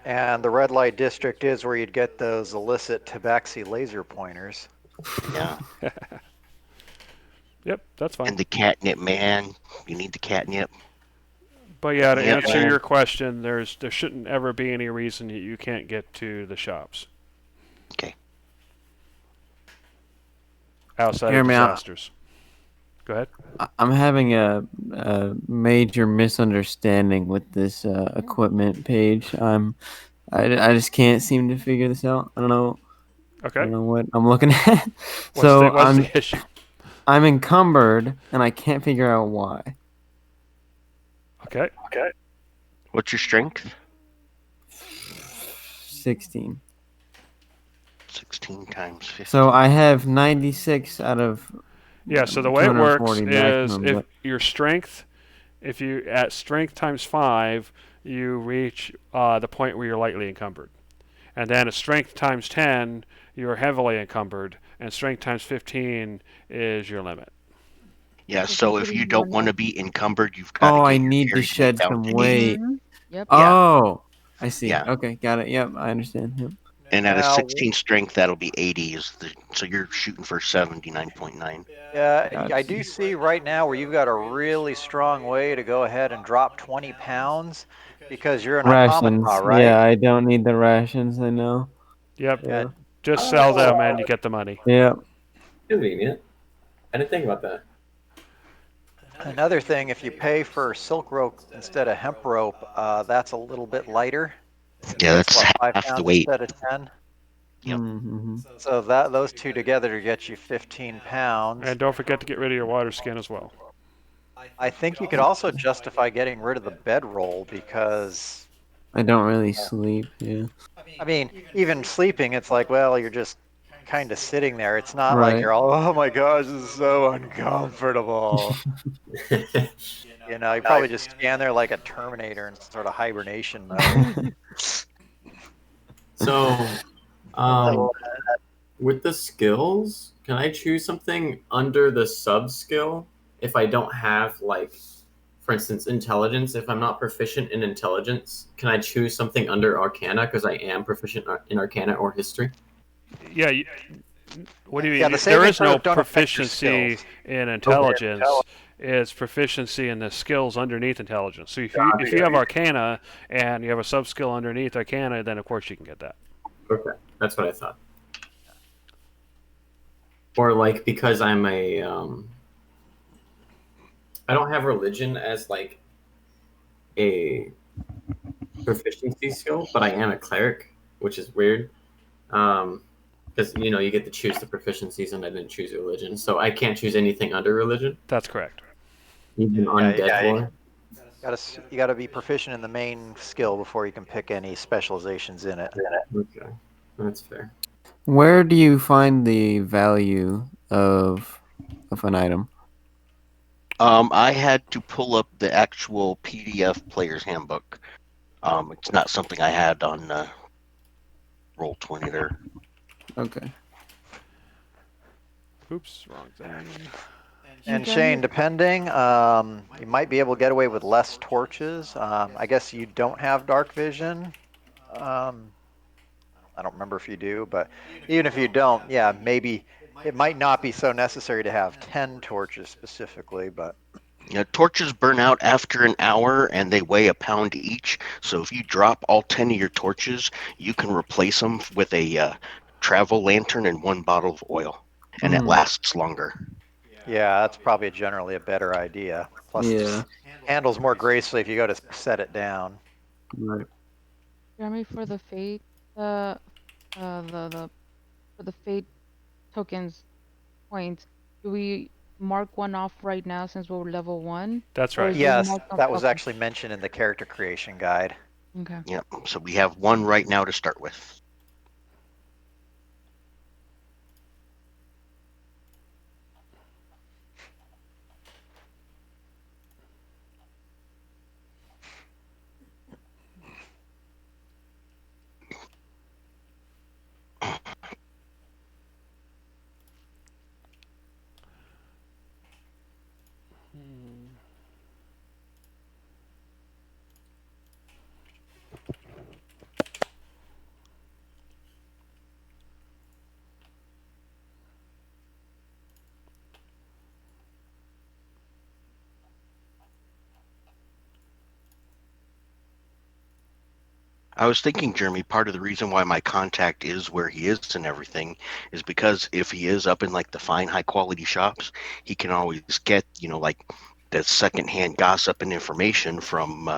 And the red light district is where you'd get those illicit tabaxi laser pointers. Yeah. Yep, that's fine. And the catnip man, you need the catnip. But yeah, to Yep, answer man. your question, there shouldn't ever be any reason that you can't get to the shops Okay. outside Hear of me out. disasters. Go ahead. I'm having a major misunderstanding with this equipment page. I just can't seem to figure this out. I don't know. I Okay. don't know what I'm looking at. So What's the issue? I'm encumbered and I can't figure out why. Okay. What's your strength? 16. 16 times 15. So I have 96 out of Yeah. So the way it works 240 is maximum. if But your strength, if you at strength times 5, you reach the point where you're lightly encumbered, and then at strength times 10, you're heavily encumbered, and strength times 15 is your limit. Yeah, So so if basically you you are don't want to not. be encumbered, you've got to oh, get I your need to carry weight shed down some to 80. weight. Mhm. Yep. Yeah. Oh, I see. Yeah. Okay, got it. Yep, I understand. Yep. And at a Now, 16 strength, that'll be 80. So you're shooting for 79.9. yeah, I Gotcha. do see right now where you've got a really strong way to go ahead and drop 20 pounds because you're an Rations. automata, right? Yeah, I don't need the rations. I know. Yep. Yeah. Just sell them and you get the money. Yeah. Convenient. I didn't think about that. Another thing, if you pay for silk rope instead of hemp rope, that's a little bit lighter. Yeah, It's that's what, 5 half the pounds weight. instead of 10? Yep. Mm-hmm. So those two together get you 15 pounds. And don't forget to get rid of your water skin as well. I think you could also justify getting rid of the bedroll because, I don't really sleep. Yeah. I mean, even sleeping, it's like, well, you're just kind of sitting there. It's not like Right. you're all, oh my gosh, this is so uncomfortable. You probably just stand there like a Terminator in sort of hibernation mode. So, with the skills, can I choose something under the sub skill if I don't have, like, for instance, intelligence? If I'm not proficient in intelligence, can I choose something under Arcana because I am proficient in Arcana or History? Yeah. What do you mean? Yeah, the There saving is no throws don't affect your proficiency skills. in intelligence. It's proficiency in the skills underneath intelligence. So if you have Arcana and you have a sub skill underneath Arcana, then of course you can get that. Okay, that's what I thought. Or like because I'm a I don't have religion as like a proficiency skill, but I am a cleric, which is weird. Because you get to choose the proficiencies, and I didn't choose religion, so I can't choose anything under religion. That's correct. Even undead lore. You got to be proficient in the main skill before you can pick any specializations in it. Okay, that's fair. Where do you find the value of an item? I had to pull up the actual PDF player's handbook. It's not something I had on Roll20 there. Okay. Oops, wrong thing. And Okay. Shane, depending, you might be able to get away with less torches. I guess you don't have dark vision. I don't remember if you do, but even if you don't, yeah, maybe it might not be so necessary to have 10 torches specifically, but Torches burn out after an hour, and they weigh a pound each. So if you drop all 10 of your torches, you can replace them with a travel lantern and 1 bottle of oil, and it lasts longer. yeah, that's probably generally a better idea. Plus, Yeah. it handles more gracefully if you go to set it down. Right. Jeremy, for the fate, the for the fate tokens points, do we mark one off right now since we're level 1? That's Or right. do we Yes, mark them? that was Okay. actually mentioned in the character creation guide. Okay. Yep. So we have 1 right now to start with. I was thinking, Jeremy, part of the reason why my contact is where he is and everything is because if he is up in like the fine, high quality shops, he can always get, like the secondhand gossip and information from,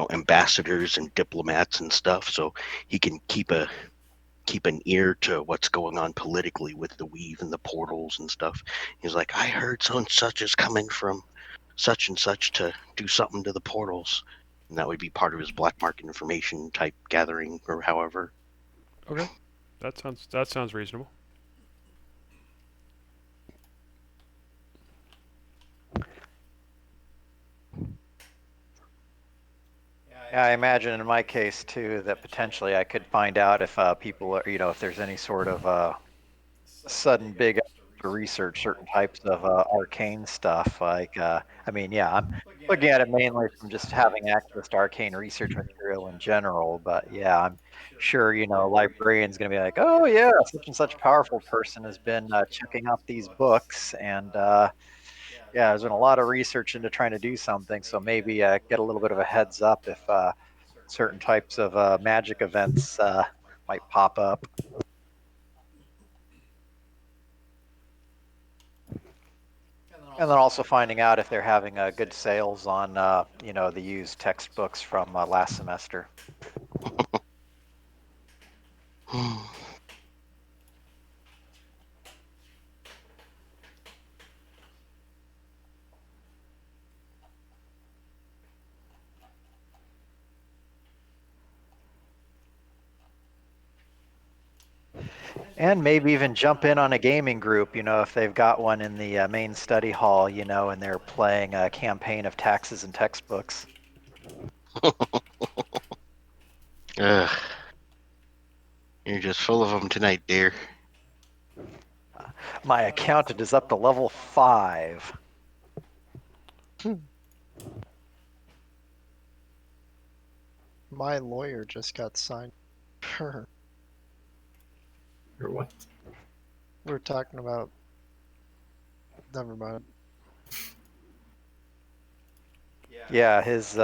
ambassadors and diplomats and stuff. So he can keep an ear to what's going on politically with the weave and the portals and stuff. He's like, I heard so and such is coming from such and such to do something to the portals. And that would be part of his black market information type gathering or however. Okay, that sounds reasonable. Yeah, I imagine in my case too that potentially I could find out if people are, if there's any sort of sudden big to research certain types of arcane stuff. I mean, yeah, I'm looking at it mainly from just having access to arcane research material in general. But yeah, I'm sure, a librarian's going to be like, oh, yeah, such and such powerful person has been checking out these books. And yeah, there's been a lot of research into trying to do something. So maybe get a little bit of a heads up if certain types of magic events might pop up. And then also finding out if they're having good sales on, the used textbooks from last semester. And maybe even jump in on a gaming group, if they've got one in the main study hall, and they're playing a campaign of taxes and textbooks. Ugh. You're just full of them tonight, dear. My accountant is up to level 5. My lawyer just got signed. Or what? We're talking about. Never mind. Yeah, his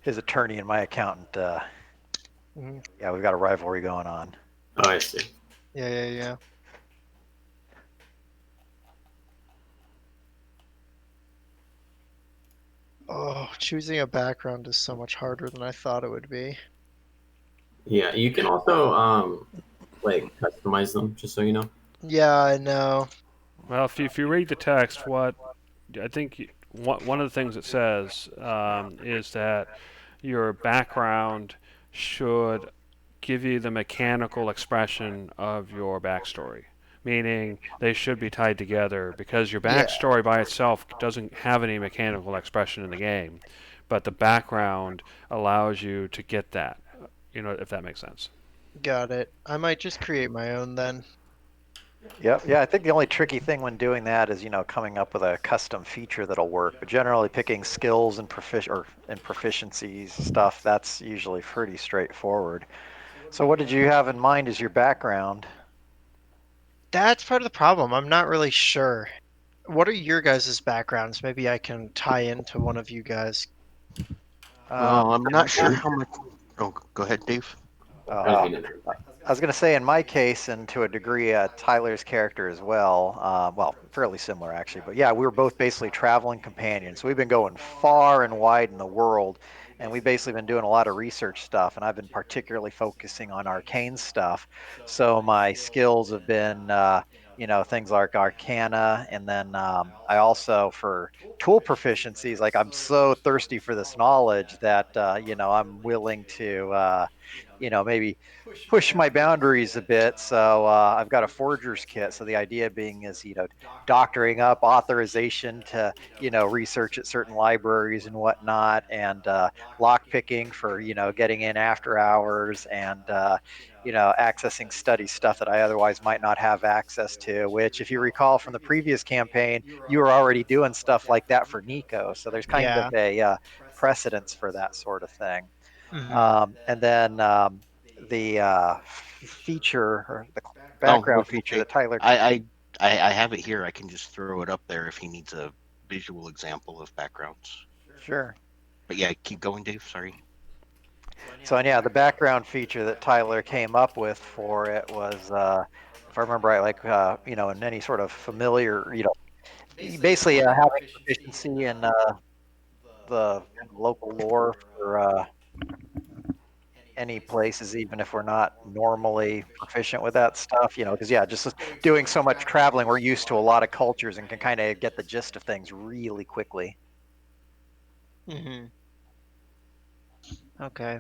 attorney and my accountant. Mhm. Yeah, we've got a rivalry going on. Oh, I see. Yeah. Oh, choosing a background is so much harder than I thought it would be. Yeah, you can also customize them, just so you know. Yeah, I know. Well, if you read the text, what I think one of the things it says is that your background should give you the mechanical expression of your backstory, meaning they should be tied together because your Yeah. backstory by itself doesn't have any mechanical expression in the game, but the background allows you to get that, if that makes sense. Got it. I might just create my own then. Yep. Yeah, I think the only tricky thing when doing that is, coming up with a custom feature that'll work. But generally, picking skills and proficiencies stuff, that's usually pretty straightforward. So, what did you have in mind as your background? That's part of the problem. I'm not really sure. What are your guys' backgrounds? Maybe I can tie into one of you guys. Well, I'm In not sure how much. Oh, go ahead, Dave. I didn't uh, mean to interrupt. I was going to say, in my case, and to a degree, Tyler's character as well. Well, fairly similar actually, but yeah, we were both basically traveling companions. So we've been going far and wide in the world, and we've basically been doing a lot of research stuff. And I've been particularly focusing on arcane stuff. So my skills have been, things like Arcana, and then I also for tool proficiencies, like I'm so thirsty for this knowledge that I'm willing to, maybe push my boundaries a bit. So I've got a forger's kit. So the idea being is, doctoring up authorization to, research at certain libraries and whatnot, and lock picking for, getting in after hours, and, accessing study stuff that I otherwise might not have access to, which, if you recall from the previous campaign, you were already doing stuff like that for Nico. So there's kind of Yeah. a precedence for that sort of thing. Hmm. And then the feature or the Oh, background okay. feature that Tyler. I have it here. I can just throw it up there if he needs a visual example of backgrounds. Sure. But yeah, keep going, Dave. Sorry. So, and yeah, the background feature that Tyler came up with for it was, if I remember right, like, in any sort of familiar, basically having proficiency in the kind of local lore for any places, even if we're not normally proficient with that stuff, because yeah, just doing so much traveling, we're used to a lot of cultures and can kind of get the gist of things really quickly. Hmm. Okay.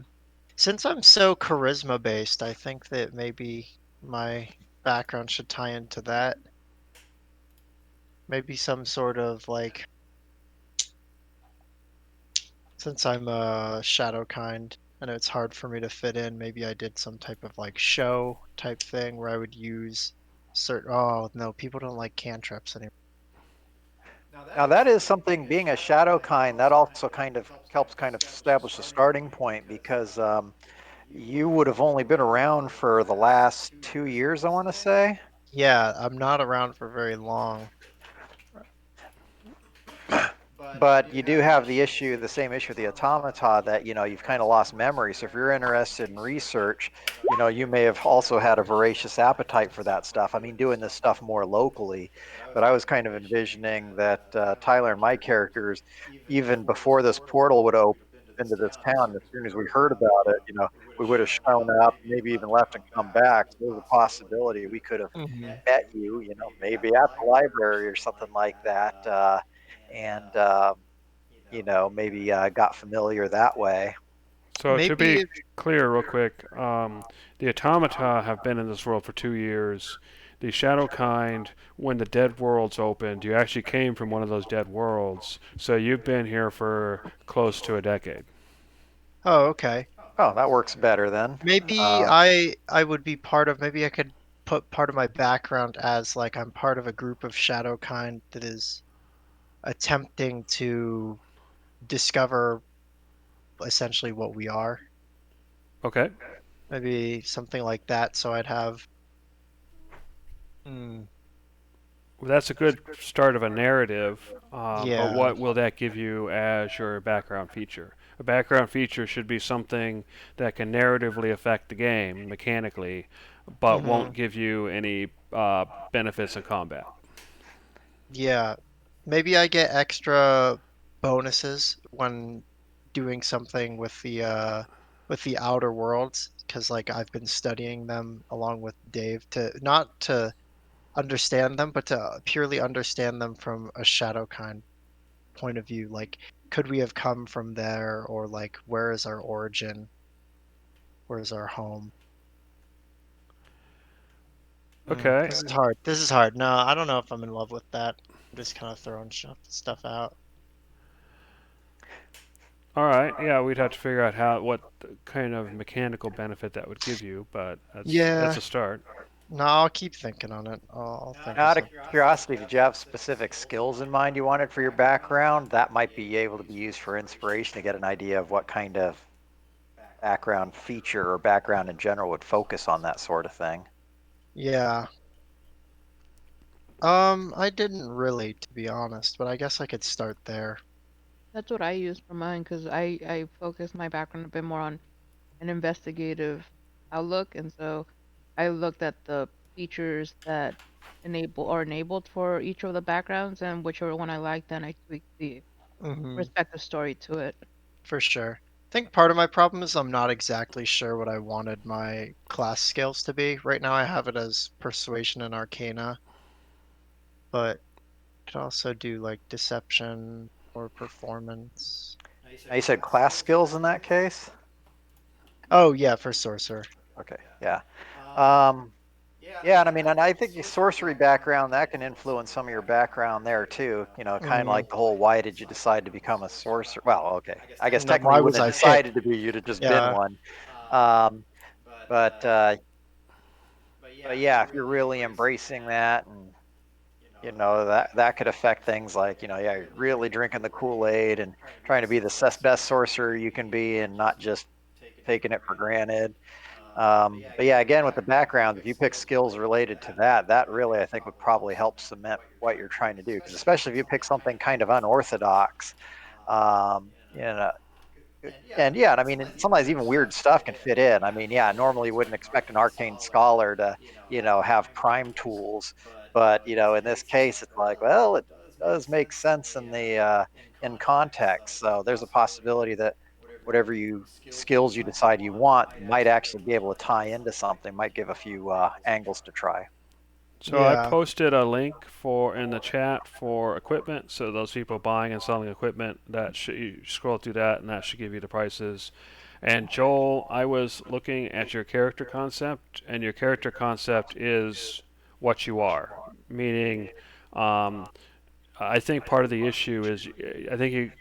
Since I'm so charisma based, I think that maybe my background should tie into that. Maybe some sort of like, since I'm a shadow kind, I know it's hard for me to fit in. Maybe I did some type of like show type thing where I would use certain. Oh no, people don't like cantrips anymore. Now that is something, being a shadow kind, that also kind of helps kind of establish a starting point, because you would have only been around for the last 2 years, I want to say. Yeah, I'm not around for very long. But you do have the same issue with the automata, that you've kind of lost memory. So if you're interested in research, you may have also had a voracious appetite for that stuff. I mean, doing this stuff more locally, but I was kind of envisioning that Tyler and my characters, even before this portal would open into this town, as soon as we heard about it, we would have shown up, maybe even left and come back. So there's a possibility we could have Hmm. met you, maybe at the library or something like that. And maybe got familiar that way. So to Maybe be if clear, real quick, the automata have been in this world for 2 years. The shadow kind, when the dead worlds opened, you actually came from one of those dead worlds. So you've been here for close to a decade. Oh, okay. Oh, that works better then. Maybe Uh, I would be part of, maybe I could put part of my background as like I'm part of a group of shadow kind that is attempting to discover essentially what we are. Okay. Maybe something like that. So I'd have. Hmm, Well, that's a good start of a narrative, but yeah. what will that give you as your background feature? A background feature should be something that can narratively affect the game mechanically, but Hmm. won't give you any benefits in combat. Yeah. Maybe I get extra bonuses when doing something with the outer worlds, because like I've been studying them along with Dave, to not to understand them, but to purely understand them from a shadow kind point of view. Like, could we have come from there, or like, where is our origin? Where is our home? Okay. This is hard. This is hard. No, I don't know if I'm in love with that. I'm just kind of throwing stuff out. All right. Yeah, we'd have to figure out what kind of mechanical benefit that would give you, but that's Yeah. a start. No, I'll keep thinking on it. I'll think of Out of something. curiosity, did you have specific skills in mind you wanted for your background? That might be able to be used for inspiration to get an idea of what kind of background feature or background in general would focus on that sort of thing. Yeah. I didn't really, to be honest, but I guess I could start there. That's what I use for mine because I focus my background a bit more on an investigative outlook, and so I looked at the features that are enabled for each of the backgrounds, and whichever one I like, then I tweak the Hmm. respective story to it. For sure. I think part of my problem is I'm not exactly sure what I wanted my class skills to be. Right now I have it as persuasion and arcana, but I could also do like deception or performance. Now, you said class skills in that case? Oh yeah, for sorcerer. Okay, yeah. Um, yeah, and I mean, and I think your sorcery background, that can influence some of your background there too. Kind of Hmm. like the whole, why did you decide to become a sorcerer? Well, okay, I guess No, technically why you was wouldn't have I picked? decided to be, you'd have just been Yeah. one. Um, but yeah, if you're really embracing that, and that could affect things like, yeah, you're really drinking the Kool-Aid and trying to be the best sorcerer you can be, and not just taking it for granted. But yeah, again, with the background, if you pick skills related to that, that really, I think, would probably help cement what you're trying to do. Because especially if you pick something kind of unorthodox, um, you know, And yeah, and I mean, sometimes even weird stuff can fit in. I mean, yeah, normally you wouldn't expect an arcane scholar to, have crime tools, but in this case, it's like, well, it does make sense in the in context. So there's a possibility that whatever you skills you decide you want might actually be able to tie into something. Might give a few angles to try. So I Yeah. posted a link for in the chat for equipment. So those people buying and selling equipment, that should you scroll through that, and that should give you the prices. And Joel, I was looking at your character concept, and your character concept is what you are, meaning. I think part of the issue is I think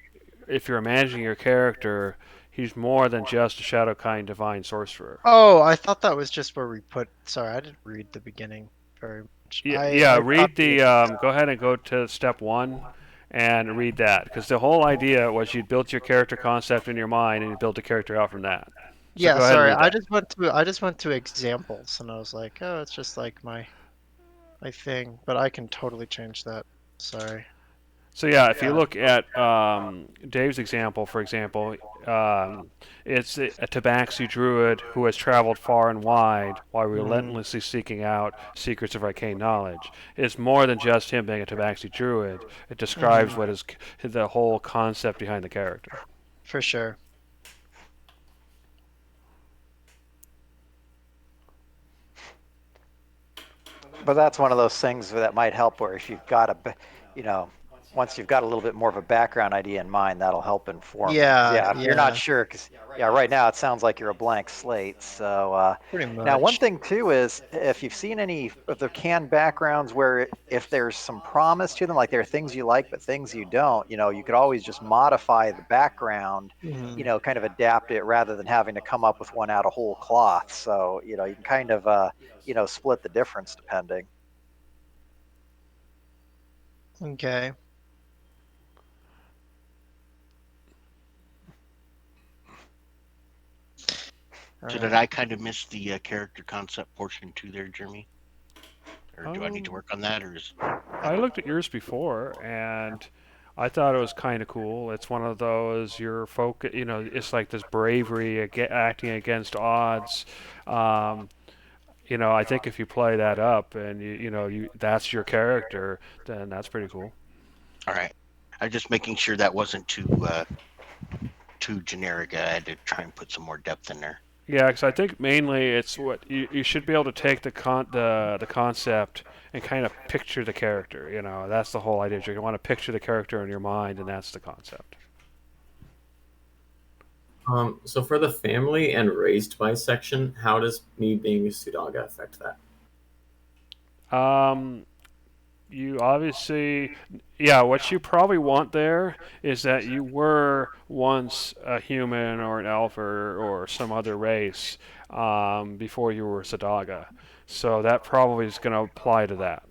if you're managing your character, he's more than just a Shadowkind Divine Sorcerer. Oh, I thought that was just where we put. Sorry, I didn't read the beginning very much. Yeah, I yeah. thought Read the. Go ahead and go to step one, and read that because the whole idea was you built your character concept in your mind and you built a character out from that. So Yeah, go ahead and sorry. read that. I just went to examples and I was like, oh, it's just like my thing, but I can totally change that. Sorry. So yeah, if you look at Dave's example, for example, it's a Tabaxi druid who has traveled far and wide while Mm, relentlessly seeking out secrets of arcane knowledge. It's more than just him being a Tabaxi druid. It describes hmm what is the whole concept behind the character. for sure. But that's one of those things that might help where if you've got you know, once you've got a little bit more of a background idea in mind, that'll help inform it. Because Yeah, yeah, if you're not yeah, sure, because yeah, right now it sounds like you're a blank slate. So pretty now one much. thing too is if you've seen any of the canned backgrounds where if there's some promise to them, like there are things you like but things you don't, you could always just modify the background. Hmm Kind of adapt it rather than having to come up with one out of whole cloth. So you can kind of split the difference depending. Okay. All So right. did I kind of miss the character concept portion too there, Jeremy? Or do I need to Um, work on that, or is? I looked at yours before, and I thought it was kind of cool. It's one of those your focus, it's like this bravery, acting against odds. Um, I think if you play that up and you that's your character, then that's pretty cool. All right. I'm just making sure that wasn't too generic. I had to try and put some more depth in there. Yeah, because I think mainly it's what you should be able to take the concept and kind of picture the character. That's the whole idea. You want to picture the character in your mind, and that's the concept. So for the family and raised by section, how does me being a Sudaga affect that? You obviously, yeah, what you probably want there is that you were once a human or an elf or some other race before you were Sadaga. So that probably is going to apply to that.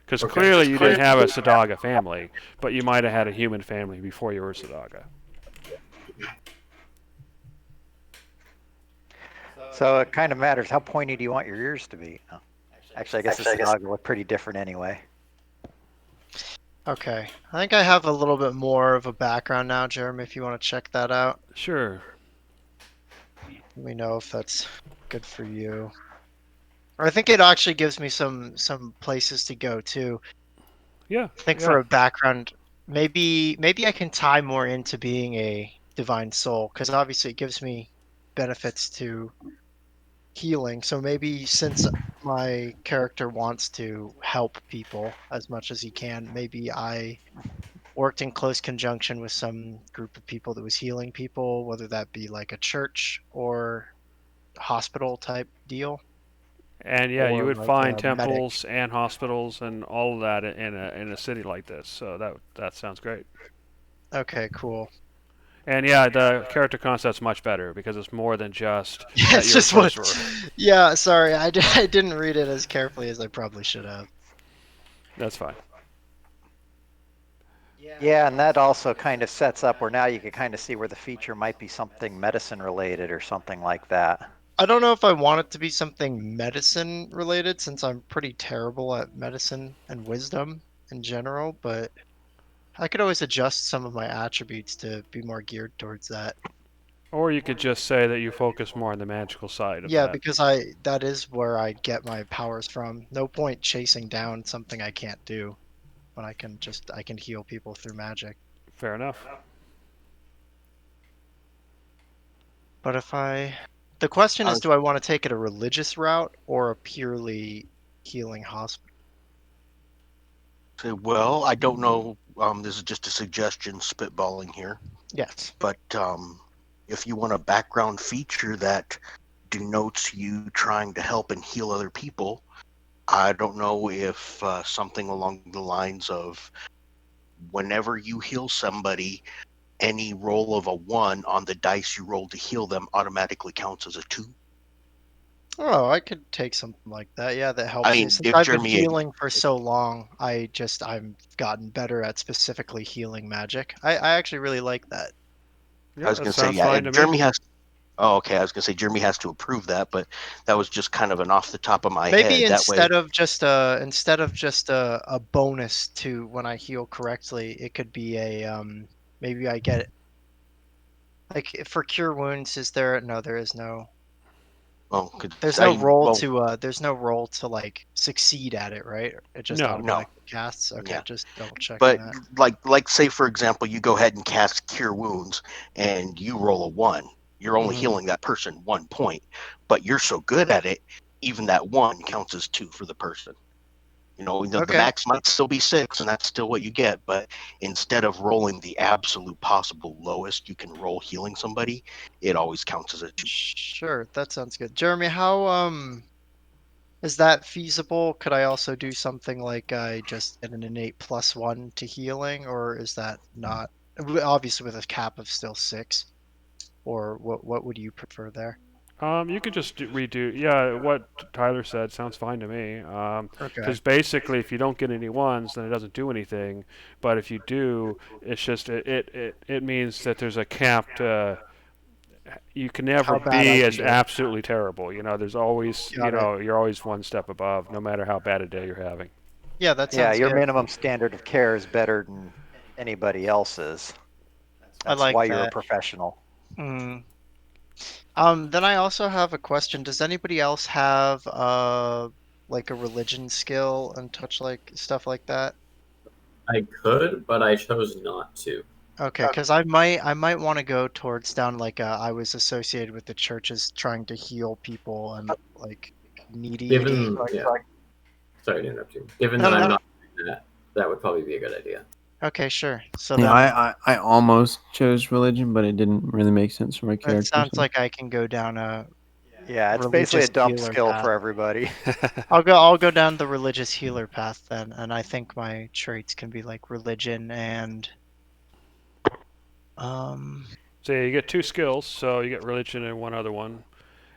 Because Okay. clearly you didn't have a Sadaga family, but you might have had a human family before you were Sadaga. So it kind of matters how pointy do you want your ears to be. Oh, actually, I guess this dog will look pretty different anyway. Okay. I think I have a little bit more of a background now, Jeremy, if you want to check that out. Sure. Let me know if that's good for you. Or I think it actually gives me some places to go too. Yeah. I think Yeah. for a background, maybe I can tie more into being a divine soul, because obviously it gives me benefits to healing. So maybe since my character wants to help people as much as he can, maybe I worked in close conjunction with some group of people that was healing people, whether that be like a church or hospital type deal, And yeah, you or would like find a medic. temples and hospitals and all of that in a city like this. So that sounds great. Okay, cool. And yeah, the character concept's much better because it's more than just Yeah, that it's you're a just what. sorcerer. Yeah, sorry, I didn't read it as carefully as I probably should have. That's fine. Yeah, and that also kind of sets up where now you can kind of see where the feature might be something medicine related or something like that. I don't know if I want it to be something medicine related, since I'm pretty terrible at medicine and wisdom in general, but I could always adjust some of my attributes to be more geared towards that. Or you could just say that you focus more on the magical side of Yeah, that. because that is where I get my powers from. No point chasing down something I can't do when I can heal people through magic. Fair enough. But the question is, was- do I want to take it a religious route or a purely healing hospital? Say, well, I don't know. This is just a suggestion, spitballing here. Yes. But if you want a background feature that denotes you trying to help and heal other people, I don't know if something along the lines of whenever you heal somebody, any roll of a 1 on the dice you roll to heal them automatically counts as a 2. Oh, I could take something like that. Yeah, that I helps me. mean, Since if I've been Jeremy, healing for so long, I've gotten better at specifically healing magic. I actually really like that. Yeah, I was that going to say, sounds yeah, fine if to me. Jeremy has. Oh, okay. I was going to say Jeremy has to approve that, but that was just kind of an off the top of my Maybe head. That way, instead of just a bonus to when I heal correctly, it could be maybe I get like for cure wounds. Is there no? There is no. well, There's no roll to like succeed at it, right? It just No. automatically casts. Okay, Yeah. just double checking But that. like say for example, you go ahead and cast Cure Wounds, and you roll a 1. You're only Mhm. healing that person 1 point, but you're so good at it, even that 1 counts as 2 for the person. The Okay. max might still be 6, and that's still what you get. But instead of rolling the absolute possible lowest you can roll healing somebody, it always counts as a 2. Sure, that sounds good. Jeremy, how is that feasible? Could I also do something like I just get an innate +1 to healing, or is that not obviously with a cap of still 6? Or what would you prefer there? You could just redo. Yeah, what Tyler said sounds fine to me. Okay. Because basically, if you don't get any ones, then it doesn't do anything. But if you do, it's just it means that there's a capped. You can never How bad I be can as do. absolutely terrible. There's always, Got it. you're always one step above, no matter how bad a day you're having. Yeah, that Yeah, sounds your good. minimum standard of care is better than anybody else's. I That's like why you're a that. professional. Mm. Then I also have a question. Does anybody else have like a religion skill and touch like stuff like that? I could, but I chose not to. Okay, because I might want to go towards down like I was associated with the churches trying to heal people and like needy. Given, yeah, sorry to interrupt you. Given No, that no, I'm no. not doing that, that would probably be a good idea. Okay, sure. So Yeah, then I almost chose religion, but it didn't really make sense for my it character. sounds So. like I can go down a Yeah, it's basically religious a dump healer skill path. for everybody. I'll go down the religious healer path then, and I think my traits can be like religion and um So you get 2 skills, so you get religion and one other one,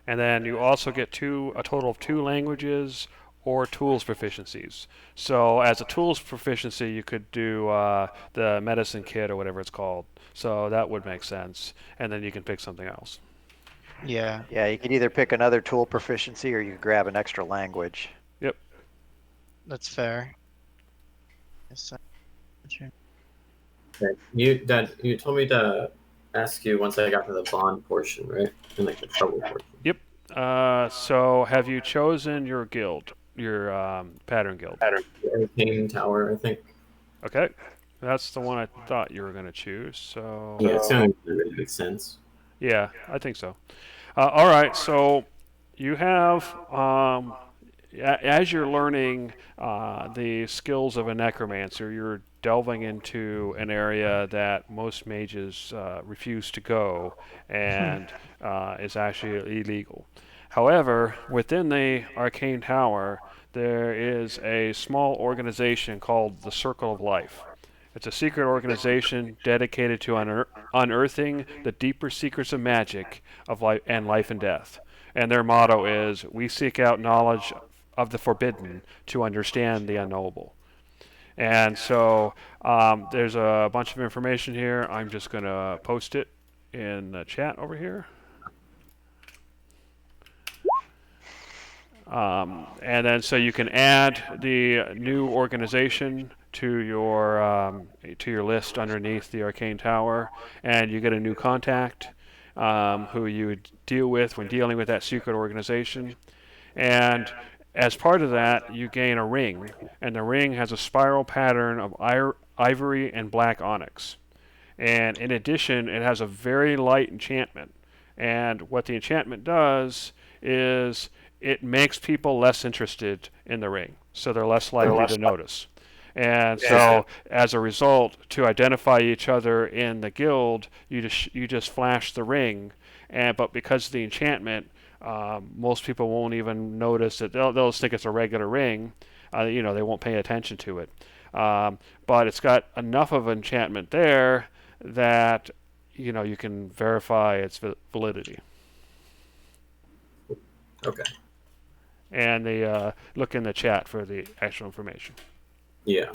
and then you also get a total of 2 languages or tools proficiencies. So as a tools proficiency, you could do the medicine kit or whatever it's called. So that would make sense, and then you can pick something else. yeah, Yeah, you could either pick another tool proficiency or you could grab an extra language. Yep. that's fair. Yes, Okay. You told me to ask you once I got to the bond portion, right? And like the trouble portion. Yep. So have you chosen your guild, your pattern guild? The Arcane Tower, I think. Okay. That's the one I thought you were going to choose. So Yeah, it sounds really makes sense. yeah, I think so. All right. So you have as you're learning the skills of a necromancer, you're delving into an area that most mages refuse to go and is actually illegal. However, within the Arcane Tower, there is a small organization called the Circle of Life. It's a secret organization dedicated to unearthing the deeper secrets of magic of life and death. And their motto is, "We seek out knowledge of the forbidden to understand the unknowable." And so there's a bunch of information here. I'm just going to post it in the chat over here. And then so you can add the new organization to your list underneath the Arcane Tower, and you get a new contact who you would deal with when dealing with that secret organization. And as part of that, you gain a ring, and the ring has a spiral pattern of ivory and black onyx. And in addition, it has a very light enchantment. And what the enchantment does is it makes people less interested in the ring, so they're less likely to notice. And so, as a result, to identify each other in the guild, you just flash the ring, but because of the enchantment, most people won't even notice it. They'll just think it's a regular ring. They won't pay attention to it. But it's got enough of enchantment there that you can verify its validity. Okay. And they look in the chat for the actual information. Yeah.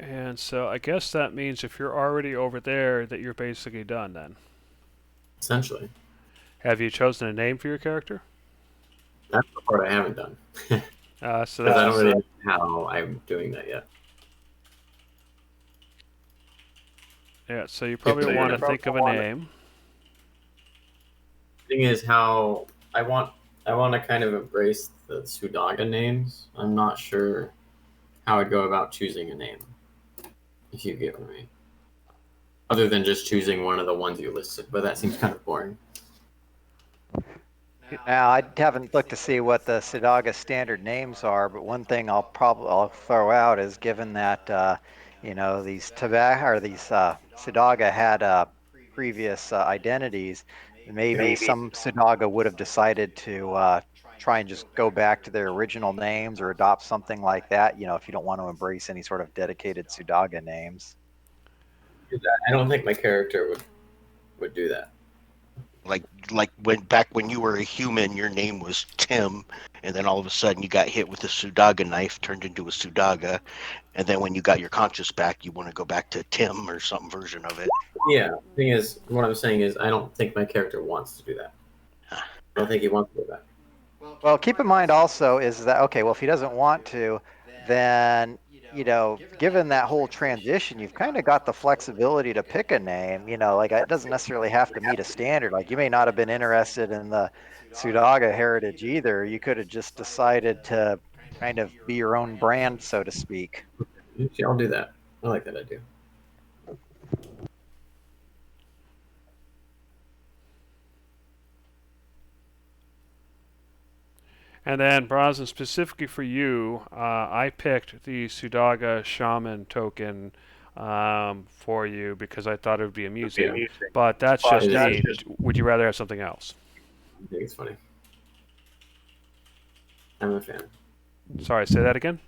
And so I guess that means if you're already over there, that you're basically done then. Essentially. Have you chosen a name for your character? That's the part I haven't done. So Because I don't really know how I'm doing that yet. Yeah, so you probably want to think of a name. The thing is how I want to kind of embrace the Sudaga names. I'm not sure how I'd go about choosing a name, if you get what I mean. Other than just choosing one of the ones you listed, but that seems kind of boring. Now, I haven't looked to see what the Sudaga standard names are, but one thing I'll throw out is given that these Sudaga had previous identities, maybe some Sudaga would have decided to try and just go back to their original names or adopt something like that. If you don't want to embrace any sort of dedicated Sudaga names. I don't think my character would do that. Like when you were a human, your name was Tim, and then all of a sudden you got hit with a Sudaga knife, turned into a Sudaga, and then when you got your conscience back, you want to go back to Tim or some version of it. Yeah, the thing is, what I'm saying is I don't think my character wants to do that. I don't think he wants to do that. Well, keep in mind also is that, okay, well, if he doesn't want to, then given that whole transition, you've kind of got the flexibility to pick a name. Like it doesn't necessarily have to meet a standard. Like you may not have been interested in the Sudaga heritage either. You could have just decided to kind of be your own brand, so to speak. Yeah, I'll do that. I like that idea. And then, Bronson, specifically for you, I picked the Sudaga Shaman token for you because I thought it would be amusing. But that's just me. Would you rather have something else? I think it's funny. I'm a fan. Sorry, say that again?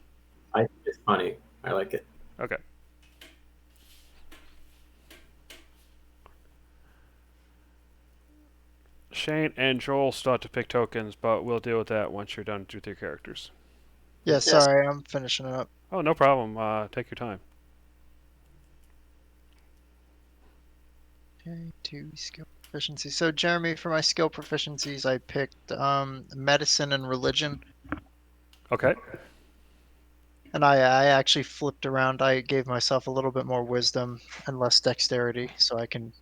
I think it's funny. I like it. Okay. Shane and Joel start to pick tokens, but we'll deal with that once you're done with your characters. Yeah, sorry, I'm finishing up. Oh, no problem. Take your time. Okay, 2 skill proficiency. So, Jeremy, for my skill proficiencies, I picked medicine and religion. Okay. And I actually flipped around. I gave myself a little bit more wisdom and less dexterity, so I can,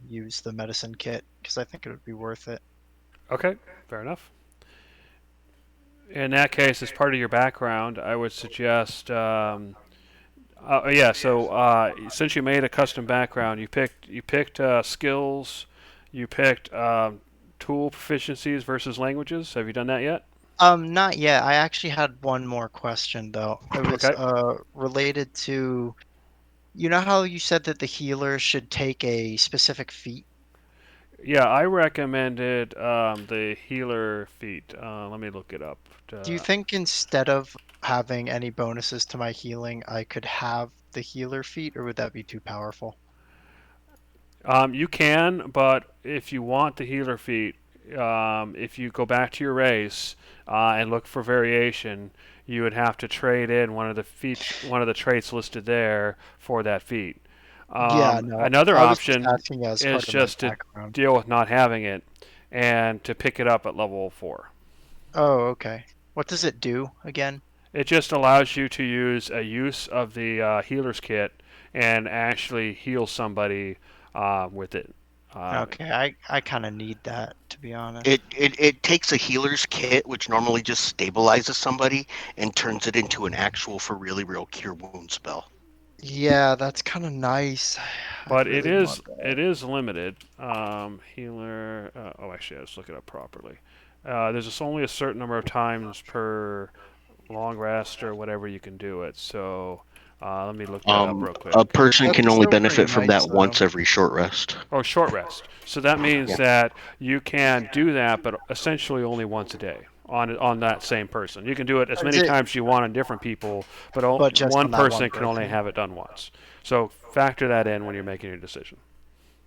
use the medicine kit because I think it would be worth it. Okay, fair enough. In that case, as part of your background, I would suggest. So since you made a custom background, you picked skills, you picked tool proficiencies versus languages. Have you done that yet? Not yet. I actually had one more question though. It was Okay. related to, you know how you said that the healer should take a specific feat? Yeah, I recommended the healer feat. Let me look it up. Do you think instead of having any bonuses to my healing, I could have the healer feat, or would that be too powerful? You can, but if you want the healer feat, if you go back to your race and look for variation, you would have to trade in one of the traits listed there for that feat. Yeah, no, Another I was just option asking as is part of my just to background. deal with not having it and to pick it up at level 4. Oh, okay. What does it do again? It just allows you to use a use of the healer's kit and actually heal somebody with it. Okay, I kind of need that, to be honest. It takes a healer's kit, which normally just stabilizes somebody, and turns it into an actual for really real cure wound spell. Yeah, that's kind of nice. I'd But really want that. it is limited. Healer. Oh, actually, let's look it up properly. There's just only a certain number of times per long rest or whatever you can do it. So let me look that up real quick. A person That's can only still pretty benefit from nice, that though. once every short rest. Oh, short rest. So that means Yeah. that you can do that, but essentially only once a day on that same person. You can do it as Is many it, times as you want on different people, but but just one on that one person can only person? have it done once. So factor that in when you're making your decision.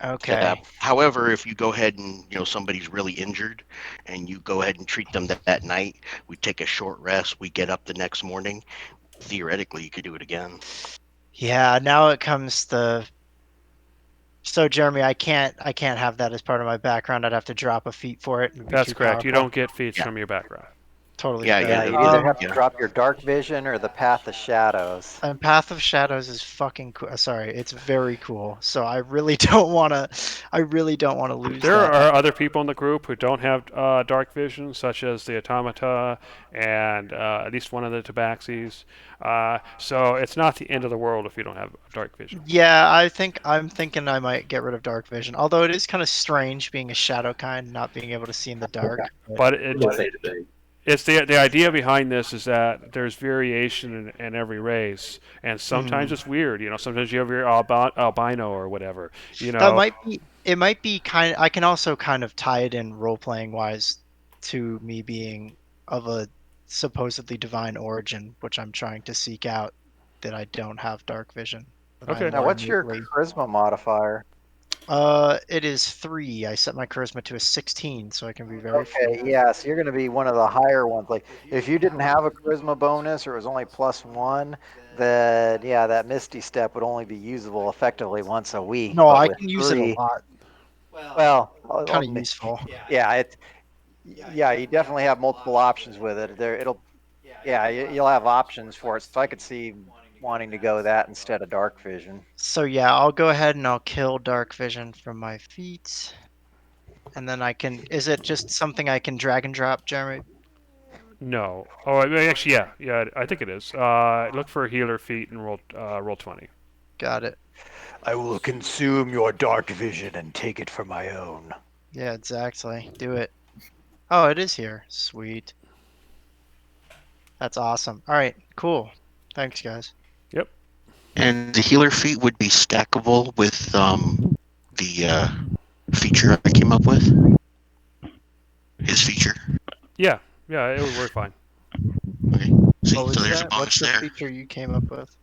Yeah. Okay. However, if you go ahead and somebody's really injured, and you go ahead and treat them that night, we take a short rest. We get up the next morning. Theoretically, you could do it again. Yeah, now it comes the. So Jeremy, I can't have that as part of my background. I'd have to drop a feat for it. It'd be That's too correct. You powerful. don't get feats Yeah. from your background. Totally Yeah. Yeah, fair. you'd either have to Yeah. drop your dark vision or the path of shadows. And Path of Shadows is fucking cool. Sorry, it's very cool. So I really don't want to. I really don't want to lose There that. are other people in the group who don't have dark vision, such as the Automata and at least one of the Tabaxis. So it's not the end of the world if you don't have dark vision. Yeah, I'm thinking I might get rid of dark vision. Although it is kind of strange being a shadow kind, not being able to see in the dark. But But The same thing. it's the idea behind this is that there's variation in every race, and sometimes mhm. it's weird. Sometimes you have your albino or whatever. You That know, might be. It might be kind. I can also kind of tie it in role playing wise to me being of a supposedly divine origin, which I'm trying to seek out. That I don't have dark vision. That I'm okay. Now, more what's your innately. charisma modifier? It is 3. I set my charisma to a 16, so I can be very Okay, fearful. yeah, so you're going to be one of the higher ones. Like, if you didn't have a charisma bonus or it was only +1, then yeah, that Misty Step would only be usable effectively once a week. No, But I with can use it a 3, lot. well, Kind of useful. yeah, yeah, you definitely have multiple options with it. Yeah, you'll have options for it. So I could see wanting to go that instead of dark vision. So yeah, I'll go ahead and I'll kill dark vision from my feet. And then I can. Is it just something I can drag and drop, Jeremy? No. Oh, actually, yeah. I think it is. Look for a healer feat and roll 20. Got it. I will consume your dark vision and take it for my own. Yeah, exactly. Do it. Oh, it is here. Sweet. That's awesome. All right, cool. Thanks, guys. Yep. And the healer feat would be stackable with the feature I came up with. His feature. Yeah. Yeah. It would work fine. Okay. See, What so was there's a that? What's bonus the there. feature you came up with?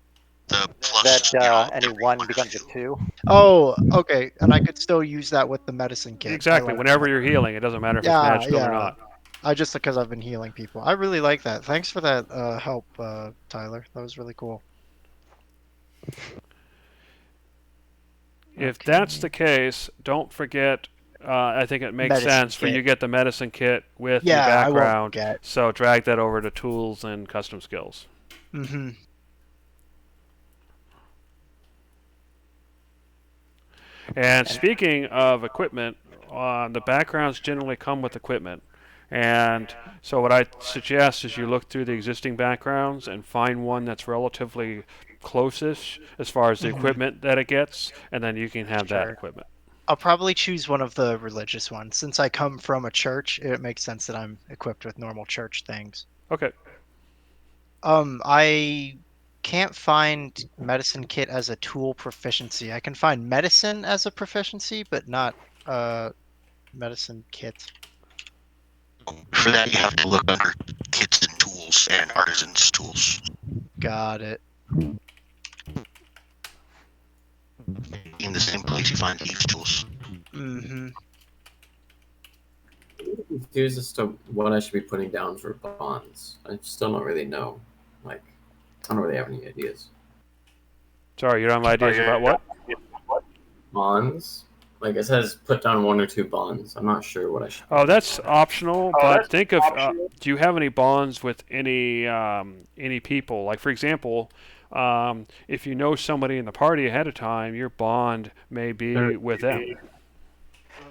The That plus, any every one one becomes a has 2. Oh, okay. And I could still use that with the medicine kit. I Exactly. like Whenever that. you're healing, it doesn't matter if it's Yeah, magical or yeah. not. I just because I've been healing people. I really like that. Thanks for that help, Tyler. That was really cool. If that's Okay. the case, don't forget. I think it makes Medicine sense for you kit. to get the medicine kit with your Yeah, I won't background. forget. So drag that over to tools and custom skills. Mm-hmm. And speaking of equipment, the backgrounds generally come with equipment. And so what I suggest is you look through the existing backgrounds and find one that's relatively closest as far as the Mm-hmm. equipment that it gets, and then you can have that Sure. equipment. I'll probably choose one of the religious ones. Since I come from a church, it makes sense that I'm equipped with normal church things. Okay. I can't find medicine kit as a tool proficiency. I can find medicine as a proficiency, but not medicine kit. For that, you have to look under kits and tools and artisans' tools. Got it. In the same place, you find thieves' tools. Mm-hmm. I'm confused as to what I should be putting down for bonds. I still don't really know. Like, I don't really have any ideas. Sorry, you don't have ideas about what? Bonds? Like, it says put down 1 or 2 bonds. I'm not sure what I should. Oh, that's optional. But think of, do you have any bonds with any people? Like, for example, if you know somebody in the party ahead of time, your bond may be with them.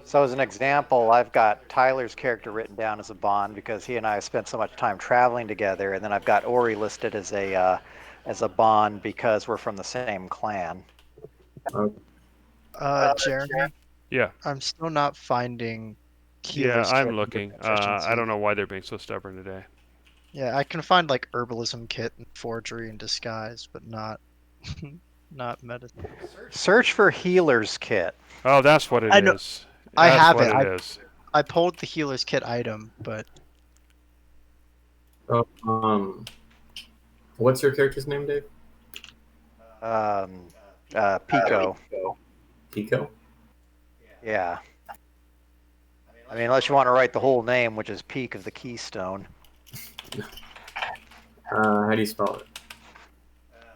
So as an example, I've got Tyler's character written down as a bond because he and I have spent so much time traveling together, and then I've got Ori listed as a bond because we're from the same clan. Jeremy? Yeah. I'm still not finding Yeah, healer's I'm kit looking. under proficiency. I don't know why they're being so stubborn today. Yeah, I can find like herbalism kit and forgery and disguise, but not not medicine. Search for healer's kit. Oh, that's what it I know- is. I That's have what it. it is. I pulled the healer's kit item, but What's your character's name, Dave? Pico. Pico? Yeah. I mean, unless you want to write the whole name, which is Peak of the Keystone. How do you spell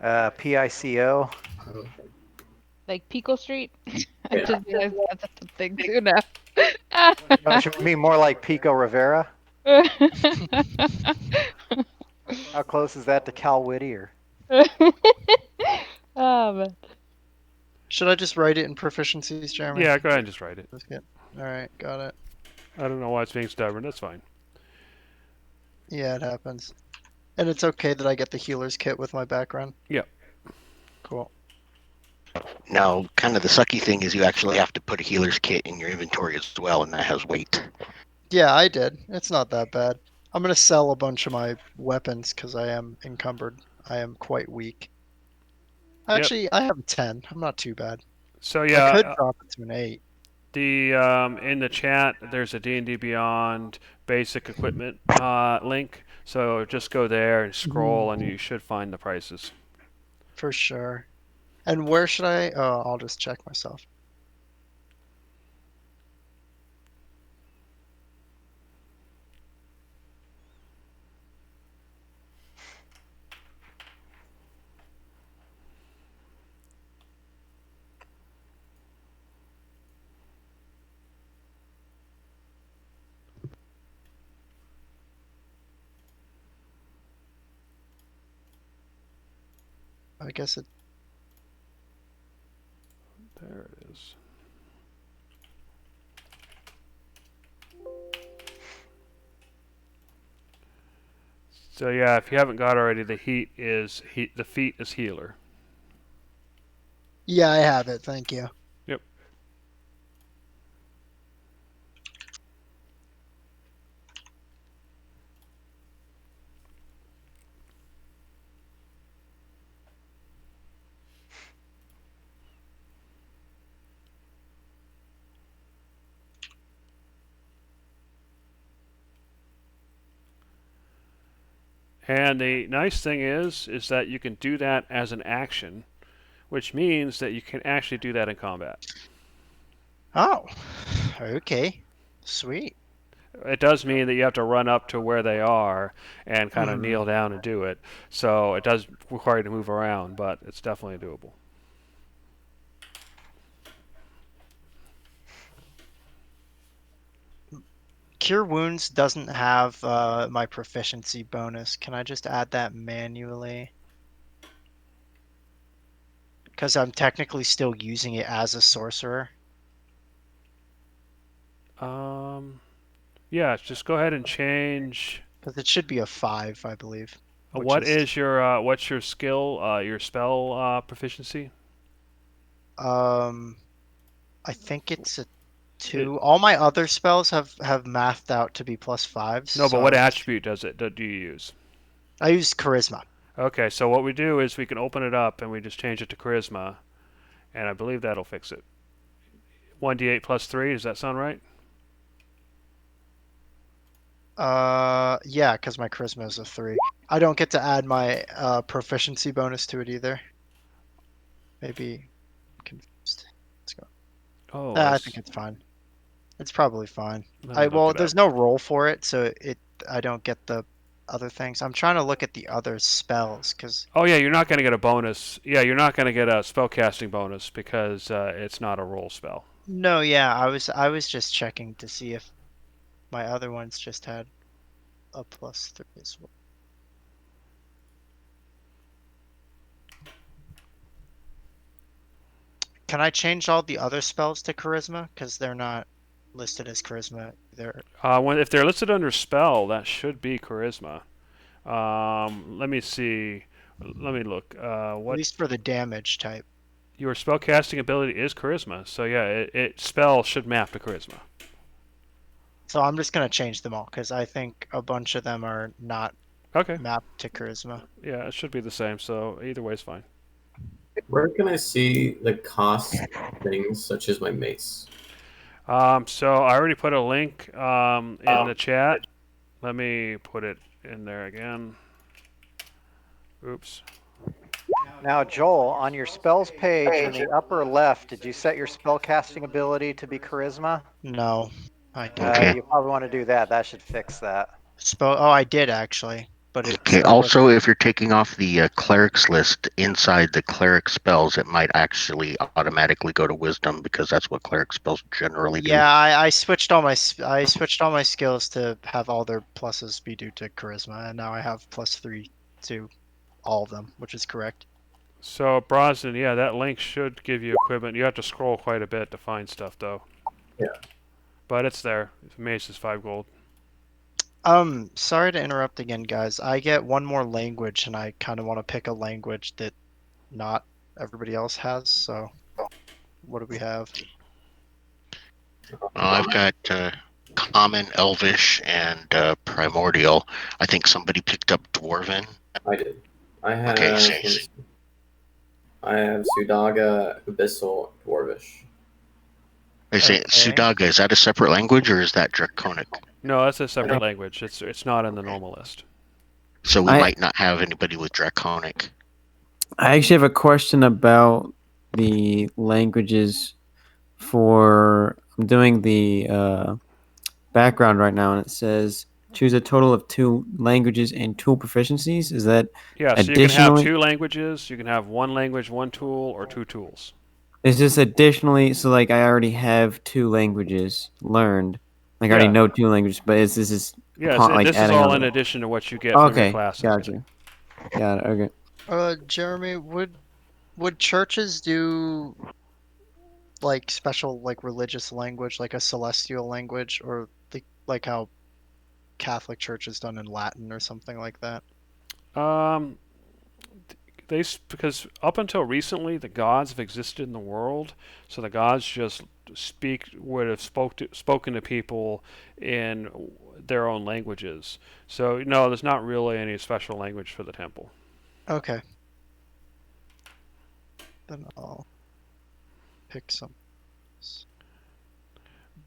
it? Pico. Okay. Like Pico Street? I Yeah. just realized that's a thing too now. Don't you mean more like Pico Rivera? How close is that to Cal Whittier? Oh man. should I just write it in proficiencies, Jeremy? Yeah, go ahead and just write it. All right, got it. I don't know why it's being stubborn. That's fine. Yeah, it happens. And it's okay that I get the healer's kit with my background? Yeah. Cool. Now, kind of the sucky thing is you actually have to put a healer's kit in your inventory as well, and that has weight. Yeah, I did. It's not that bad. I'm going to sell a bunch of my weapons because I am encumbered. I am quite weak. Actually, I have a 10. I'm not too bad. So I yeah, could drop it to an 8. the in the chat there's a D&D Beyond basic equipment link. So just go there and scroll, and you should find the prices. For sure. And where should I? Oh, I'll just check myself. I guess it. There it is. So yeah, if you haven't got already, the feat is healer. Yeah, I have it. Thank you. Yep. And the nice thing is that you can do that as an action, which means that you can actually do that in combat. Oh, okay. Sweet. It does mean that you have to run up to where they are and kind of kneel down and do it. So it does require you to move around, but it's definitely doable. Cure Wounds doesn't have my proficiency bonus. Can I just add that manually? Because I'm technically still using it as a sorcerer. Yeah, just go ahead and change. Because it should be a 5, I believe. What's your skill, your spell proficiency? I think it's a 2. All my other spells have mathed out to be +5s. No, but so what attribute do you use? I use charisma. Okay, so what we do is we can open it up and we just change it to charisma, and I believe that'll fix it. 1d8 plus 3, does that sound right? Yeah, because my charisma is a 3. I don't get to add my proficiency bonus to it either. Maybe I'm confused. Let's go. Oh, I think it's fine. It's probably fine. let me look Well, it there's up. no roll for it, so I don't get the other things. I'm trying to look at the other spells because Oh yeah, you're not going to get a bonus. Yeah, you're not going to get a spellcasting bonus because it's not a roll spell. no, yeah, I was just checking to see if my other ones just had a +3 as well. Can I change all the other spells to charisma? Because they're not listed as charisma. If they're listed under spell, that should be charisma. Let me see. Let me look. At least for the damage type. Your spellcasting ability is charisma, so yeah, spell should map to charisma. So I'm just gonna change them all because I think a bunch of them are not Okay. mapped to charisma. Yeah, it should be the same. So either way is fine. Where can I see the cost things such as my mace? So I already put a link in the chat. Let me put it in there again. Oops. Now, Joel, on your spells page in the upper left, did you set your spell casting ability to be charisma? No, I don't. Okay. You probably want to do that. That should fix that. Oh, I did actually, but it Okay. still Also, if you're taking off the clerics list inside the cleric spells, it might actually automatically go to wisdom because that's what cleric spells generally do. Yeah, I switched all my skills to have all their pluses be due to charisma, and now I have +3 to all of them, which is correct. So Brosnan, yeah, that link should give you equipment. You have to scroll quite a bit to find stuff, though. Yeah. But it's there. Mace is 5 gold. Sorry to interrupt again, guys. I get one more language, and I kind of want to pick a language that not everybody else has. So, what do we have? I've got common, elvish, and primordial. I think somebody picked up dwarven. I did. I have. Okay, I have Sudaga, Abyssal, Dwarvish. They say Okay. Sudaga. Is that a separate language or is that Draconic? No, that's a separate language. It's not in the normal list. So we might not have anybody with Draconic. I actually have a question about the languages for. I'm doing the background right now, and it says choose a total of 2 languages and tool proficiencies. Is that Yeah, so you can have additionally? 2 languages. You can have 1 language, 1 tool, or 2 tools. Is this additionally? So like I already have 2 languages learned. Like I already Yeah. know 2 languages, but is this is Yeah, like this is adding all on? in addition to what you get from your Okay, class. got you. Got it. Okay. Jeremy, would churches do like special like religious language, like a celestial language, or like how Catholic Church is done in Latin or something like that? Because up until recently, the gods have existed in the world, so the gods just would have spoken to people in their own languages. So no, there's not really any special language for the temple. Okay. Then I'll pick some.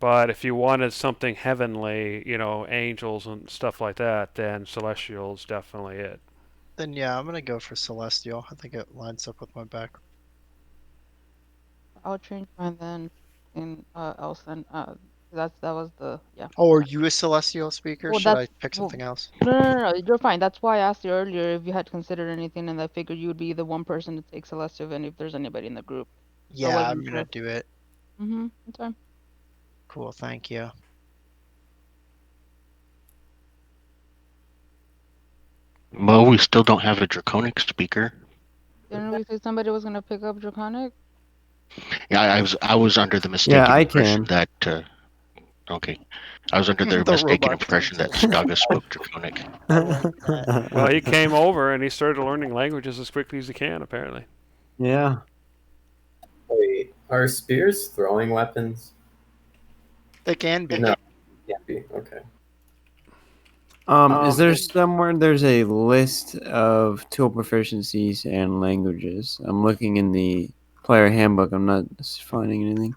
But if you wanted something heavenly, angels and stuff like that, then celestial is definitely it. Then yeah, I'm gonna go for celestial. I think it lines up with my background. I'll change mine then in Elson. That was the Oh, are you a celestial speaker? Well, Should I that's pick something else? no, you're fine. That's why I asked you earlier if you had considered anything, and I figured you would be the one person to take celestial, and if there's anybody in the group. Yeah, wasn't I'm gonna do it. That's fine. Cool, thank you. Well, we still don't have a Draconic speaker. Didn't we say somebody was gonna pick up Draconic? Yeah, I was under the mistaken I impression can. that. Okay, I was under the The mistaken robot impression that translator. Sudaga spoke Draconic. I like that. Well, he came over and he started learning languages as quickly as he can, apparently. Yeah. Wait, Are spears throwing weapons? They can be. No, can't be. Okay. Is there somewhere there's a list of tool proficiencies and languages? I'm looking in the player handbook. I'm not finding anything.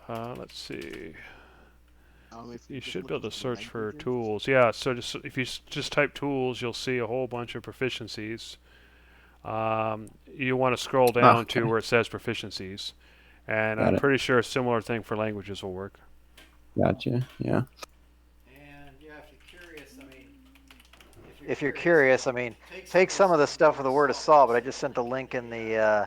Let's see. If You just should be look able to at the search for languages. tools. Yeah, so if you just type tools, you'll see a whole bunch of proficiencies. You want to scroll down Okay. to where it says proficiencies, and Got I'm it. pretty sure a similar thing for languages will work. Gotcha. Yeah. And yeah, if you're curious, I mean, take some of the stuff with the word assault, but I just sent a link in the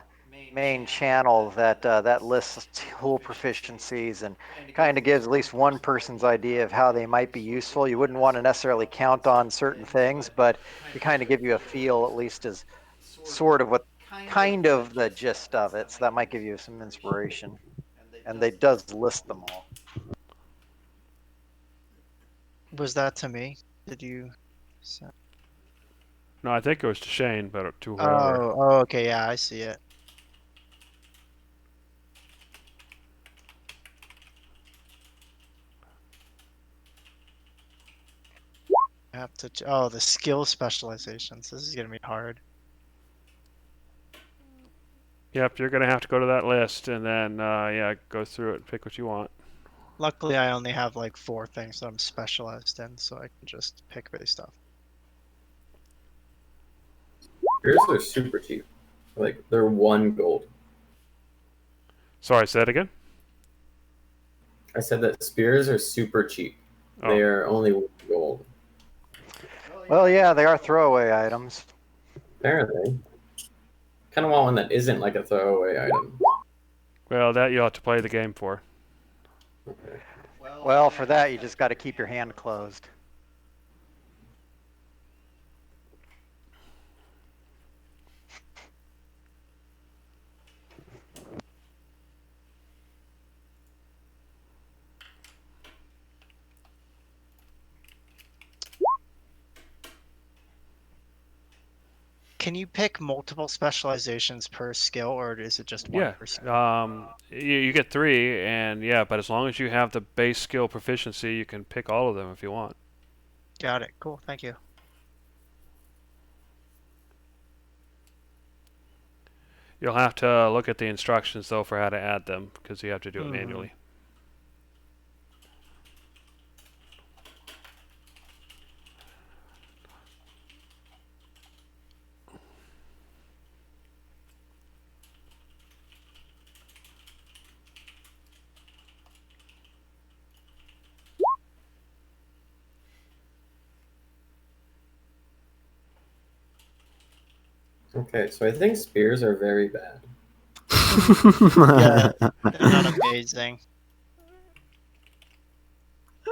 main channel that that lists tool proficiencies and kind of gives at least one person's idea of how they might be useful. You wouldn't want to necessarily count on certain things, but it kind of give you a feel, at least as sort of what kind of the gist of it. So that might give you some inspiration. And they does list them all. Was that to me? Did you? No, I think it was to Shane, but to whoever. Oh, okay, yeah, I see it. I have to. Oh, the skill specializations. This is gonna be hard. Yep, you're gonna have to go to that list and then yeah, go through it and pick what you want. Luckily, I only have like 4 things that I'm specialized in, so I can just pick based off. Spears are super cheap. Like they're 1 gold. Sorry, say that again. I said that spears are super cheap. Oh. They are only 1 gold. Well, yeah, they are throwaway items. Apparently. Kind of want one that isn't like a throwaway item. Well, that you'll have to play the game for. Okay. Well, for that, you just got to keep your hand closed. Can you pick multiple specializations per skill, or is it just one Yeah. per skill? You get 3, and yeah, but as long as you have the base skill proficiency, you can pick all of them if you want. Got it. Cool. Thank you. You'll have to look at the instructions though for how to add them because you have to do it Mhm. manually. Okay, so I think spears are very bad. Yeah, they're not amazing.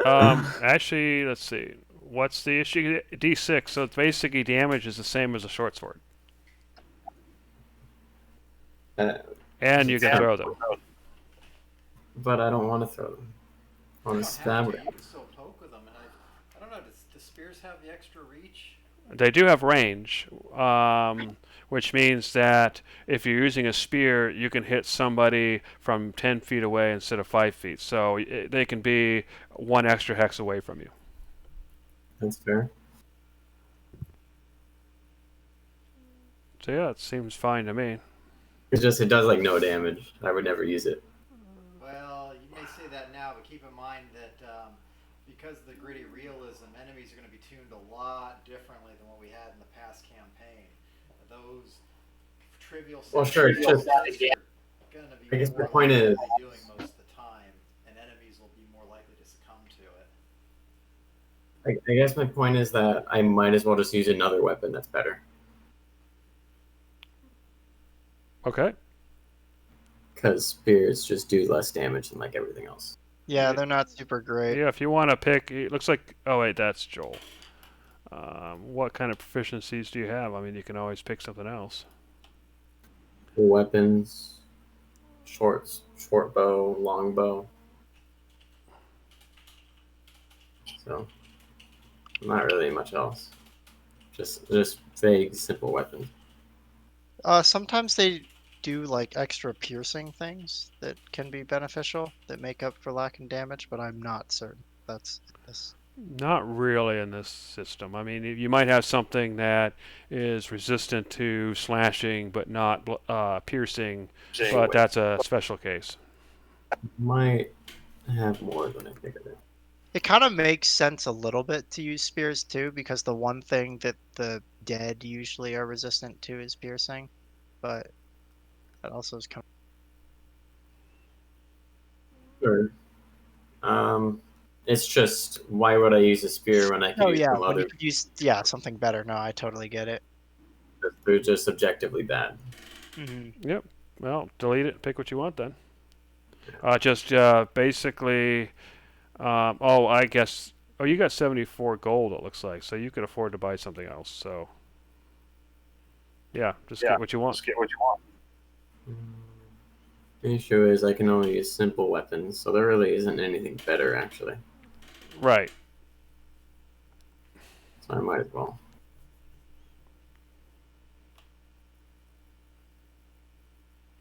Actually, let's see. What's the issue? D6. So basically, damage is the same as a short sword, Uh, and you can throw them. but I don't want to throw them. I want to stab them. You can still poke with them, and I don't know. Does spears have the extra reach? They do have range, which means that if you're using a spear, you can hit somebody from 10 feet away instead of 5 feet. So they can be 1 extra hex away from you. That's fair. So yeah, it seems fine to me. It's just, it does like no damage. I would never use it. Well, you may say that now, but keep in mind that because of the gritty realism, enemies are going to be tuned a lot differently than what we had in the past campaign. Those trivial Well, sure, it's just, going to be I guess the more point likely is, to be doing most of the time, and enemies will be more likely to succumb to it. I guess my point is that I might as well just use another weapon that's better. Okay. Because spears just do less damage than like everything else. Yeah, they're not super great. Yeah, if you want to pick, it looks like. Oh wait, that's Joel. What kind of proficiencies do you have? I mean, you can always pick something else. Weapons, short bow, long bow. So, not really much else. Just vague, simple weapons. Sometimes they do like extra piercing things that can be beneficial that make up for lack in damage, but I'm not certain that's this. Not really in this system. I mean, you might have something that is resistant to slashing but not piercing, but that's a special case. Might have more than I think of it. It kind of makes sense a little bit to use spears too, because the one thing that the dead usually are resistant to is piercing, but that also is kind Sure. It's just why would I use a spear when I could Oh use yeah, some when you other? could use something better. No, I totally get it. They're just objectively bad. Yep. Well, delete it. Pick what you want then. Just basically. Oh, I guess. Oh, you got 74 gold. It looks like, so you could afford to buy something else. So. Yeah, just get what you want. The issue is I can only use simple weapons, so there really isn't anything better actually. Right. So I might as well.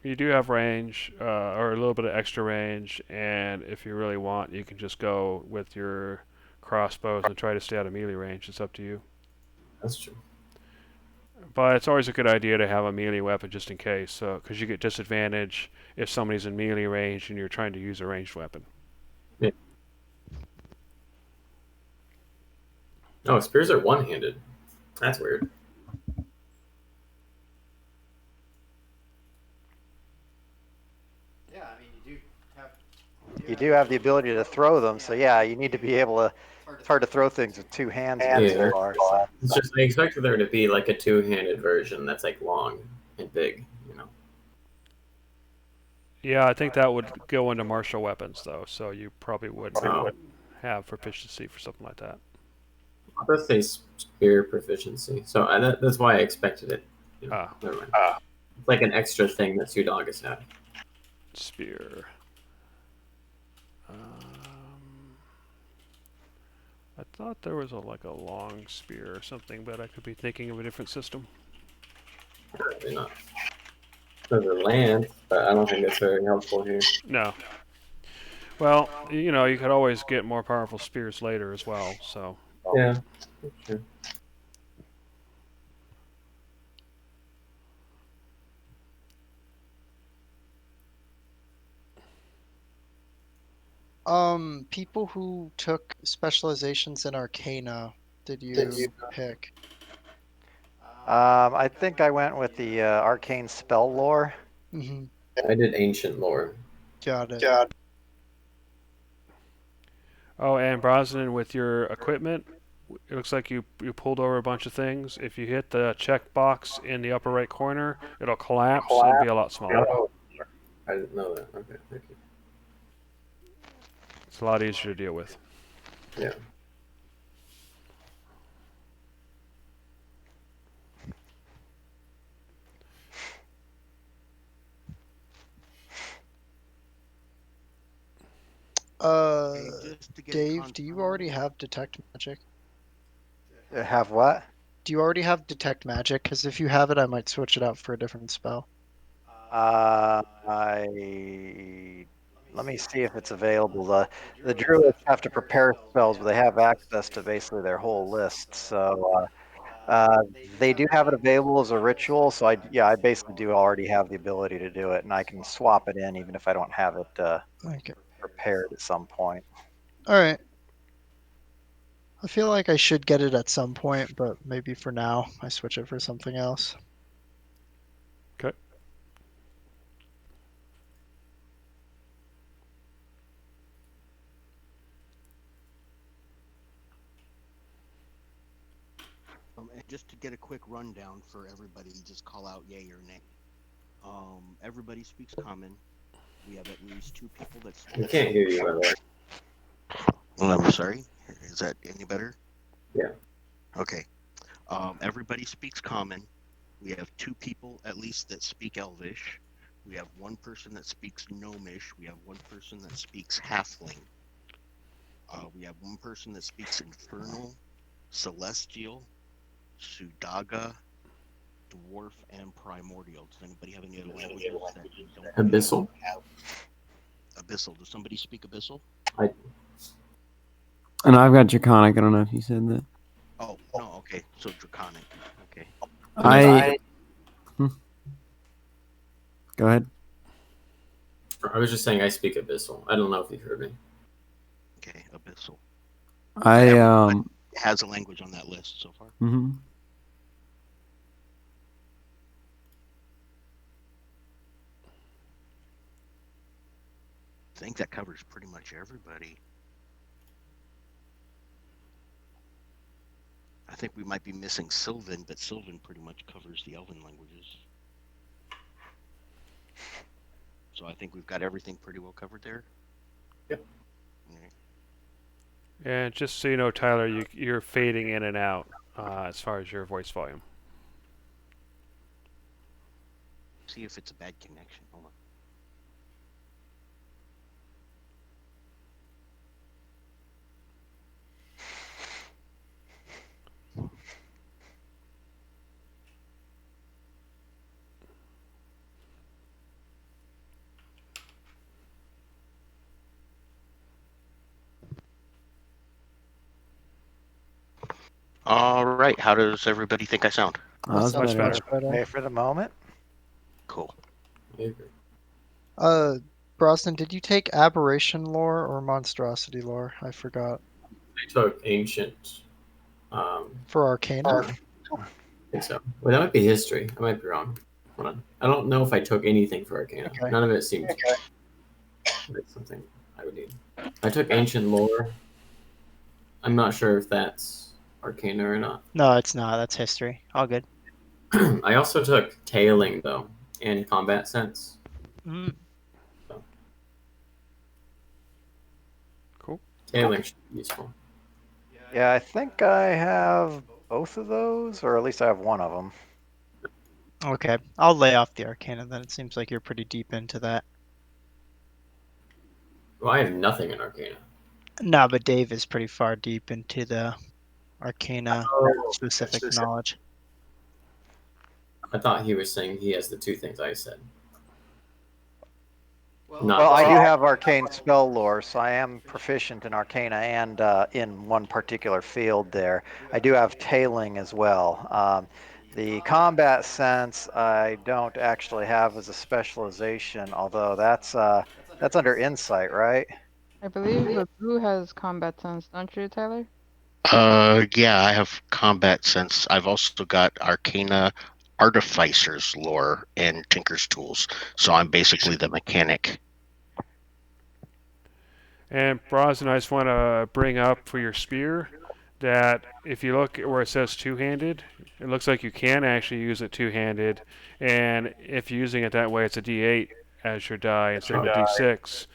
You do have range, or a little bit of extra range, and if you really want, you can just go with your crossbows and try to stay out of melee range. It's up to you. That's true. But it's always a good idea to have a melee weapon just in case, so because you get disadvantage if somebody's in melee range and you're trying to use a ranged weapon. Yeah. Oh, spears are one-handed. That's weird. Yeah, I mean, You do have the ability to throw them, so yeah, you need to be able to. It's hard to throw things with two hands Yeah. so far. So. It's just I expected there to be like a two-handed version that's like long and big, you know. Yeah, I think that would go into martial weapons though, so you probably wouldn't have proficiency for something like that. It does say spear proficiency, so that's why I expected it. You know, never mind. It's like an extra thing that Sudagas had. Spear. I thought there was like a long spear or something, but I could be thinking of a different system. Probably not. There's a lance, but I don't think it's very helpful here. No. Well, you know, you could always get more powerful spears later as well, so. Yeah, that's true. People who took specializations in Arcana, did you pick? I think I went with the arcane spell lore. Mm-hmm. I did ancient lore. Got it. Oh, and Brosnan, with your equipment, it looks like you pulled over a bunch of things. If you hit the check box in the upper right corner, it'll collapse and be a lot smaller. Oh, I didn't know that. Okay, thank you. It's a lot easier to deal with. Yeah. Dave, do you already have detect magic? Have what? Do you already have detect magic? Because if you have it, I might switch it out for a different spell. Let me see if it's available. The druids have to prepare spells, but they have access to basically their whole list. So they do have it available as a ritual. So I basically do already have the ability to do it, and I can swap it in even if I don't have it Okay. prepared at some point. All right. I feel like I should get it at some point, but maybe for now I switch it for something else. Okay. And just to get a quick rundown for everybody, just call out yay or nay. Everybody speaks common. We have at least two people that speak. We can't hear you, by the way. I'm sorry. Is that any better? Yeah. Okay. Everybody speaks common. We have two people at least that speak Elvish. We have one person that speaks Gnomish. We have one person that speaks Halfling. We have one person that speaks Infernal, Celestial, Sudaga, dwarf, and primordial. Does anybody have any other languages that we don't Abyssal. have? Abyssal. Does somebody speak Abyssal? And I've got Draconic. I don't know if you said that. Oh, no, okay. So Draconic. Okay. Go ahead. I was just saying I speak Abyssal. I don't know if you heard me. Okay, Abyssal. I Has a language on that list so far. mhm. I think that covers pretty much everybody. I think we might be missing Sylvan, but Sylvan pretty much covers the Elven languages. So I think we've got everything pretty well covered there. Yep. Right. And just so you know, Tyler, you're fading in and out as far as your voice volume. See if it's a bad connection. Hold on. All right. How does everybody think I sound? That was Much better. Okay, for the moment. Cool. I agree. Brosnan, did you take aberration lore or monstrosity lore? I forgot. I took ancient. For Arcana? I think so. Well, that might be history. I might be wrong. Hold on. I don't know if I took anything for Arcana. Okay. None of it seems like something I would need. I took ancient lore. I'm not sure if that's Arcana or not. No, it's not. That's history. All good. I also took tailing though and combat sense. Mm. Cool. Tailing should be useful. Yeah, I think I have both of those, or at least I have one of them. Okay, I'll lay off the Arcana then. It seems like you're pretty deep into that. Well, I have nothing in Arcana. No, but Dave is pretty far deep into the Arcana specific knowledge. I thought he was saying he has the two things I said. Well, I do have arcane spell lore, so I am proficient in Arcana and in one particular field there. I do have tailing as well. The combat sense I don't actually have as a specialization, although that's under insight, right? I believe Babu has combat sense, don't you, Tyler? Yeah, I have combat sense. I've also got Arcana, Artificer's lore, and Tinker's tools. So I'm basically the mechanic. And Brosnan, I just want to bring up for your spear that if you look where it says two-handed, it looks like you can actually use it two-handed. And if you're using it that way, it's a D8 as your die instead of a D6,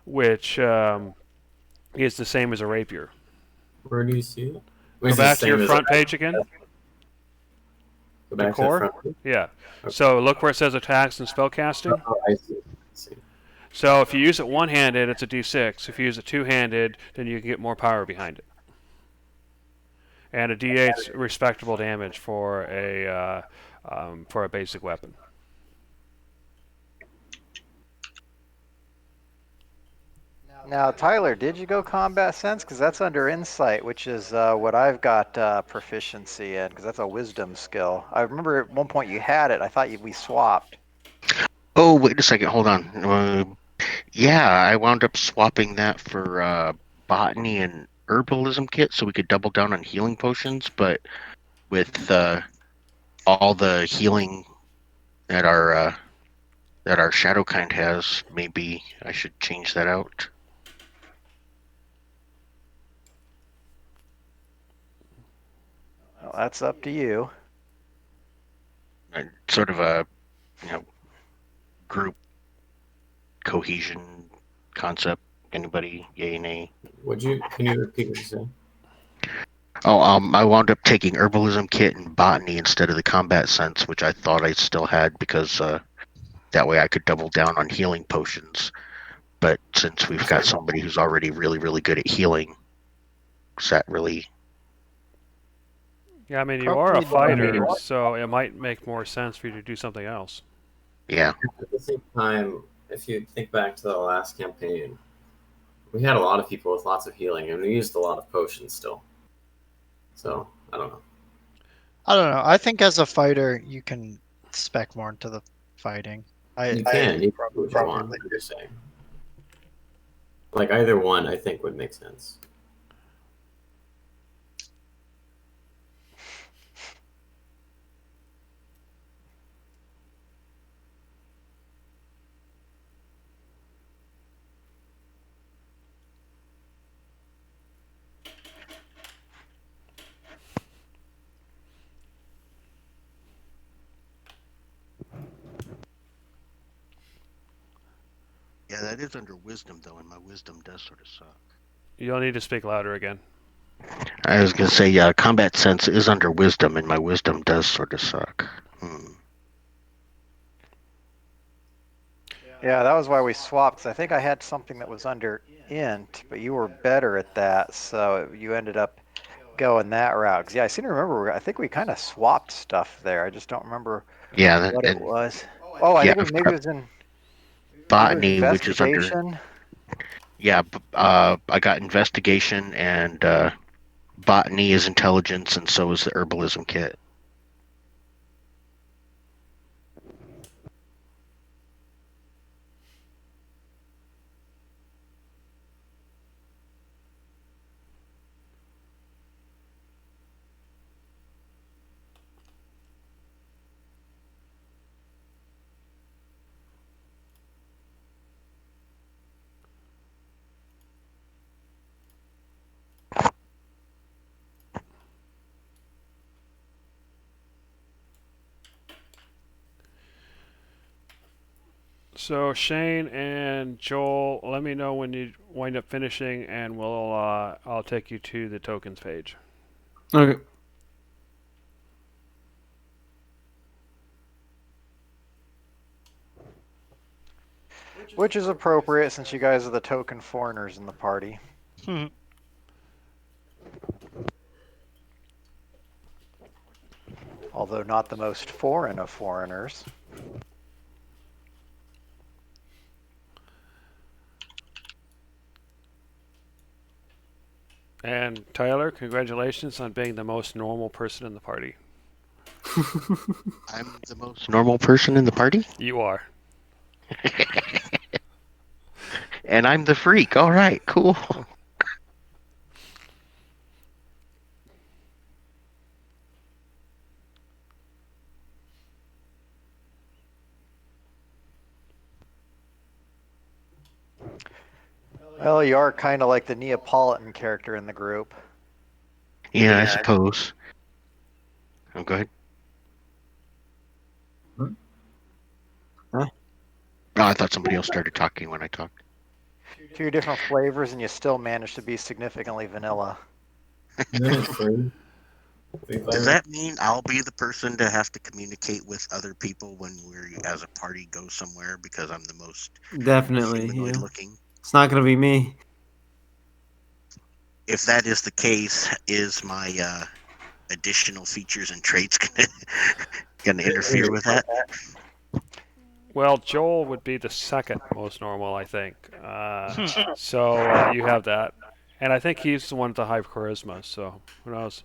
which is the same as a rapier. Where do you see it? Go back to your front page again. Go back The core? to the front page? Yeah. Okay. So look where it says attacks and spellcasting. Oh, I see. So if you use it one-handed, it's a D6. If you use it two-handed, then you can get more power behind it. And a D8's respectable damage for a basic weapon. Now, Tyler, did you go combat sense? Because that's under insight, which is what I've got proficiency in, because that's a wisdom skill. I remember at one point you had it. I thought we swapped. Oh, wait a second. Hold on. Yeah, I wound up swapping that for botany and herbalism kit so we could double down on healing potions, but with all the healing that our shadow kind has, maybe I should change that out. Well, that's up to you. Sort of a group cohesion concept. Anybody? Yay, nay? Can you repeat what you said? Oh, I wound up taking herbalism kit and botany instead of the combat sense, which I thought I still had because that way I could double down on healing potions. But since we've got somebody who's already really, really good at healing, is that really? Yeah, I mean, you are a Probably fighter, not. so it might make more sense for you to do something else. Yeah. At the same time, if you think back to the last campaign, we had a lot of people with lots of healing, and we used a lot of potions still. So I don't know. I don't know. I think as a fighter, you can spec more into the fighting. You can. You can do probably what you want. I'm just saying. Like either one, I think would make sense. Yeah, that is under wisdom though, and my wisdom does sort of suck. You'll need to speak louder again. I was gonna say, yeah, combat sense is under wisdom, and my wisdom does sort of suck. Yeah, that was why we swapped. 'Cause I think I had something that was under int, but you were better at that, so you ended up going that route. 'Cause, yeah, I seem to remember. I think we kind of swapped stuff there. I just don't remember Yeah, what it was. Oh, I yeah, think maybe it was in botany, which is under. investigation. Yeah, I got investigation, and botany is intelligence, and so is the herbalism kit. So Shane and Joel, let me know when you wind up finishing, and I'll take you to the tokens page. Okay. Which is appropriate since you guys are the token foreigners in the party. Although not the most foreign of foreigners. And Tyler, congratulations on being the most normal person in the party. I'm the most normal person in the party? You are. And I'm the freak. All right, cool. Well, you are kind of like the Neapolitan character in the group. Yeah, I suppose. Oh, go ahead. Huh? Oh, I thought somebody else started talking when I talked. Two different flavors, and you still manage to be significantly vanilla. Does that mean I'll be the person to have to communicate with other people when we, as a party, go somewhere because I'm the most Definitely. humanoid Yeah. looking? It's not gonna be me. If that is the case, is my additional features and traits gonna interfere with that? Well, Joel would be the second most normal, I think. So you have that. And I think he's the one with the high charisma, so who knows?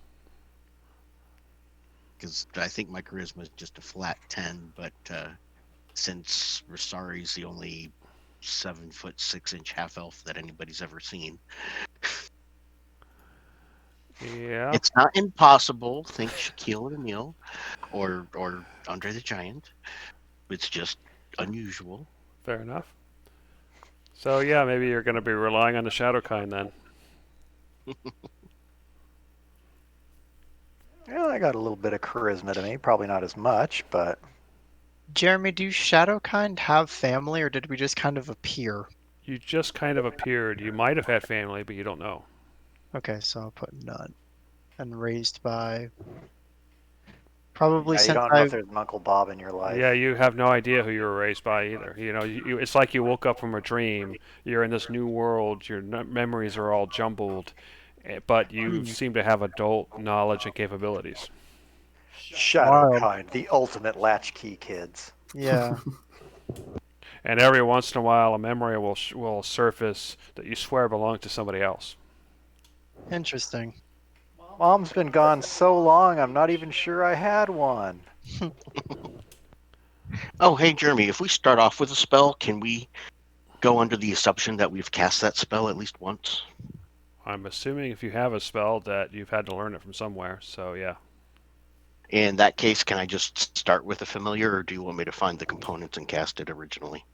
Because I think my charisma is just a flat 10, but since Rosari's the only 7'6" half elf that anybody's ever seen, Yeah, it's not impossible. Think Shaquille O'Neal or Andre the Giant. It's just unusual. fair enough. So yeah, maybe you're going to be relying on the Shadowkind then. Yeah, I got a little bit of charisma to me. Probably not as much, but Jeremy, do Shadowkind have family, or did we just kind of appear? You just kind of appeared. You might have had family, but you don't know. Okay, so I'll put none. And raised by... Probably yeah, you since don't know if I've... there's an Uncle Bob in your life. Yeah, you have no idea who you were raised by either. You know, it's like you woke up from a dream. You're in this new world. Your memories are all jumbled, but you seem to have adult knowledge and capabilities. Shadow Wild. kind, the ultimate latchkey kids. Yeah. And every once in a while, a memory will surface that you swear belonged to somebody else. Interesting. Mom's been gone so long, I'm not even sure I had one. Oh, hey, Jeremy, if we start off with a spell, can we go under the assumption that we've cast that spell at least once? I'm assuming if you have a spell that you've had to learn it from somewhere. So yeah. In that case, can I just start with a familiar, or do you want me to find the components and cast it originally?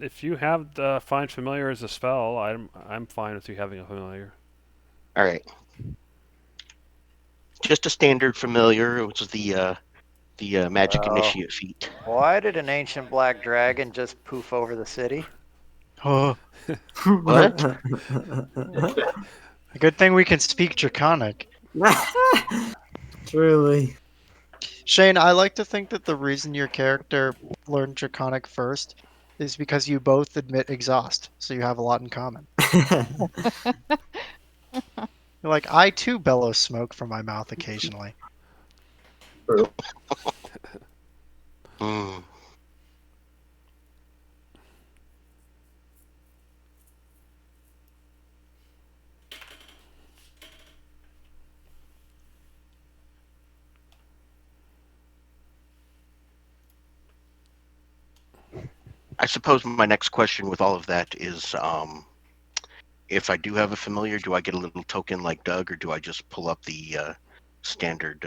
If you have the find familiar as a spell, I'm fine with you having a familiar. All right. Just a standard familiar, which is the magic Well, initiate feat. why did an ancient black dragon just poof over the city? Oh, What? a good thing we can speak Draconic. Truly. Shane, I like to think that the reason your character learned Draconic first is because you both admit exhaust, so you have a lot in common. You're like, I too bellow smoke from my mouth occasionally. Hmm. I suppose my next question with all of that is, if I do have a familiar, do I get a little token like Doug, or do I just pull up the standard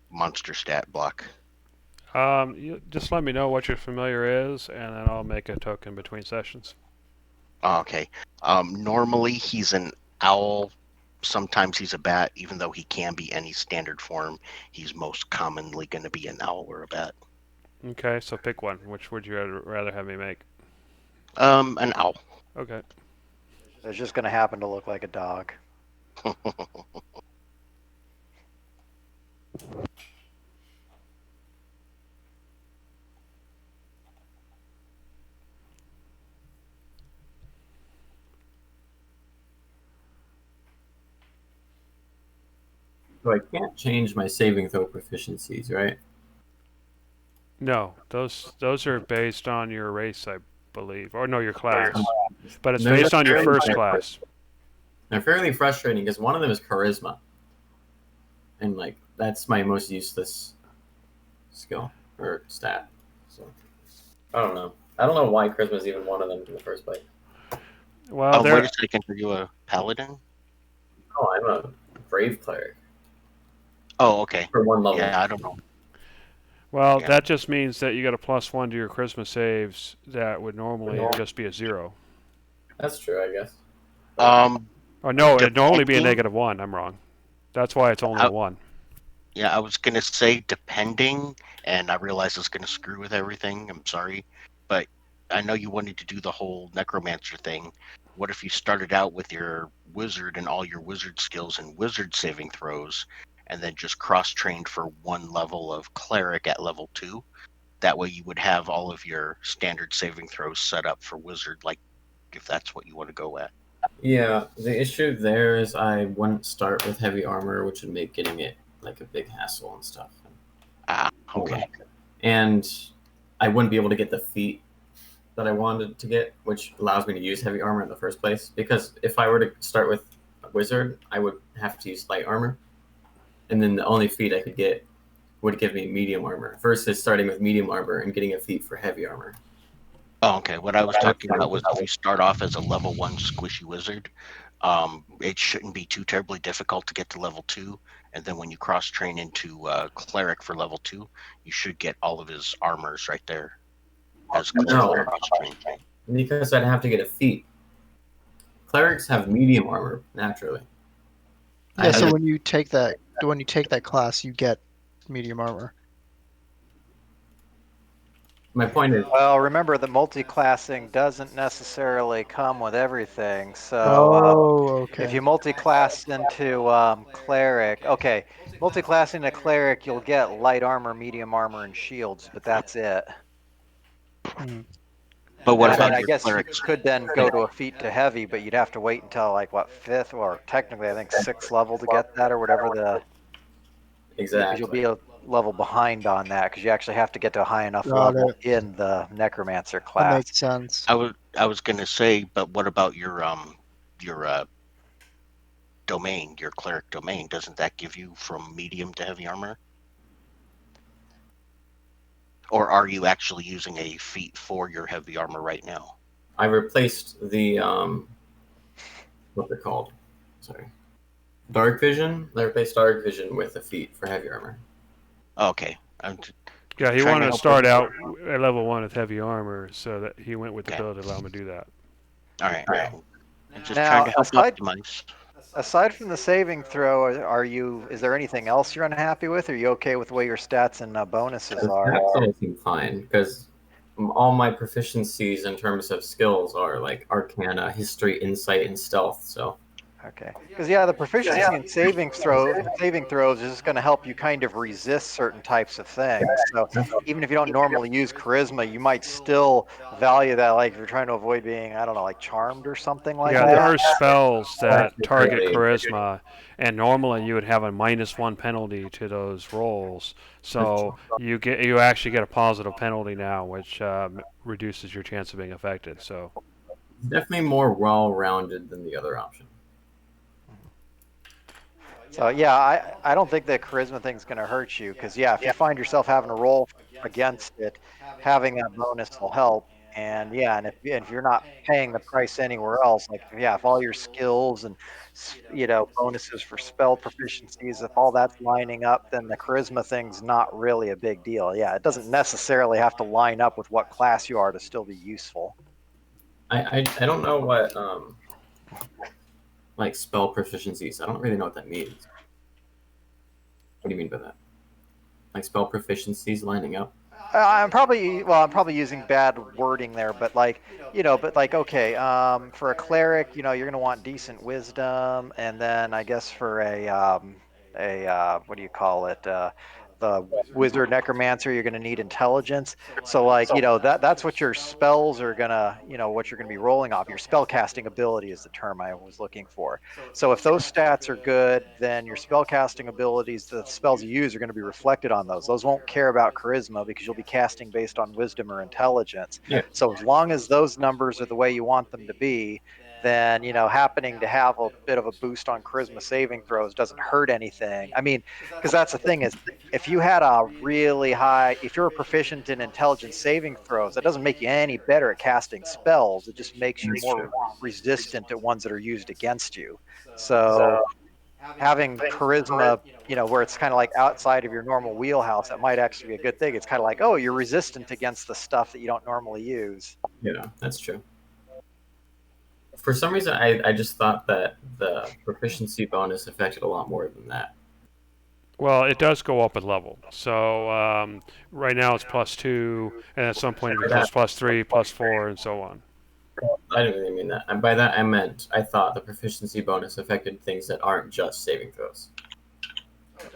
monster stat block? You just let me know what your familiar is, and then I'll make a token between sessions. Oh, okay. Normally he's an owl. Sometimes he's a bat, even though he can be any standard form. He's most commonly going to be an owl or a bat. Okay, so pick one. Which would you rather have me make? An owl. Okay. It's just going to happen to look like a dog. So I can't change my saving throw proficiencies, right? No, those are based on your race, I believe, or no, your class. But it's They're based just on your very first minor. class. They're fairly frustrating because one of them is charisma, and like that's my most useless skill or stat. So I don't know. I don't know why charisma is even one of them in the first place. Well, Wait there. a second. Are you a paladin? Oh, I'm a brave cleric Oh, okay. for one level. Yeah, I don't know. Well, Yeah. that just means that you got a +1 to your charisma saves that would normally just be a 0. That's true, I guess. Oh no, it'd normally be a Depending- -1. I'm wrong. That's why it's only a 1. Yeah, I was gonna say depending, and I realize it's gonna screw with everything. I'm sorry, but I know you wanted to do the whole necromancer thing. What if you started out with your wizard and all your wizard skills and wizard saving throws, and then just cross-trained for one level of cleric at level 2? That way you would have all of your standard saving throws set up for wizard, like if that's what you want to go at. Yeah, the issue there is I wouldn't start with heavy armor, which would make getting it like a big hassle and stuff. Ah, okay. And I wouldn't be able to get the feat that I wanted to get, which allows me to use heavy armor in the first place. Because if I were to start with a wizard, I would have to use light armor, and then the only feat I could get would give me medium armor versus starting with medium armor and getting a feat for heavy armor. Oh, okay. What I was talking about was if you start off as a level 1 squishy wizard, it shouldn't be too terribly difficult to get to level 2. And then when you cross train into cleric for level 2, you should get all of his armors right there as cleric cross train. Because I'd have to get a feat. Clerics have medium armor naturally. Yeah, so have- when you take that class, you get medium armor. My point is, Well, remember that multi-classing doesn't necessarily come with everything. So Okay. if you multi-class into cleric, okay, multi-classing to cleric, you'll get light armor, medium armor, and shields, but that's it. Mhm. But what And I mean, about I your guess you clerics? could then go to a feat to heavy, but you'd have to wait until like what, fifth or technically I think sixth level to get that or whatever because you'll Exactly. be a level behind on that because you actually have to get to a high enough Got level it. in the necromancer That class. makes sense. I was gonna say, but what about your domain, your cleric domain? Doesn't that give you from medium to heavy armor? Or are you actually using a feat for your heavy armor right now? I replaced the what they're called. Sorry. Dark vision. I replaced dark vision with a feat for heavy armor. Okay. Yeah, he trying wanted to to help start everybody. out at level 1 with heavy armor, so that he went with the Okay. ability to allow him to do that. All right. I'm just trying Now, to help optimize. aside from the saving throw, is there anything else you're unhappy with? Are you okay with the way your stats and bonuses The are? stats all seem fine because all my proficiencies in terms of skills are like Arcana, History, Insight, and Stealth. So Okay, because yeah, the proficiency in saving throws is just going to help you kind of resist certain types of things. So even if you don't normally use charisma, you might still value that. Like if you're trying to avoid being, I don't know, like charmed or something like Yeah, there that. are spells that target Technically, charisma, and normally you would have a -1 penalty to those rolls. So you actually get a positive penalty now, which reduces your chance of being affected. So it's definitely more well-rounded than the other option. So yeah, I don't think the charisma thing's going to hurt you because yeah, if you find yourself having to roll against it, having that bonus will help. And yeah, and if you're not paying the price anywhere else, like yeah, if all your skills and bonuses for spell proficiencies, if all that's lining up, then the charisma thing's not really a big deal. Yeah, it doesn't necessarily have to line up with what class you are to still be useful. I don't know what like spell proficiencies. I don't really know what that means. What do you mean by that? Like spell proficiencies lining up? I'm probably using bad wording there, but okay, for a cleric, you're gonna want decent wisdom, and then I guess for a what do you call it, the wizard necromancer, you're gonna need intelligence. So that's what your spells are gonna, what you're gonna be rolling off. Your spell casting ability is the term I was looking for. So if those stats are good, then your spell casting abilities, the spells you use, are going to be reflected on those. Those won't care about charisma because you'll be casting based on wisdom or intelligence. Yeah. So as long as those numbers are the way you want them to be, then happening to have a bit of a boost on charisma saving throws doesn't hurt anything. I mean, because that's the thing is, if you had a really high, if you're proficient in intelligence saving throws, that doesn't make you any better at casting spells. It just makes you That's more true. resistant to ones that are used against you. So having charisma, where it's kind of like outside of your normal wheelhouse, that might actually be a good thing. It's kind of like, oh, you're resistant against the stuff that you don't normally use. Yeah, that's true. For some reason, I just thought that the proficiency bonus affected a lot more than that. well, it does go up a level. So right now it's +2, and at some point it becomes +3, +4, and so on. I didn't really mean that. And by that, I meant I thought the proficiency bonus affected things that aren't just saving throws.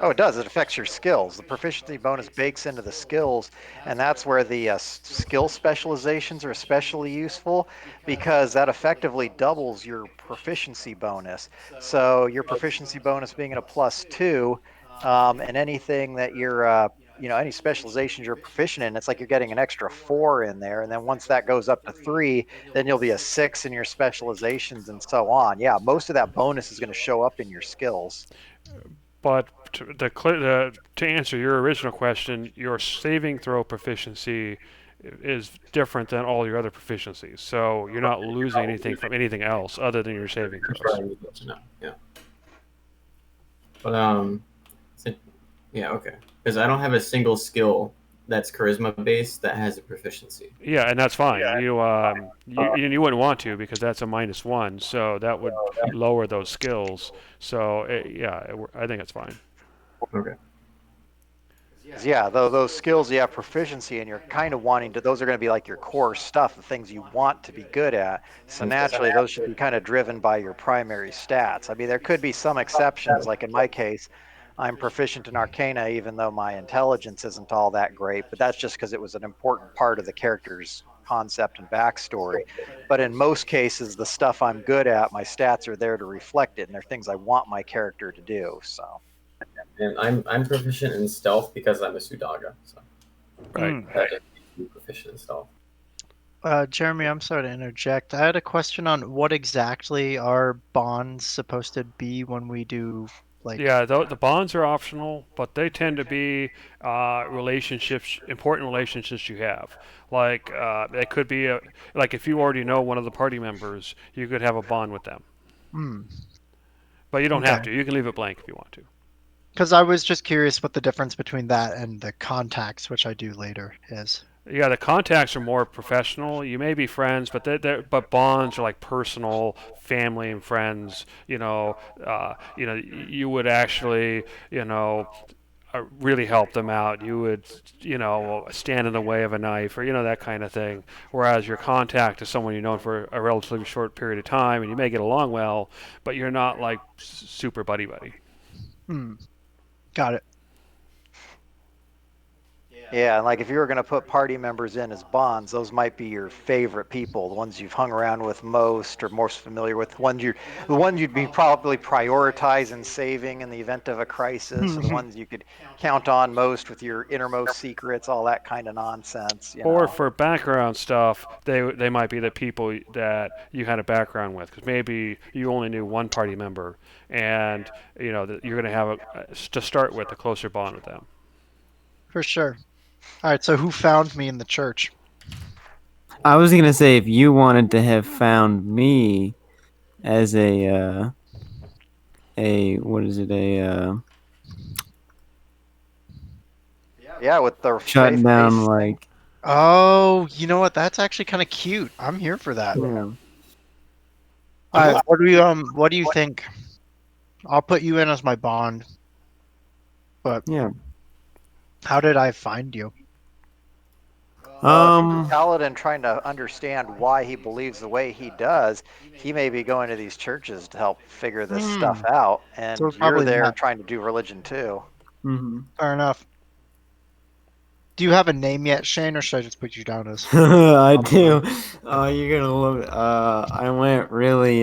Oh, it does. It affects your skills. The proficiency bonus bakes into the skills, and that's where the skill specializations are especially useful because that effectively doubles your proficiency bonus. So your proficiency bonus being at a +2, and anything that you're, any specializations you're proficient in, it's like you're getting an extra 4 in there. And then once that goes up to 3, then you'll be a 6 in your specializations and so on. Yeah, most of that bonus is going to show up in your skills. But to answer your original question, your saving throw proficiency is different than all your other proficiencies. So you're not losing anything from anything else other than your saving That's throws. what I needed to know. Yeah. But so, yeah, okay. Because I don't have a single skill that's charisma based that has a proficiency. Yeah, and that's fine. You wouldn't want to because that's a -1, so that would lower those skills. So I think it's fine. Okay. Yeah, those skills you have proficiency in, you're kind of wanting to, those are going to be like your core stuff, the things you want to be good at. So naturally, those should be kind of driven by your primary stats. I mean, there could be some exceptions, like in my case, I'm proficient in Arcana, even though my intelligence isn't all that great, but that's just because it was an important part of the character's concept and backstory. But in most cases, the stuff I'm good at, my stats are there to reflect it, and they're things I want my character to do. So. And I'm proficient in stealth because I'm a Sudaga. So Right. that just makes me proficient in stealth. Jeremy, I'm sorry to interject. I had a question on what exactly are bonds supposed to be when we do like. Yeah, the bonds are optional, but they tend to be relationships, important relationships you have. Like it could be like if you already know one of the party members, you could have a bond with them. Hmm. But you don't Okay. have to. You can leave it blank if you want to. Because I was just curious what the difference between that and the contacts, which I do later, is. Yeah, the contacts are more professional. You may be friends, but but bonds are like personal, family and friends. You would actually, really help them out. You would, stand in the way of a knife or that kind of thing. Whereas your contact is someone you've known for a relatively short period of time, and you may get along well, but you're not like super buddy buddy. Hmm. Got it. Yeah, and like if you were going to put party members in as bonds, those might be your favorite people, the ones you've hung around with most or most familiar with, the ones you'd be probably prioritizing saving in the event of a crisis, or the ones you could count on most with your innermost secrets, all that kind of nonsense. Or for background stuff, they might be the people that you had a background with, because maybe you only knew one party member, and that you're going to have to start with a closer bond with them. For sure. All right, so who found me in the church? I was gonna say if you wanted to have found me as a what is it Yeah, with the shutting down faith-based like Oh, you know what? That's actually kind of cute. I'm here for that. yeah. All right, what do you think? I'll put you in as my bond. But Yeah. how did I find you? Well, if you're Paladin trying to understand why he believes the way he does, he may be going to these churches to help figure this stuff out, and So you're probably there that. trying to do religion too. Mm-hmm. Fair enough. Do you have a name yet, Shane, or should I just put you down as? I do. Oh, you're gonna love it. I went really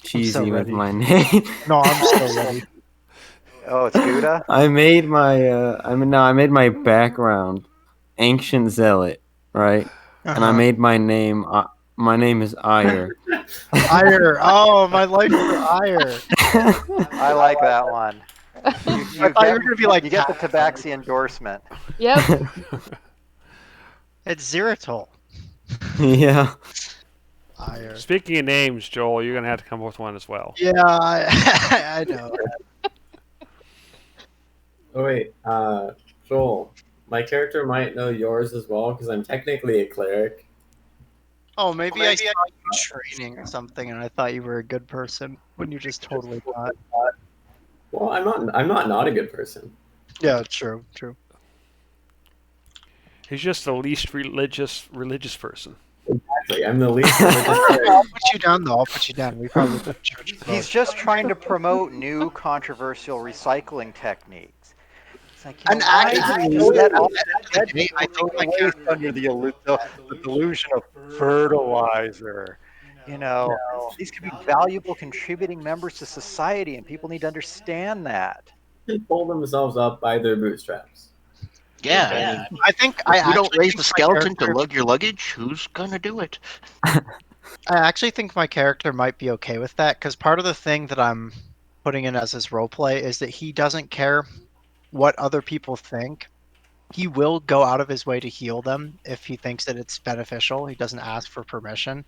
cheesy with ready. my name. No, I'm so ready. Oh, it's Gouda? I made my I made my background Ancient Zealot, right? And I made my name is Ire. Ire. Oh, my life for Ire. I like that one. I thought you were gonna be like you get the Tabaxi endorsement. Yep. It's Xeritol. Yeah. Ire. Speaking of names, Joel, you're going to have to come up with one as well. Yeah, I know. Oh wait, Joel, my character might know yours as well because I'm technically a cleric. Oh, maybe I saw you training or something, and I thought you were a good person when you just totally not. Well, I'm not a good person. Yeah, true. He's just the least religious person. Exactly, I'm the least religious cleric. I'll put you down, though. I'll put you down. We probably go to church. He's just trying to promote new controversial recycling techniques. It's like, And actually, I think my character under the delusion of fertilizer. These could be valuable contributing members to society, and people need to understand that. They pull themselves up by their bootstraps. Yeah. I think If you don't raise the my skeleton to character- lug your luggage, who's gonna do it? I actually think my character might be okay with that, because part of the thing that I'm putting in as his roleplay is that he doesn't care what other people think. He will go out of his way to heal them if he thinks that it's beneficial. He doesn't ask for permission.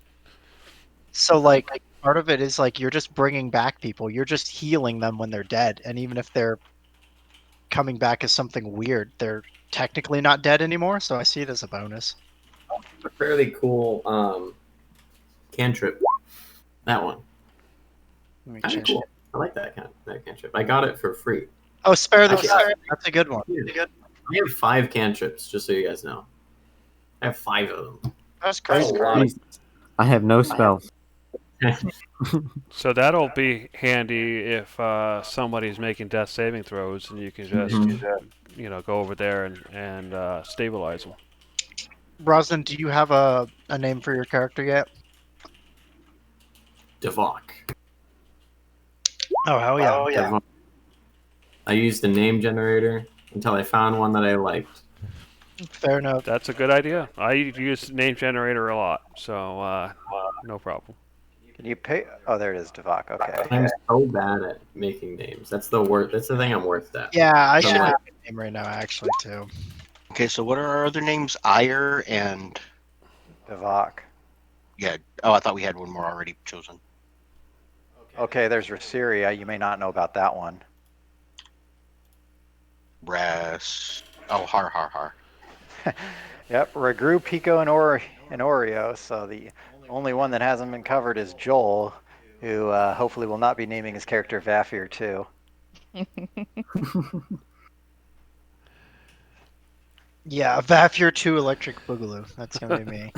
So, like, part of it is like you're just bringing back people. You're just healing them when they're dead, and even if they're coming back as something weird, they're technically not dead anymore. So I see it as a bonus. A fairly cool cantrip. That one. Let me Kind of change cool. it. I like that cantrip. I got it for free. Oh, spare the Actually, spare. That's a good one. I have 5 cantrips, just so you guys know. I have 5 of them. That's That's crazy. a lot of- I have no spells. So that'll be handy if somebody's making death saving throws, and you can just go over there and stabilize them. Roslyn, do you have a name for your character yet? Devok. Oh, hell yeah. Devok. I used the name generator until I found one that I liked. Fair enough. That's a good idea. I use name generator a lot, so no problem. Can you pay? Oh, there it is, Devok. Okay. I'm so bad at making names. That's the worst. That's the thing I'm worst at. Yeah, I So, should like, make a name right now, actually, too. Okay, so what are our other names? Ire and Devok. yeah. Oh, I thought we had one more already chosen. Okay, there's Rasiria. You may not know about that one. Ras. Oh, har. Yep, Ragru, Pico, and Oreo. So the only one that hasn't been covered is Joel, who hopefully will not be naming his character Vafir too. Yeah, Vafir 2 Electric Boogaloo. That's gonna be me.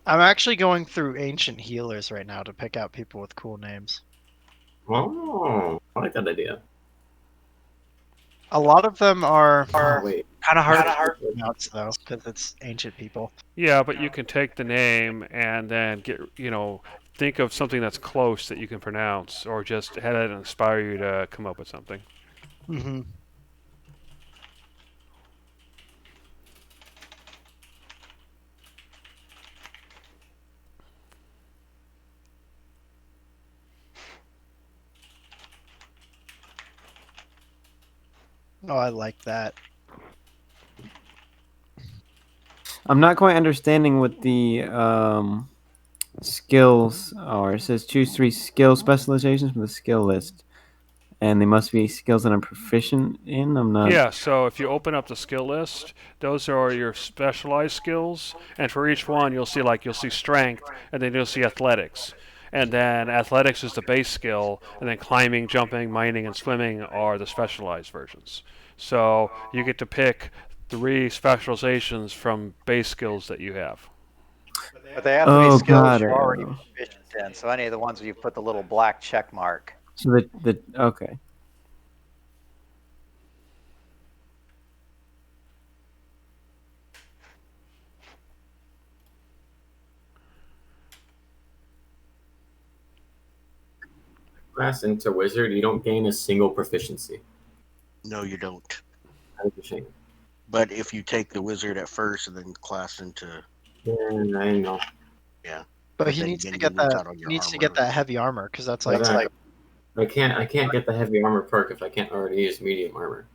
I'm actually going through ancient healers right now to pick out people with cool names. oh, I like that idea. A lot of them are Oh, wait. kind of hard to pronounce though, because it's ancient people. Yeah, but you can take the name and then think of something that's close that you can pronounce, or just have it inspire you to come up with something. Mm-hmm. Oh, I like that. I'm not quite understanding what the skills are. It says choose 3 skill specializations from the skill list, and they must be skills that I'm proficient in. I'm not. Yeah, so if you open up the skill list, those are your specialized skills, and for each one you'll see strength, and then you'll see athletics. And then athletics is the base skill, and then climbing, jumping, mining, and swimming are the specialized versions. So you get to pick 3 specializations from base skills that you have. But they have to be skills got you're it. already proficient in. So any of the ones where you put the little black check mark. So the okay. Class into wizard, you don't gain a single proficiency. No, you don't. That's a shame. But if you take the wizard at first and then class into Yeah, I know. But he then needs to again, get you lose that. out on He your needs to armor. get that heavy armor because that's But like I can't get the heavy armor perk if I can't already use medium armor.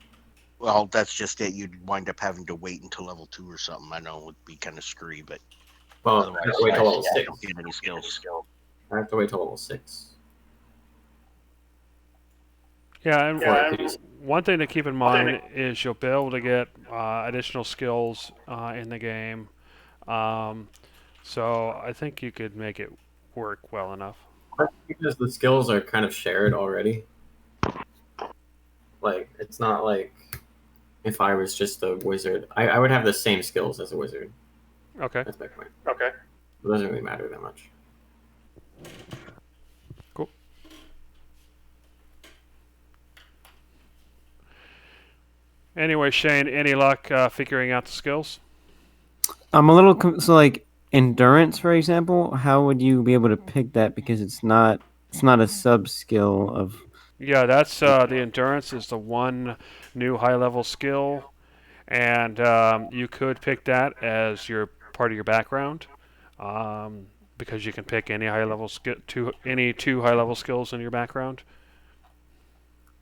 Well, that's just it. You'd wind up having to wait until level 2 or something. I know it would be kind of screwy, but Well, otherwise, I have to wait till level you 6. don't get any skills. I have to wait till level 6. Yeah, and Before I could use one thing to keep in mind is you'll be able to get additional skills in the game. So I think you could make it work well enough. because the skills are kind of shared already. Like, it's not like if I was just a wizard. I would have the same skills as a wizard. Okay. That's my point. Okay. It doesn't really matter that much. Cool. Anyway, Shane, any luck figuring out the skills? I'm a little so like endurance, for example. How would you be able to pick that because it's not a sub skill of. Yeah, that's the endurance is the one new high level skill, and you could pick that as your part of your background, because you can pick any high level any 2 high level skills in your background.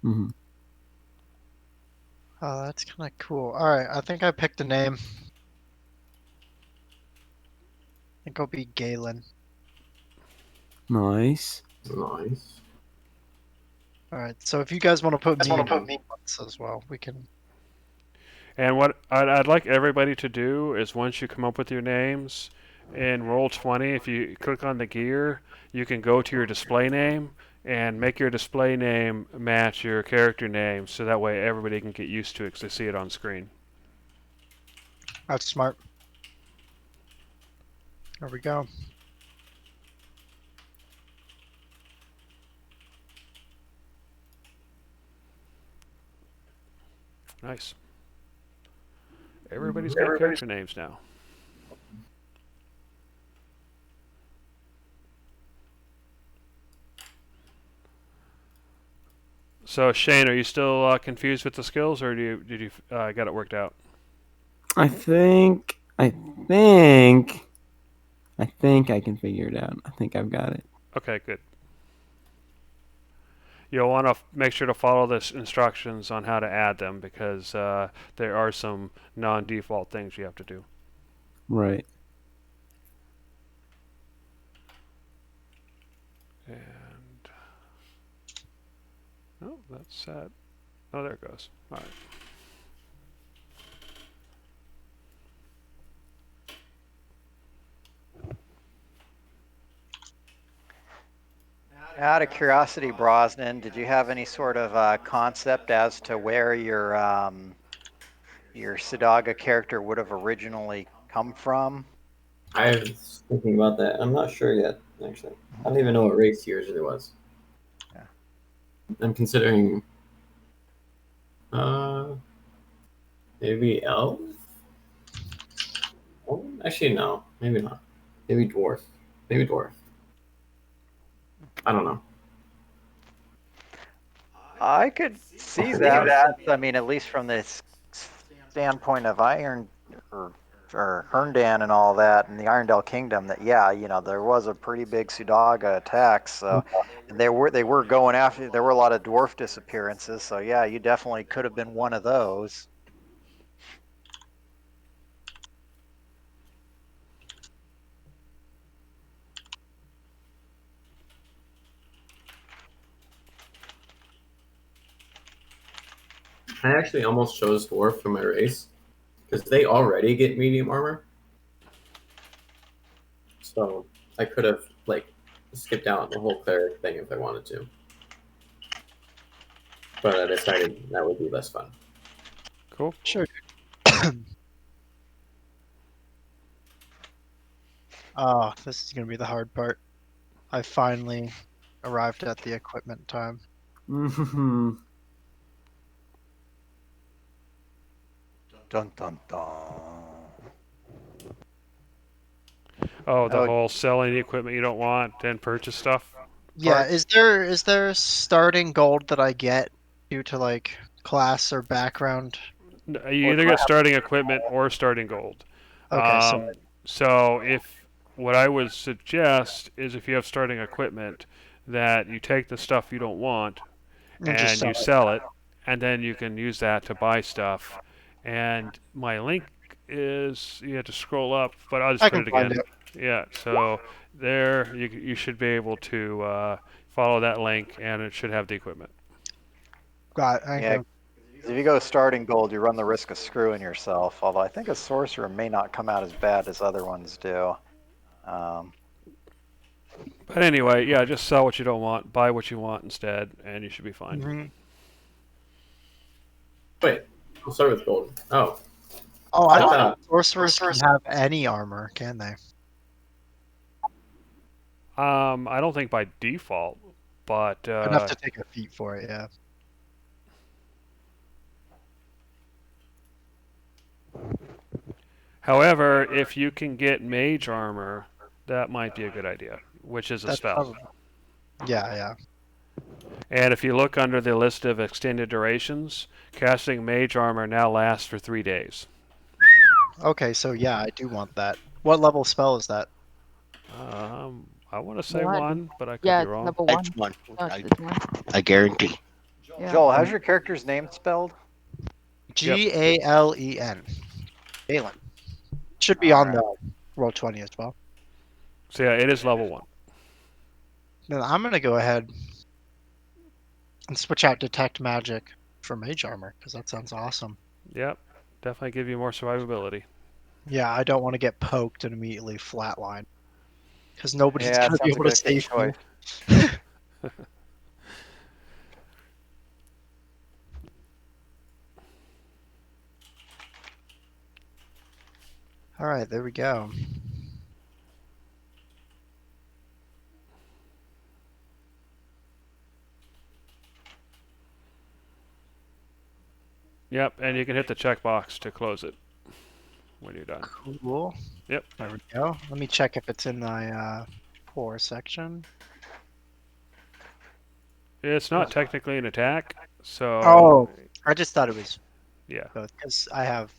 Mhm. oh, that's kind of cool. All right, I think I picked a name. I think I'll be Galen. Nice. Nice. All right, so if you guys want to put me as well, we can. And what I'd like everybody to do is once you come up with your names in Roll20, if you click on the gear, you can go to your display name and make your display name match your character name, so that way everybody can get used to it because they see it on screen. That's smart. There we go. Nice. Everybody's got character names now. So Shane, are you still confused with the skills, or did you get it worked out? I think I think I can figure it out. I think I've got it. Okay, good. You'll want to make sure to follow the instructions on how to add them because there are some non-default things you have to do. Right. And oh, that's sad. Oh, there it goes. All right. Out of curiosity, Brosnan, did you have any sort of concept as to where your Sadaga character would have originally come from? I was thinking about that. I'm not sure yet, actually. I don't even know what race he originally was. Yeah. I'm considering maybe elf? Oh, actually no. Maybe not. Maybe dwarf. Maybe dwarf. I don't know. I could see that. I mean, at least from the standpoint of Iron or Herndon and all that, and the Irondale Kingdom, that yeah, there was a pretty big Sudaga attack. So, and they were going after. There were a lot of dwarf disappearances. So yeah, you definitely could have been one of those. I actually almost chose dwarf for my race because they already get medium armor. So I could have skipped out the whole cleric thing if I wanted to. But I decided that would be less fun. Cool. Sure. Oh, this is gonna be the hard part. I finally arrived at the equipment time. Dun dun dun. Oh, the whole selling the equipment you don't want and purchase stuff. Yeah, part? is there starting gold that I get due to class or background? You either get starting equipment or starting gold. Okay, So if what I would suggest is if you have starting equipment, that you take the stuff you don't want just and you sell it, and then you can use that to buy stuff. And my link is you have to scroll up, but I'll just I put can it find again. Yeah, so there you should be able to follow that link, and it should have the equipment. Got it. Yeah, if you go starting gold, you run the risk of screwing yourself. Although I think a sorcerer may not come out as bad as other ones do. But anyway, yeah, just sell what you don't want, buy what you want instead, and you should be fine. Mhm. Wait, we'll start with gold. Oh. Oh, I don't think sorcerers can have any armor, can they? I don't think by default, but I'd have to take a feat for it, yeah. however, if you can get mage armor, that might be a good idea, which is a That's spell. Yeah. And if you look under the list of extended durations, casting mage armor now lasts for 3 days. Okay, so yeah, I do want that. What level spell is that? I want to say What? 1, but I could Yeah, be it's wrong. level 1. It's one. No, I, it's 1. I guarantee. Yeah. Joel, how's your character's name spelled? Galen. Galen. Should be on the Roll20 as well. So yeah, it is level 1. Then I'm gonna go ahead and switch out Detect Magic for Mage Armor, because that sounds awesome. Yep, definitely give you more survivability. Yeah, I don't want to get poked and immediately flatline. Because nobody's Yeah, gonna be sounds able to like a good save me. choice. Alright, there we go. Yep, and you can hit the checkbox to close it when you're done. Cool. Yep. There we go. Let me check if it's in my pour section. It's not technically an attack, so Oh, I just thought it was yeah. both because I have.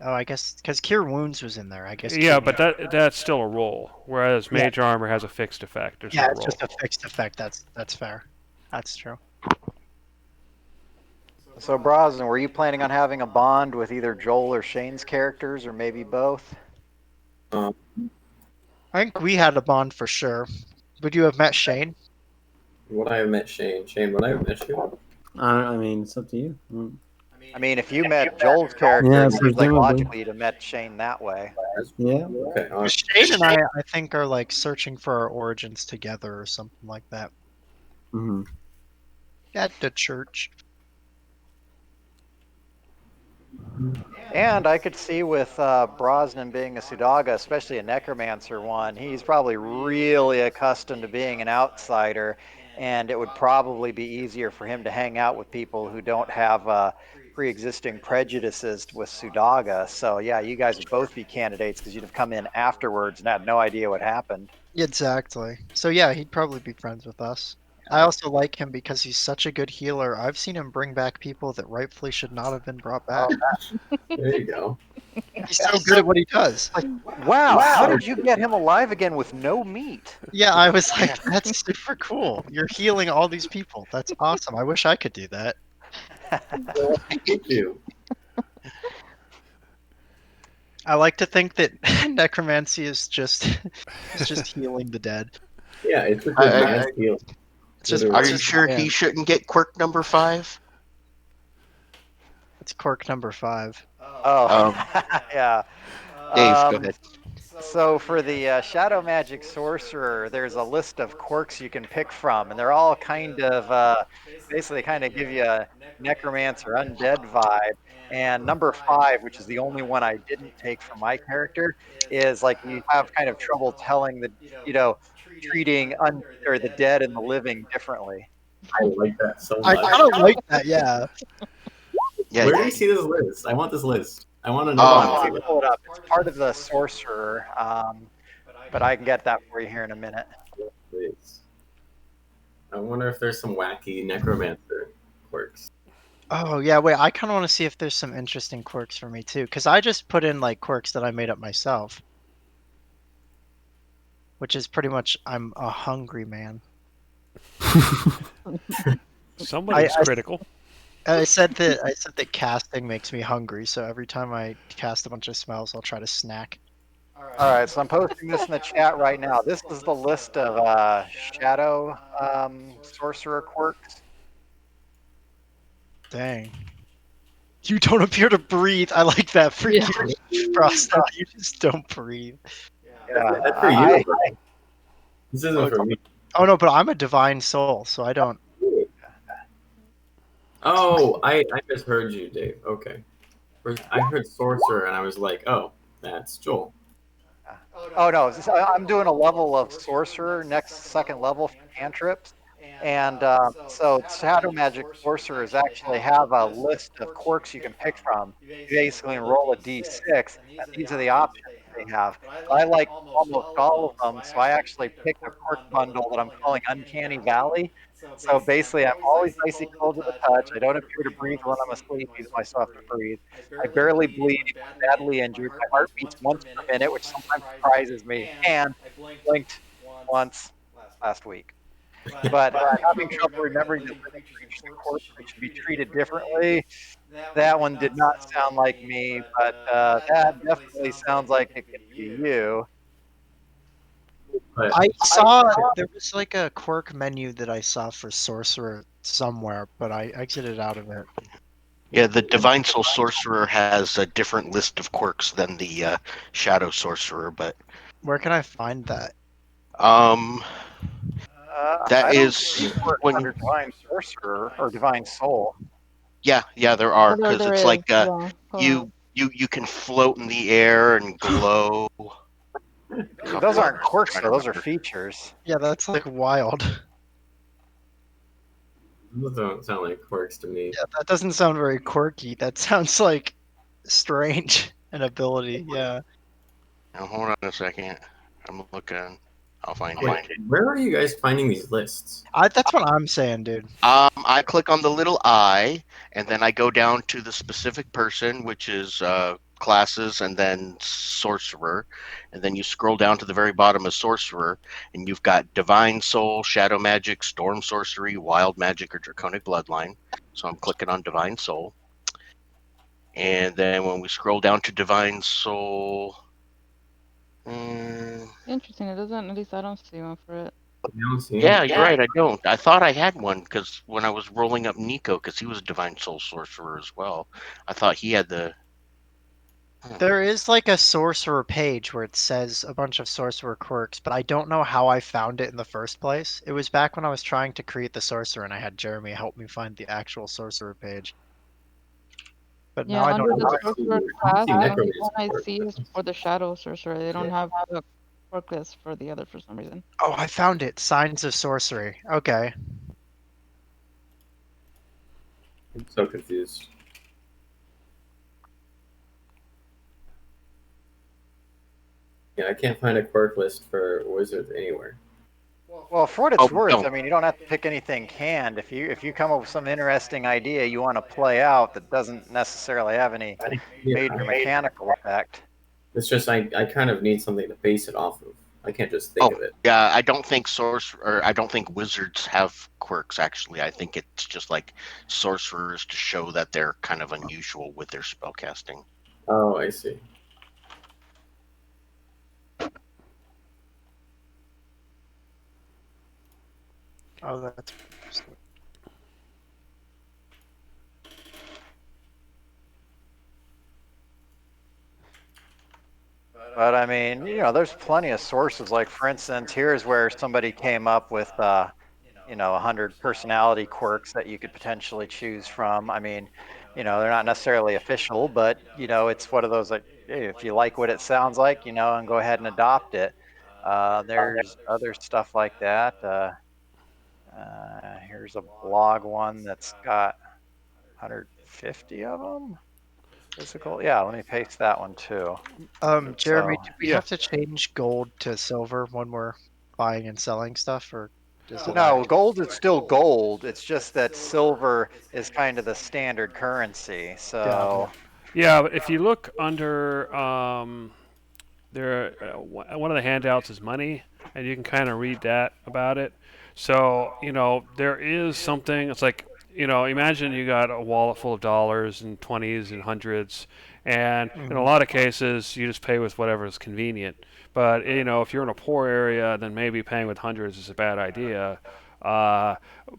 Oh, I guess because Cure Wounds was in there. I guess. Yeah, Cure but that's still a roll, whereas Yeah. Mage Armor has a fixed effect. There's Yeah, no it's roll. just a fixed effect. That's fair. That's true. So, Brosnan, were you planning on having a bond with either Joel or Shane's characters, or maybe both? Um, I think we had a bond for sure. Would you have met Shane? would I have met Shane? Shane, would I have met you? I mean, it's up to you. I mean, if you met Joel's character, Yeah, it seems like presumably. logically you'd have met Shane that way. Yeah. Okay. All right. Shane and I think, are like searching for our origins together or something like that. Hmm. At the church. And I could see with Brosnan being a Sudaga, especially a Necromancer one, he's probably really accustomed to being an outsider, and it would probably be easier for him to hang out with people who don't have pre-existing prejudices with Sudaga. So yeah, you guys would both be candidates because you'd have come in afterwards and had no idea what happened. Exactly. So yeah, he'd probably be friends with us. I also like him because he's such a good healer. I've seen him bring back people that rightfully should not have been brought back. There you go. He's so good at what he does. Wow, how did you get him alive again with no meat? Yeah, I was like, that's super cool. You're healing all these people. That's awesome. I wish I could do that. Thank you. I like to think that necromancy is just healing the dead. Yeah, it's a I- good I- mass heal. It's just, Literally. Are it's you just- sure yeah, he shouldn't get quirk number 5? it's quirk number 5. Oh, yeah. Dave, go ahead. So for the Shadow Magic Sorcerer, there's a list of quirks you can pick from, and they're all kind of basically kind of give you a necromancer undead vibe. And number 5, which is the only one I didn't take from my character, is like you have kind of trouble telling treating or the dead and the living differently. I like that so I much. kind of like that, yeah. Yeah, Where do you see this list? I want this list. I want to know. Let me pull it up. It's part of the sorcerer, but I can get that for you here in a minute. Please. I wonder if there's some wacky necromancer quirks. Oh yeah, wait. I kind of want to see if there's some interesting quirks for me too, because I just put in like quirks that I made up myself, which is pretty much I'm a hungry man. Somebody's I- critical. I said that casting makes me hungry, so every time I cast a bunch of spells, I'll try to snack. All right, so I'm posting this in the chat right now. This is the list of shadow sorcerer quirks. Dang. You don't appear to breathe. I like that for Yeah. you, Frost. You just don't breathe. Yeah, That's for you. I- bro. This isn't for me. Oh no, but I'm a divine soul, so I don't. Oh, I misheard you, Dave. Okay. I heard sorcerer, and I was like, oh, that's Joel. Oh no, I'm doing a level of sorcerer, second level for cantrips. And so Shadow Magic Sorcerers actually have a list of quirks you can pick from. You basically roll a d6, and these are the options they have. I like almost all of them, so I actually picked a quirk bundle that I'm calling Uncanny Valley. So basically, I'm always icy cold to the touch. I don't appear to breathe when I'm asleep, even though I still have to breathe. I barely bleed, even when badly injured. My heart beats once per minute, which sometimes surprises me. And blinked once last week. But having trouble remembering that living creatures and corpses should be treated differently, that one did not sound like me, but that definitely sounds like it could be you. But I saw there was like a quirk menu that I saw for sorcerer somewhere, but I exited out of it. Yeah, the Divine Soul Sorcerer has a different list of quirks than the Shadow Sorcerer, but Where can I find that? That I don't is see quirks when- under Divine Sorcerer or Divine Soul. yeah, there are, There- because there it's is, like yeah. Hold on. you can float in the air and glow. Those aren't quirks, Trying though. to Those are remember. features. Yeah, that's like wild. Those don't sound like quirks to me. Yeah, that doesn't sound very quirky. That sounds like strange an ability. Yeah. Now hold on a second. I'm looking. I'll find Wait, it. where are you guys finding these lists? That's what I'm saying, dude. I click on the little eye, and then I go down to the specific person, which is classes, and then sorcerer, and then you scroll down to the very bottom of sorcerer, and you've got divine soul, shadow magic, storm sorcery, wild magic, or draconic bloodline. So I'm clicking on divine soul, and then when we scroll down to divine soul, Interesting. It doesn't. At least I don't see one for it. You don't see yeah, them? you're right. I don't. I thought I had one because when I was rolling up Nico, because he was a divine soul sorcerer as well, I thought he had the. There is like a sorcerer page where it says a bunch of sorcerer quirks, but I don't know how I found it in the first place. It was back when I was trying to create the sorcerer and I had Jeremy help me find the actual sorcerer page. But now Yeah, I don't under know. the I sorcerer see class, the only necromancer one I quirk. see is for the shadow sorcerer. They don't have a quirk list for the other for some reason. Oh, I found it. Signs of sorcery. Okay. I'm so confused. Yeah, I can't find a quirk list for wizards anywhere. Well, for what Oh, it's worth, don't. I mean, you don't have to pick anything canned. If you come up with some interesting idea you want to play out that doesn't necessarily have any Yeah, major mechanical effect. it's just I kind of need something to base it off of. I can't just think Oh, of it. yeah. I don't think I don't think wizards have quirks. Actually, I think it's just like sorcerers to show that they're kind of unusual with their spellcasting. Oh, I see. Oh, that's interesting. But I mean, there's plenty of sources. Like for instance, here's where somebody came up with 100 personality quirks that you could potentially choose from. I mean, they're not necessarily official, but it's one of those like, hey, if you like what it sounds like, and go ahead and adopt it. There's other stuff like that. Here's a blog one that's got 150 of them. Physical, yeah. Let me paste that one too. Jeremy, So do we yeah. have to change gold to silver when we're buying and selling stuff, or does it no, act? gold is still gold. It's just that silver is kind of the standard currency. Gotcha. So Yeah, but if you look under there, one of the handouts is money, and you can kind of read that about it. So there is something. It's like imagine you got a wallet full of dollars and 20s and hundreds, and in a Mhm. lot of cases you just pay with whatever is convenient. But if you're in a poor area, then maybe paying with hundreds is a bad idea. Uh,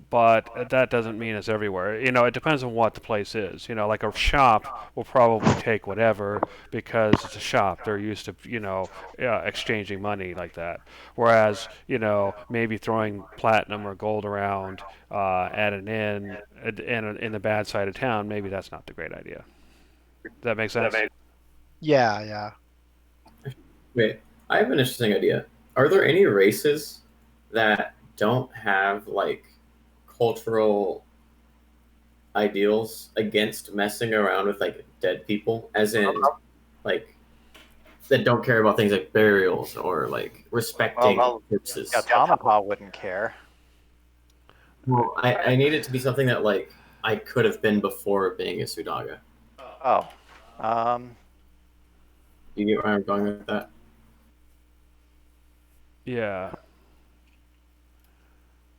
but that doesn't mean it's everywhere. It depends on what the place is. Like a shop will probably take whatever because it's a shop. They're used to, exchanging money like that. Whereas, maybe throwing platinum or gold around at an inn in the bad side of town, maybe that's not the great idea. Does that make sense? Yeah, yeah. Wait, I have an interesting idea. Are there any races that don't have like cultural ideals against messing around with like dead people, as in like that don't care about things like burials or like respecting corpses? yeah, Tamaha wouldn't care. Well, I need it to be something that like I could have been before being a Sudaga. Oh, um, You get where I'm going with that? Yeah.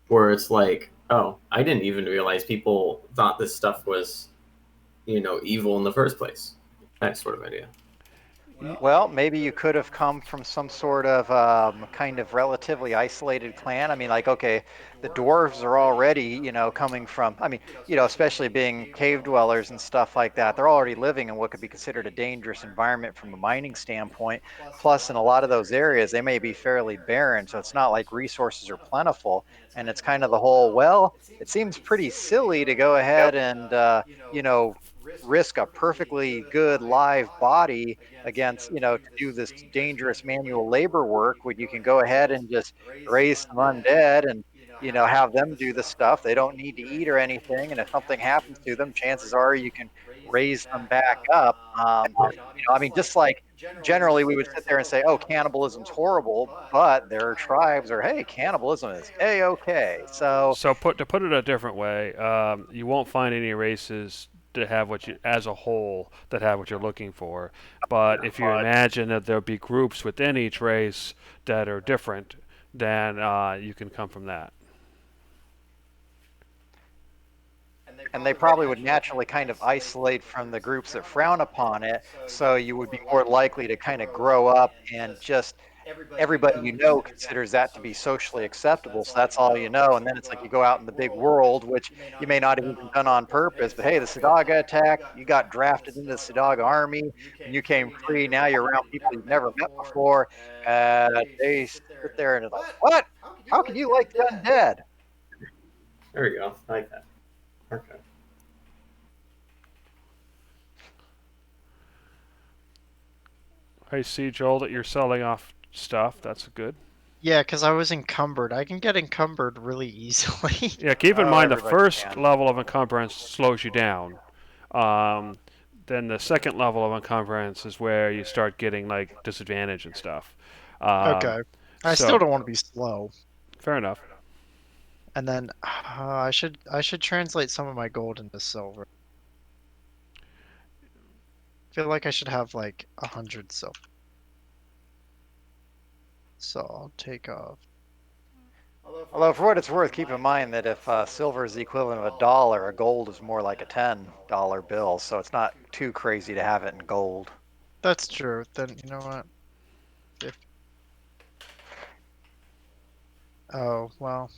Where it's like, oh, I didn't even realize people thought this stuff was, evil in the first place. That sort of idea. well, maybe you could have come from some sort of kind of relatively isolated clan. I mean, like, okay, the dwarves are already, coming from, I mean, especially being cave dwellers and stuff like that. They're already living in what could be considered a dangerous environment from a mining standpoint. Plus, in a lot of those areas, they may be fairly barren. So it's not like resources are plentiful. And it's kind of the whole, well, it seems pretty silly to go ahead and, risk a perfectly good live body against, to do this dangerous manual labor work when you can go ahead and just raise some undead and, have them do the stuff. They don't need to eat or anything, and if something happens to them, chances are you can raise them back up. I mean, just like generally we would sit there and say, "Oh, cannibalism's horrible," but there are tribes or, "Hey, cannibalism is a-okay." So So to put it a different way, you won't find any races that have what you, as a whole, that have what you're looking for. But if you imagine that there'll be groups within each race that are different, then you can come from that. and they probably would naturally kind of isolate from the groups that frown upon it. So you would be more likely to kind of grow up and just everybody considers that to be socially acceptable. So that's all you know. And then it's like you go out in the big world, which you may not have even done on purpose. But hey, the Sadaga attacked. You got drafted into the Sadaga army, and you came free. Now you're around people you've never met before. They sit there and it's like, what? How can you like the undead? There we go. I like that. Okay. I see, Joel, that you're selling off stuff. That's good. Yeah, because I was encumbered. I can get encumbered really easily. Yeah, keep in Oh, mind the everybody first can. level of encumbrance slows you down. Um, then the second level of encumbrance is where you start getting like disadvantage and stuff. Okay. I still So don't want to be slow. fair enough. And then I should translate some of my gold into silver. I feel like I should have like 100 silver. So I'll take off. Although, for what it's worth, keep in mind that if silver is the equivalent of $1, a gold is more like a $10 bill. So it's not too crazy to have it in gold. That's true. Then you know what? Oh well.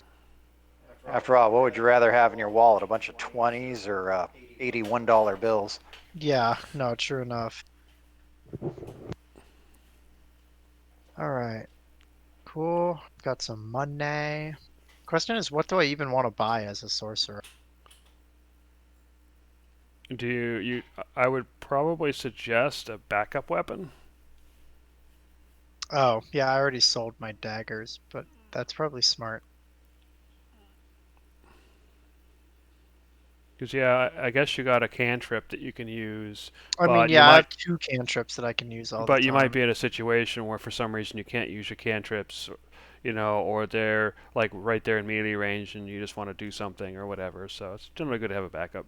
After all, what would you rather have in your wallet? A bunch of 20s or $81 bills? Yeah. No. True enough. All right. Cool. Got some money. Question is, what do I even want to buy as a sorcerer? Do you? I would probably suggest a backup weapon. Oh, yeah, I already sold my daggers, but that's probably smart. Because yeah, I guess you got a cantrip that you can use, I mean, but you yeah, I might have 2 cantrips that I can use all the but you might time. be in a situation where for some reason you can't use your cantrips, or they're like right there in melee range and you just want to do something or whatever. So it's generally good to have a backup.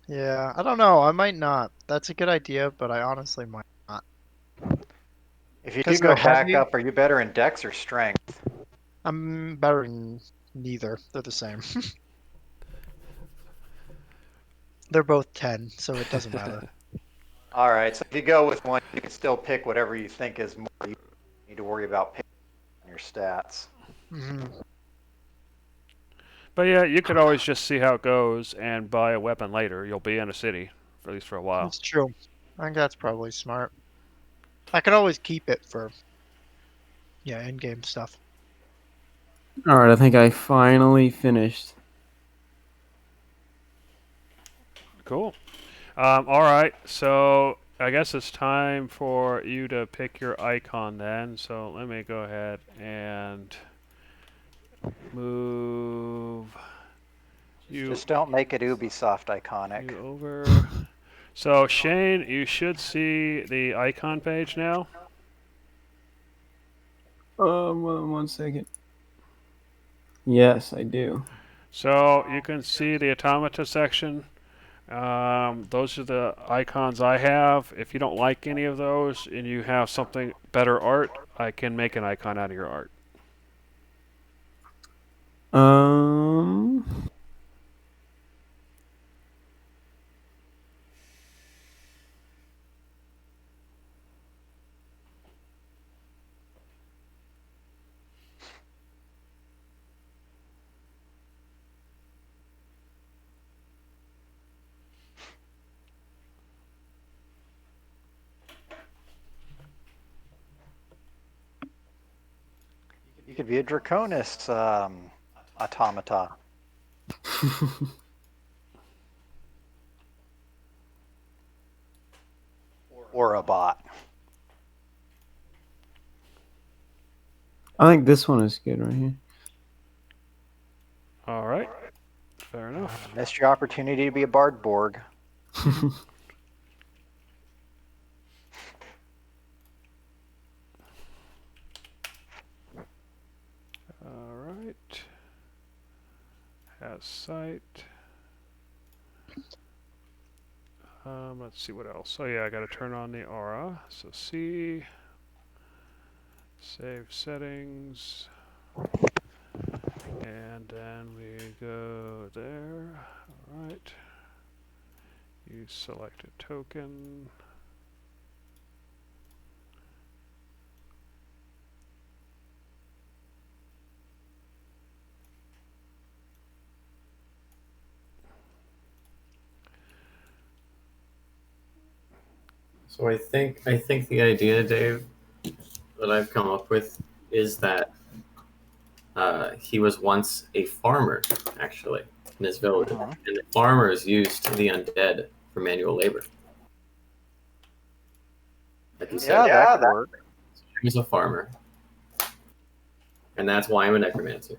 Yeah, I don't know. I might not. That's a good idea, but I honestly might not. If you do Because go they're back heavy. up, are you better in dex or strength? I'm better in neither. They're the same. They're both 10, so it doesn't matter. All right, so if you go with one, you can still pick whatever you think is more. You don't need to worry about picking your stats. Hmm. But yeah, you could always just see how it goes and buy a weapon later. You'll be in a city, at least for a while. It's true. I think that's probably smart. I could always keep it for, yeah, in-game stuff. All right, I think I finally finished. Cool. All right, so I guess it's time for you to pick your icon then. So let me go ahead and move you, Just don't make it Ubisoft iconic. you over. So Shane, you should see the icon page now. One second. Yes, I do. So you can see the automata section. Those are the icons I have. If you don't like any of those and you have something better art, I can make an icon out of your art. Um, You could be a Draconis automata. Or a bot. I think this one is good right here. Missed your opportunity to be a Bardborg. All right. Has sight. Let's see what else. Oh yeah, I got to turn on the aura. So C. Save settings. And then we go there. All right. You select a token. So I think the idea, Dave, that I've come up with is that he was once a farmer, actually, in his village, Mhm. and the farmers used the undead for manual labor. Like you Yeah, said, that could work. he was a farmer, and that's why I'm a necromancer.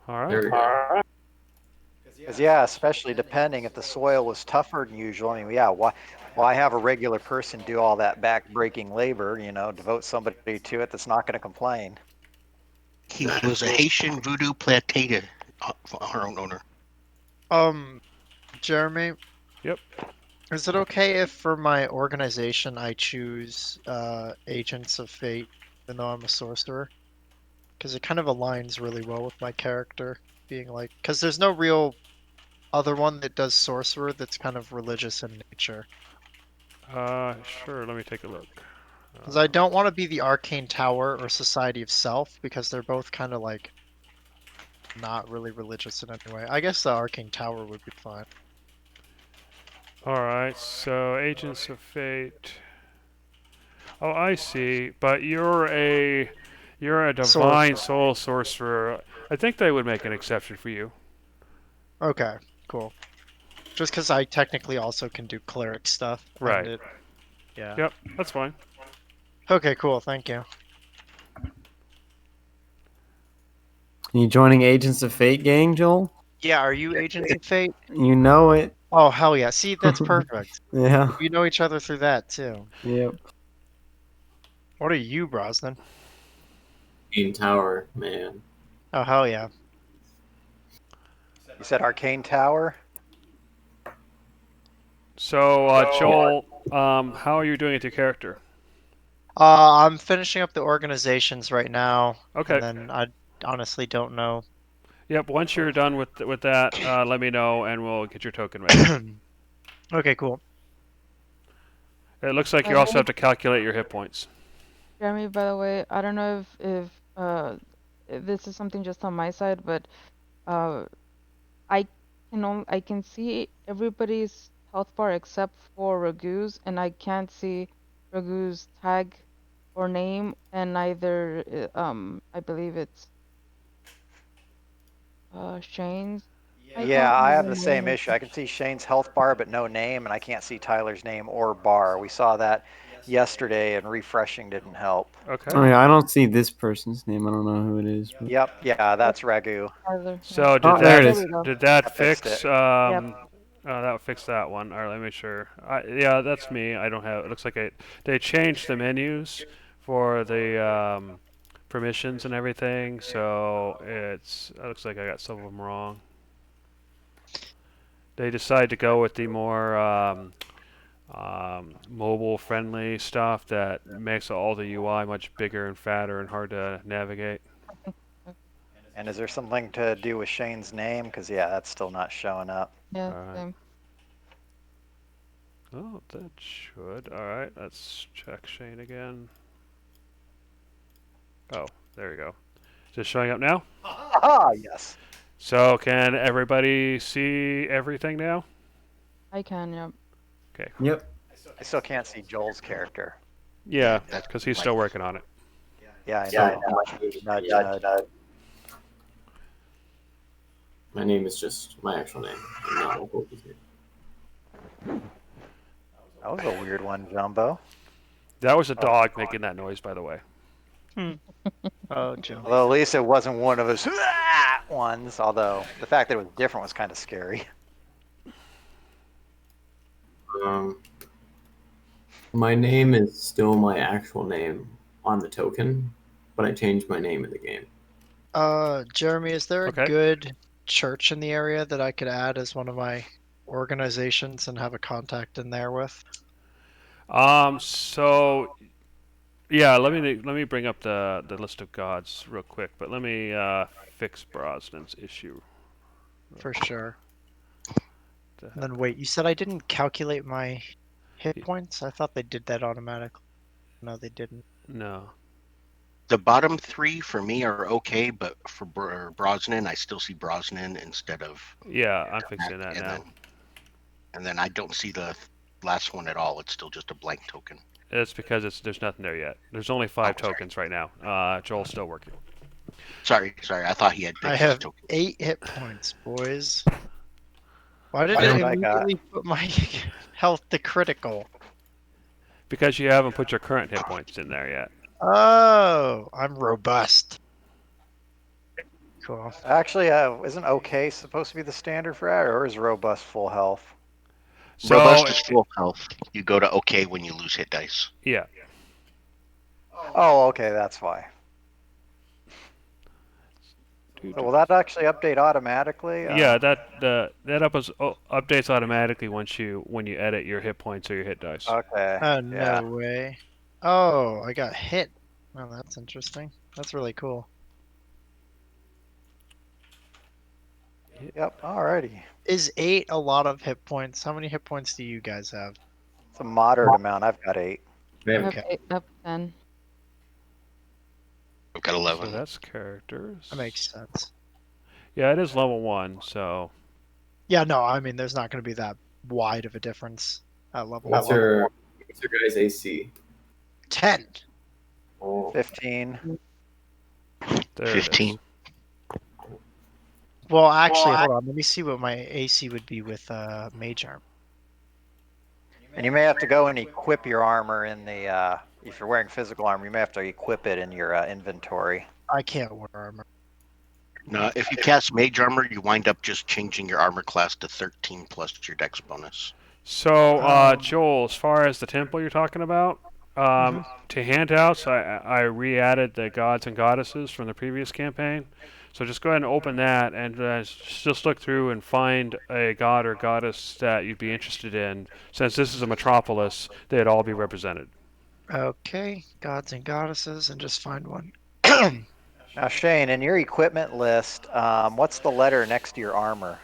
All There right. we go. Because yeah, especially depending if the soil was tougher than usual. I mean, yeah, why have a regular person do all that back-breaking labor? Devote somebody to it that's not going to complain. He was a Haitian voodoo plantator, our own owner. Jeremy. Yep. Is it okay if for my organization I choose Agents of Fate, even though I'm a sorcerer? Because it kind of aligns really well with my character being like, because there's no real other one that does sorcerer that's kind of religious in nature. Sure. Let me take a look. Because I don't want to be the Arcane Tower or Society of Self, because they're both kind of like not really religious in any way. I guess the Arcane Tower would be fine. All right. So Agents of Fate. Oh, I see. But you're a divine soul sorcerer. I think they would make an exception for you. Okay, cool. Just because I technically also can do cleric stuff. Right. And yeah. Yep. That's fine. Okay, cool. Thank you. You joining Agents of Fate gang, Joel? Yeah, are you Agents of Fate? You know it. Oh, hell yeah. See, that's perfect. Yeah. We know each other through that, too. Yep. What are you, Brosnan? Arcane Tower, man. Oh, hell yeah. You said Arcane Tower? So, Joel, how are you doing with your character? I'm finishing up the organizations right now. Okay. And then I honestly don't know. Yep. Once you're done with that, let me know and we'll get your token ready. Okay, cool. It looks like you also have to calculate your hit points. Jeremy, by the way, I don't know if this is something just on my side, but uh, I can see everybody's health bar except for Ragu's, and I can't see Ragu's tag or name, and neither I believe it's Shane's. I Yeah, can't see I have their the same name. issue. I can see Shane's health bar, but no name, and I can't see Tyler's name or bar. We saw that yesterday, and refreshing didn't help. Okay. Oh yeah, I don't see this person's name. I don't know who it is. But... Yep, yeah, that's Ragu. Tyler, So Oh, there it is. we go. did that I fixed fix it. that fixed that one. All right, let me make sure. Yeah, that's me. I don't have. It looks like they changed the menus for the permissions and everything. So it looks like I got some of them wrong. They decided to go with the more mobile-friendly stuff that makes all the UI much bigger and fatter and hard to navigate. And is there something to do with Shane's name? Because, yeah, that's still not showing up. Yeah, Alright. same. Oh, that should. All right, let's check Shane again. Oh, there you go. Is it showing up now? Ah, yes. So can everybody see everything now? I can, yep. Okay. Yep. I still can't see Joel's character. Yeah, That's because he's still working on it. Yeah, I know. Nudge, nudge. My name is just my actual name. I'm not a Wolfie's name. That was a weird one, Jumbo. That was a dog making that noise, by the way. Oh, Joe. Although at least it wasn't one of those ones. Although the fact that it was different was kind of scary. My name is still my actual name on the token, but I changed my name in the game. Jeremy, is there a Okay. good church in the area that I could add as one of my organizations and have a contact in there with? So yeah, let me bring up the list of gods real quick, but let me fix Brosnan's issue. For sure. To And then have- wait, you said I didn't calculate my hit points? I thought they did that automatically. No, they didn't. No. The bottom three for me are okay, but for Brosnan, I still see Brosnan instead of Yeah, I'm fixing that and now. then I don't see the last one at all. It's still just a blank token. It's because there's nothing there yet. There's only 5 tokens right now. Joel's still working. Sorry. I thought he had I fixed his have token. 8 hit points, boys. Why did That's it what I got. immediately put my health to critical? Because you haven't put your current hit points in there yet. Oh, I'm robust. Cool. Actually, isn't okay supposed to be the standard for that, or is robust full health? So Robust is full health. You go to okay when you lose hit dice. yeah. Oh, okay, that's why. So will that actually update automatically? Yeah, updates automatically when you edit your hit points or your hit dice. Okay. Oh, Yeah. no way. Oh, I got hit. Oh, that's interesting. That's really cool. Yep. Alrighty. Is 8 a lot of hit points? How many hit points do you guys have? It's a moderate amount. I've got 8. We I have have Okay. 8, I have 10. I've got So 11. that's characters. That makes sense. Yeah, it is level 1, so Yeah, no, I mean, there's not going to be that wide of a difference at level what's 1. your guys' AC? 10. Oh, 15. there 15. it is. Well, actually, hold on. Let me see what my AC would be with Mage Arm. And you may have to go and equip your armor in the. If you're wearing physical armor, you may have to equip it in your inventory. I can't wear armor. No, if you cast Mage Armor, you wind up just changing your armor class to 13 plus your Dex bonus. So, Joel, as far as the temple you're talking about, to handouts, I re-added the gods and goddesses from the previous campaign. So just go ahead and open that and just look through and find a god or goddess that you'd be interested in. Since this is a metropolis, they'd all be represented. Okay, gods and goddesses, and just find one. Now, Shane, in your equipment list, what's the letter next to your armor?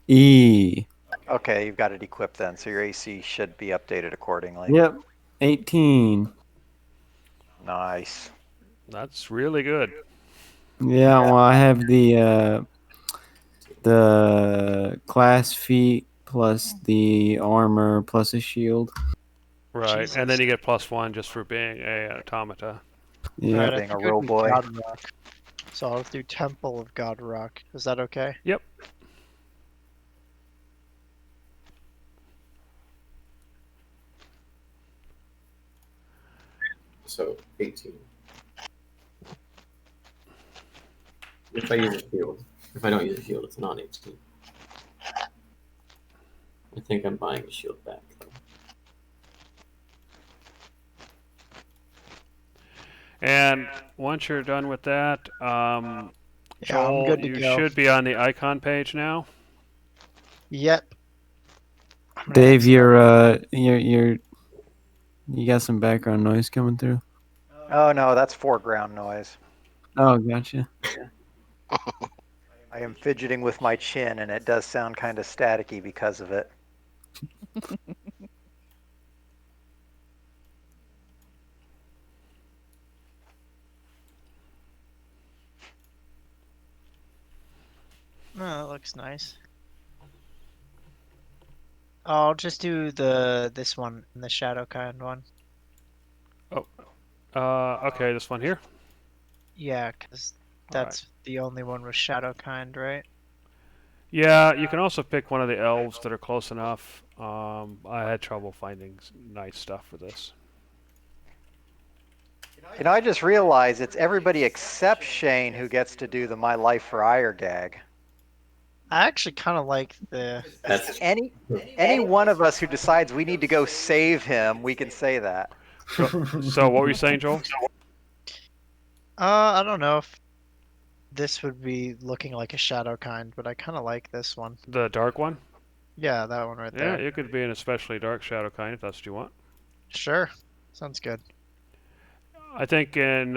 E. Okay, you've got it equipped then, so your AC should be updated accordingly. Yep. 18. Nice. That's really good. Yeah, well, I have the class feat plus the armor plus a shield. Right, Jesus. and then you get +1 just for being a automata. Yeah. Alright, I Being a think real I'll do boy. God Rock. So I'll do Temple of God Rock. Is that okay? Yep. so 18. If I use a shield. If I don't use a shield, it's not 18. I think I'm buying the shield back, though. And once you're done with that, Yeah, I'm Joel, good to you go. should be on the icon page now. Yep. I'm gonna Dave, exit. you got some background noise coming through. Oh no, that's foreground noise. Oh, gotcha. I am fidgeting with my chin, and it does sound kind of staticky because of it. No, that looks nice. I'll just do this one, the shadow kind one. Okay, this one here. Yeah, because All right. that's the only one with shadow kind, right? Yeah, you can also pick one of the elves that are close enough. I had trouble finding nice stuff for this. You know, I just realized it's everybody except Shane who gets to do the My Life for Ire gag. I actually kind of like the. That's Any one of us who decides we need to go save him, we can say that. So what were you saying, Joel? I don't know if this would be looking like a shadow kind, but I kind of like this one. The dark one? Yeah, that one right Yeah, there. it could be an especially dark shadow kind if that's what you want. Sure, sounds good. I think in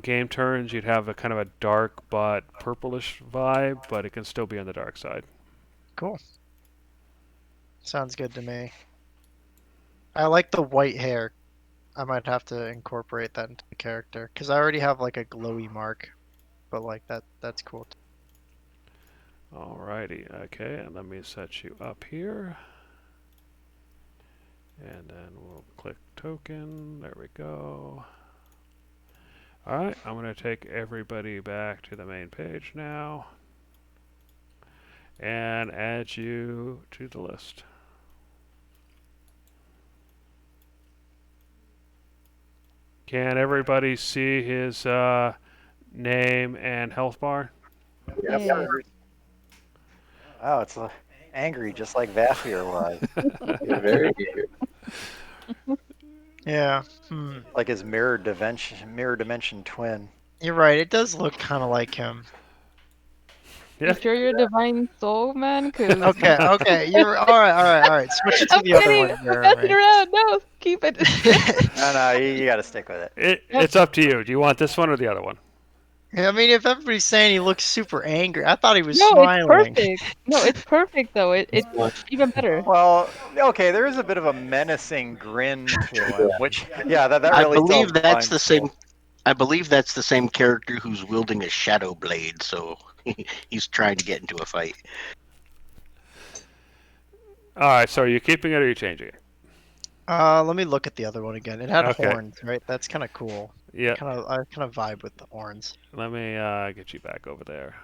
game turns you'd have a kind of a dark but purplish vibe, but it can still be on the dark side. Cool. Sounds good to me. I like the white hair. I might have to incorporate that into the character because I already have like a glowy mark, but like that's cool. Alrighty, okay, and let me set you up here. And then we'll click token. There we go. Alright, I'm going to take everybody back to the main page now and add you to the list. Can everybody see his name and health bar? Yeah. Oh, it's angry, just like Vafir was. very good. Yeah. Like his mirror dimension twin. You're right. It does look kind of like him. Yeah. You sure you're a divine soul, man? Cause Okay. You're all right. Switch it to I'm the other kidding. one. I'm Jeremy. messing around. No, keep it. No, you got to stick with it. It's up to you. Do you want this one or the other one? I mean, if everybody's saying he looks super angry, I thought he was No, smiling. it's perfect. No, it's perfect though. It's even better. Well, okay, there is a bit of a menacing grin to him, which, yeah, that I really believe tells that's Divine the Soul. same. I believe that's the same character who's wielding a shadow blade, so he's trying to get into a fight. Alright, so are you keeping it or are you changing it? Let me look at the other one again. It had Okay. horns, right? That's kind of cool. Yeah. I kind of vibe with the horns. Let me get you back over there.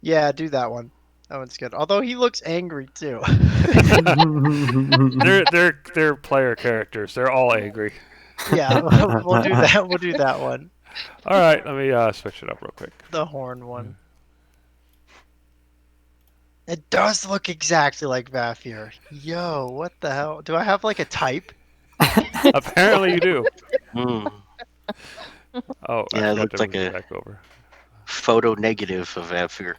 Yeah, do that one. That one's good. Although he looks angry too. They're player characters. They're all angry. Yeah, we'll do that. We'll do that one. All right, let me switch it up real quick. The horn one. It does look exactly like Vafir. Yo, what the hell? Do I have like a type? Apparently you do. Hmm. Oh, Yeah, I it forgot looks to like move a- it back over. Photo negative of Vafir.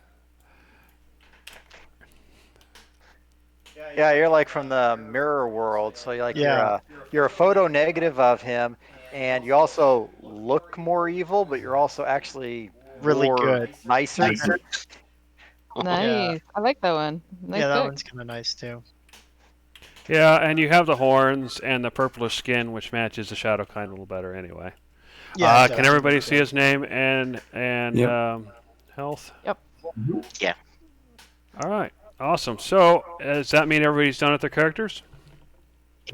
Yeah, you're like from the mirror world, so you're like Yeah. you're a photo negative of him, and you also look more evil, but you're also actually Really more good. nicer. Nice. I like that one. Nice Yeah, that pick. one's kind of nice too. Yeah, and you have the horns and the purplish skin, which matches the shadow kind a little better anyway. Yeah. it Can does. everybody see his name and Yep. health? Yep. Yeah. All right, awesome. So does that mean everybody's done with their characters?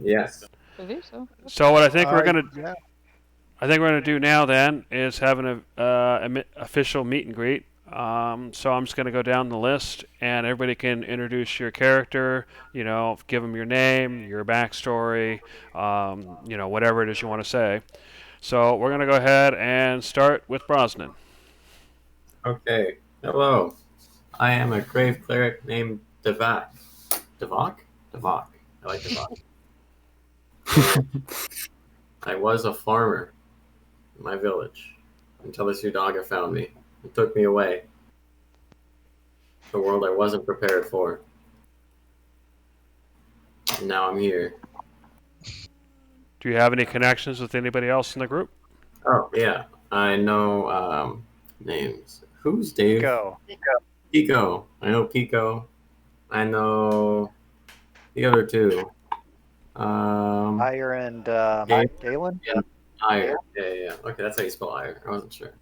Yes. I believe so. So what I think we're gonna Yeah. do now then is have an official meet and greet. So I'm just going to go down the list, and everybody can introduce your character. You know, give them your name, your backstory. Whatever it is you want to say. So we're going to go ahead and start with Brosnan. Okay. Hello. I am a grave cleric named Devak. Devak? Devak. I like Devak. I was a farmer in my village until this Udaga found me and took me away. A world I wasn't prepared for. And now I'm here. Do you have any connections with anybody else in the group? Oh, yeah. I know names. Who's Dave? Go. Pico. I know Pico. I know the other two. Ire and Galen. Ire. Yeah. Okay, that's how you spell Ire. I wasn't sure.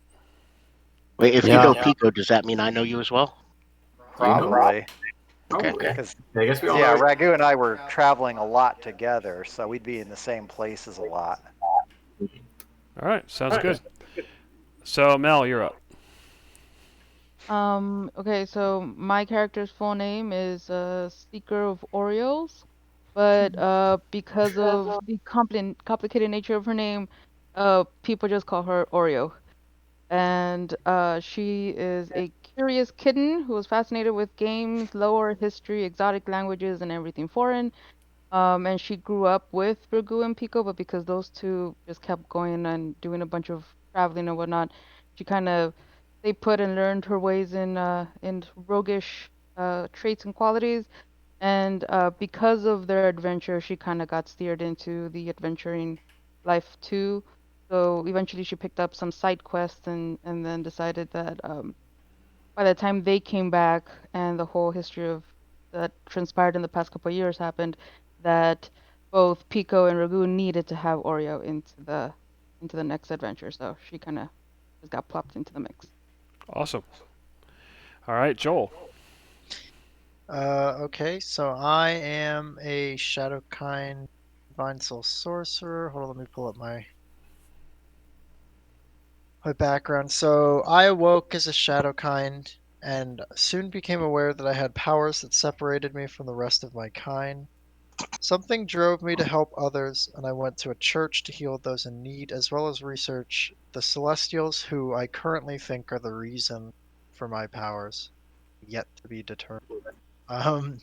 Wait, if Yeah. you know Pico, does that mean I know you as well? Probably. Okay. Because I guess we all yeah, know. Ragu and I were traveling a lot together, so we'd be in the same places a lot. All right, sounds good. So Mel, you're up. Okay, so my character's full name is Seeker of Orioles, but because of the complicated nature of her name, people just call her Oreo. And she is a curious kitten who was fascinated with games, lore, history, exotic languages, and everything foreign. And she grew up with Ragu and Pico, but because those two just kept going and doing a bunch of traveling and whatnot, she kind of they put and learned her ways in roguish traits and qualities. And because of their adventure, she kind of got steered into the adventuring life too. So eventually, she picked up some side quests and then decided that by the time they came back and the whole history of that transpired in the past couple of years happened, that both Pico and Ragu needed to have Oreo into the next adventure. So she kind of just got plopped into the mix. Awesome. All right, Joel. Okay, so I am a Shadowkind Divine Soul Sorcerer. Hold on, let me pull up my background. So I awoke as a Shadowkind and soon became aware that I had powers that separated me from the rest of my kind. Something drove me to help others, and I went to a church to heal those in need, as well as research the Celestials, who I currently think are the reason for my powers, yet to be determined. Um,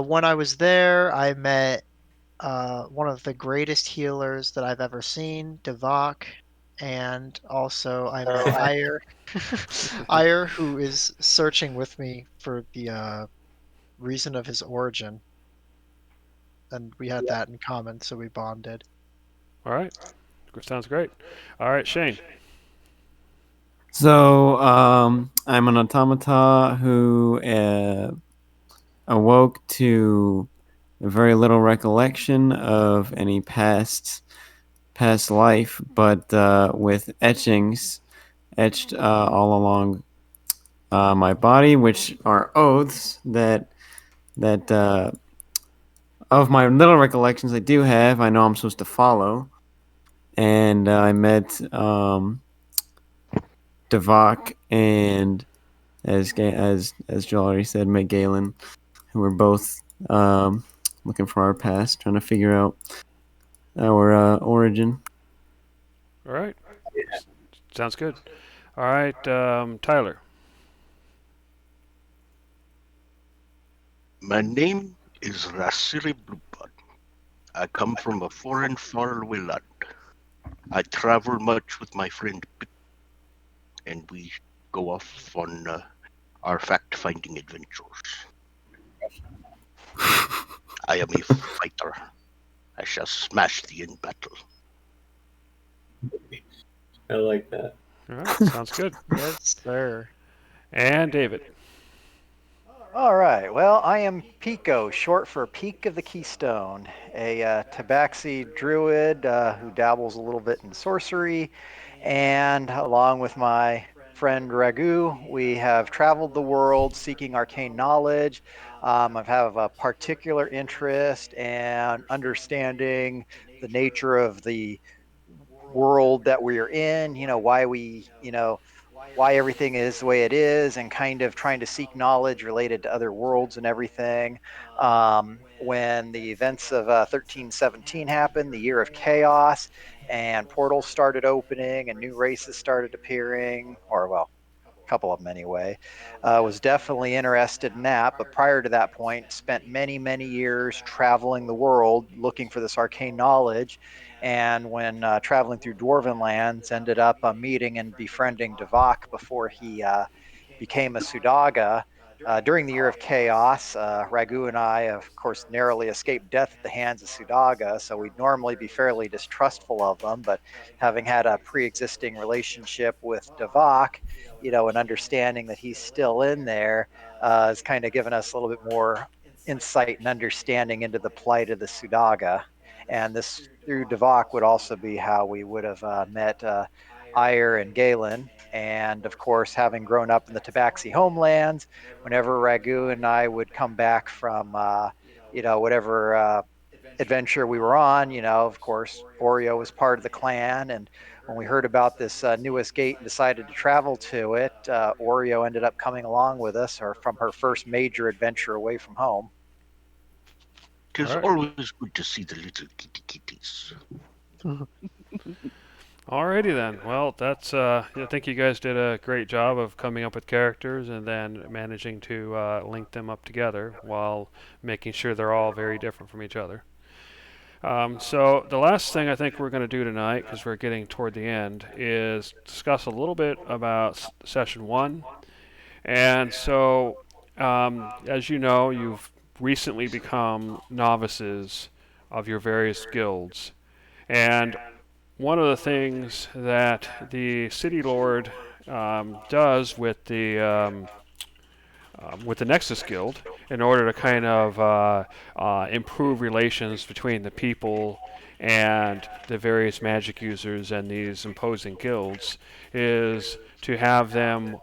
when I was there, I met one of the greatest healers that I've ever seen, Devok, and also I met Ire, Ire, who is searching with me for the reason of his origin, and we had that in common, so we bonded. All right. Sounds great. All right, Shane. So I'm an automata who awoke to very little recollection of any past life, but with etchings etched all along my body, which are oaths that of my little recollections I do have, I know I'm supposed to follow. And I met Devok and as Joel already said, met Galen, who were both looking for our past, trying to figure out our origin. All right. Sounds good. All right, Tyler. My name is Rasiri Blueblood. I come from a foreign, faraway land. I travel much with my friend Pip, and we go off on our fact-finding adventures. I am a fighter. I shall smash thee in battle. I like that. All right. Sounds good. Yes, sir. And David. All right. Well, I am Pico, short for Peak of the Keystone, a tabaxi druid who dabbles a little bit in sorcery. And along with my friend Ragu, we have traveled the world seeking arcane knowledge. I have a particular interest in understanding the nature of the world that we're in, why why everything is the way it is, and kind of trying to seek knowledge related to other worlds and everything. When the events of 1317 happened, the year of chaos, and portals started opening and new races started appearing, or well, a couple of them anyway, was definitely interested in that. But prior to that point, spent many, many years traveling the world looking for this arcane knowledge. And when traveling through Dwarven lands, ended up meeting and befriending Devok before he became a Sudaga. During the year of chaos, Ragu and I, of course, narrowly escaped death at the hands of Sudaga, so we'd normally be fairly distrustful of them. But having had a pre existing relationship with Devok, and understanding that he's still in there has kind of given us a little bit more insight and understanding into the plight of the Sudaga. And this through Devok would also be how we would have met Ire and Galen. And of course, having grown up in the Tabaxi homelands, whenever Ragu and I would come back from, whatever adventure we were on, of course, Oreo was part of the clan, and when we heard about this newest gate and decided to travel to it, Oreo ended up coming along with us, or from her first major adventure away from home. It is Alright. always good to see the little kitty kitties. Alrighty then. Well, that's. I think you guys did a great job of coming up with characters and then managing to link them up together while making sure they're all very different from each other. So the last thing I think we're going to do tonight, because we're getting toward the end, is discuss a little bit about session 1. And so, as you know, you've recently become novices of your various guilds. And one of the things that the City Lord does with the Nexus Guild, in order to kind of improve relations between the people and the various magic users and these imposing guilds, is to have them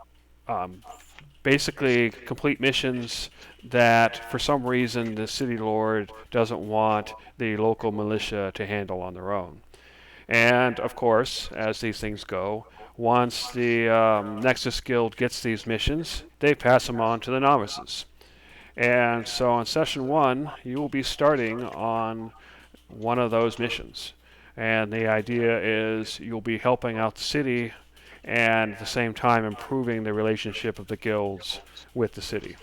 basically complete missions that, for some reason, the City Lord doesn't want the local militia to handle on their own. And, of course, as these things go, once the Nexus Guild gets these missions, they pass them on to the novices. And so in session 1, you will be starting on one of those missions. And the idea is you'll be helping out the city and at the same time improving the relationship of the guilds with the city.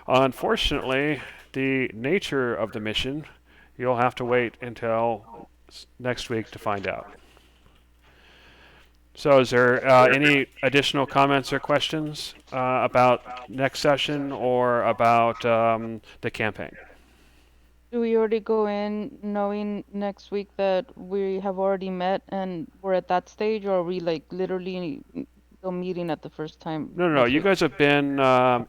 Unfortunately, the nature of the mission, you'll have to wait until next week to find out. So is there any additional comments or questions about next session or about the campaign? Do we already go in knowing next week that we have already met and we're at that stage, or are we like literally still meeting at the first time? No. You guys have been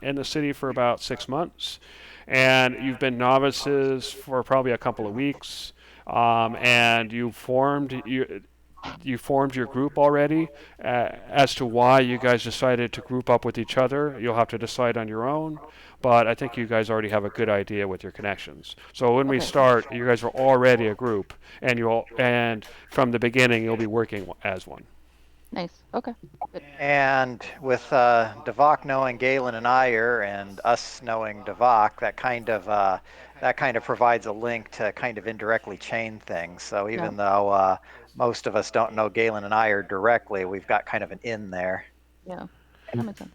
in the city for about 6 months, and you've been novices for probably a couple of weeks, and you formed your group already. As to why you guys decided to group up with each other, you'll have to decide on your own. But I think you guys already have a good idea with your connections. So when we start, you guys are already a group, and from the beginning you'll be working as one. Nice. Okay. Good. And with Devok knowing Galen and Iyer, and us knowing Devok, that kind of provides a link to kind of indirectly chain things. So even though most of us don't know Galen and Iyer directly, we've got kind of an in there. Yeah. That makes sense.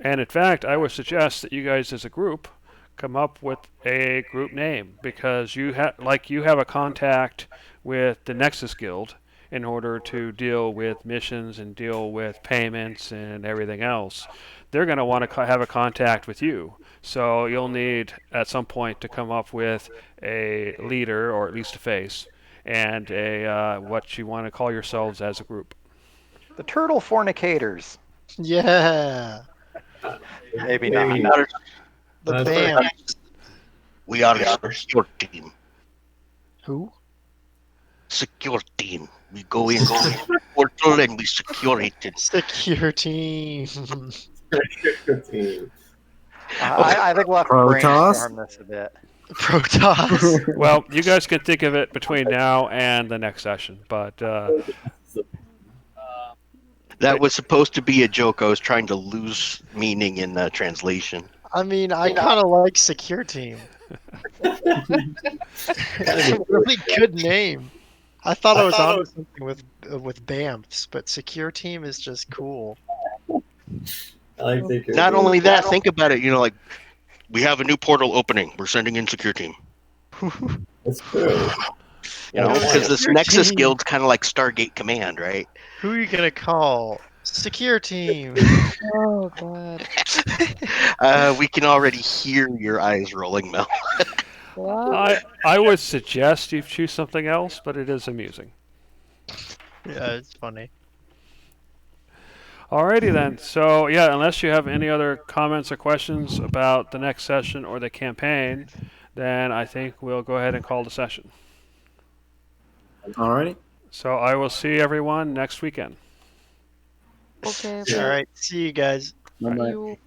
And in fact, I would suggest that you guys as a group come up with a group name, because you have a contact with the Nexus Guild in order to deal with missions and deal with payments and everything else. They're going to want to have a contact with you. So you'll need at some point to come up with a leader, or at least a face, and a what you want to call yourselves as a group. The Turtle Fornicators. Yeah. Maybe We not. are, The band. we are a secure team. Who? Secure team. We go in the portal and we secure it. Secure team. I think we'll have to brainstorm this a bit. Protoss. Well, you guys can think of it between now and the next session, but That was supposed to be a joke. I was trying to lose meaning in the translation. I mean, I kind of like Secure Team. It's a really good name. I thought I was on something with BAMFs, but Secure Team is just cool. Not only that, think about it. Like, we have a new portal opening. We're sending in secure team. That's true. Because this Secure Nexus Team. Guild's kind of like Stargate Command, right? Who are you gonna call? Secure Team. Oh god. We can already hear your eyes rolling, Mel. What? I would suggest you choose something else, but it is amusing. Yeah, it's funny. Alrighty then. So yeah, unless you have any other comments or questions about the next session or the campaign, then I think we'll go ahead and call the session. Alrighty. So I will see everyone next weekend. Okay. All right, see you guys. Bye-bye. You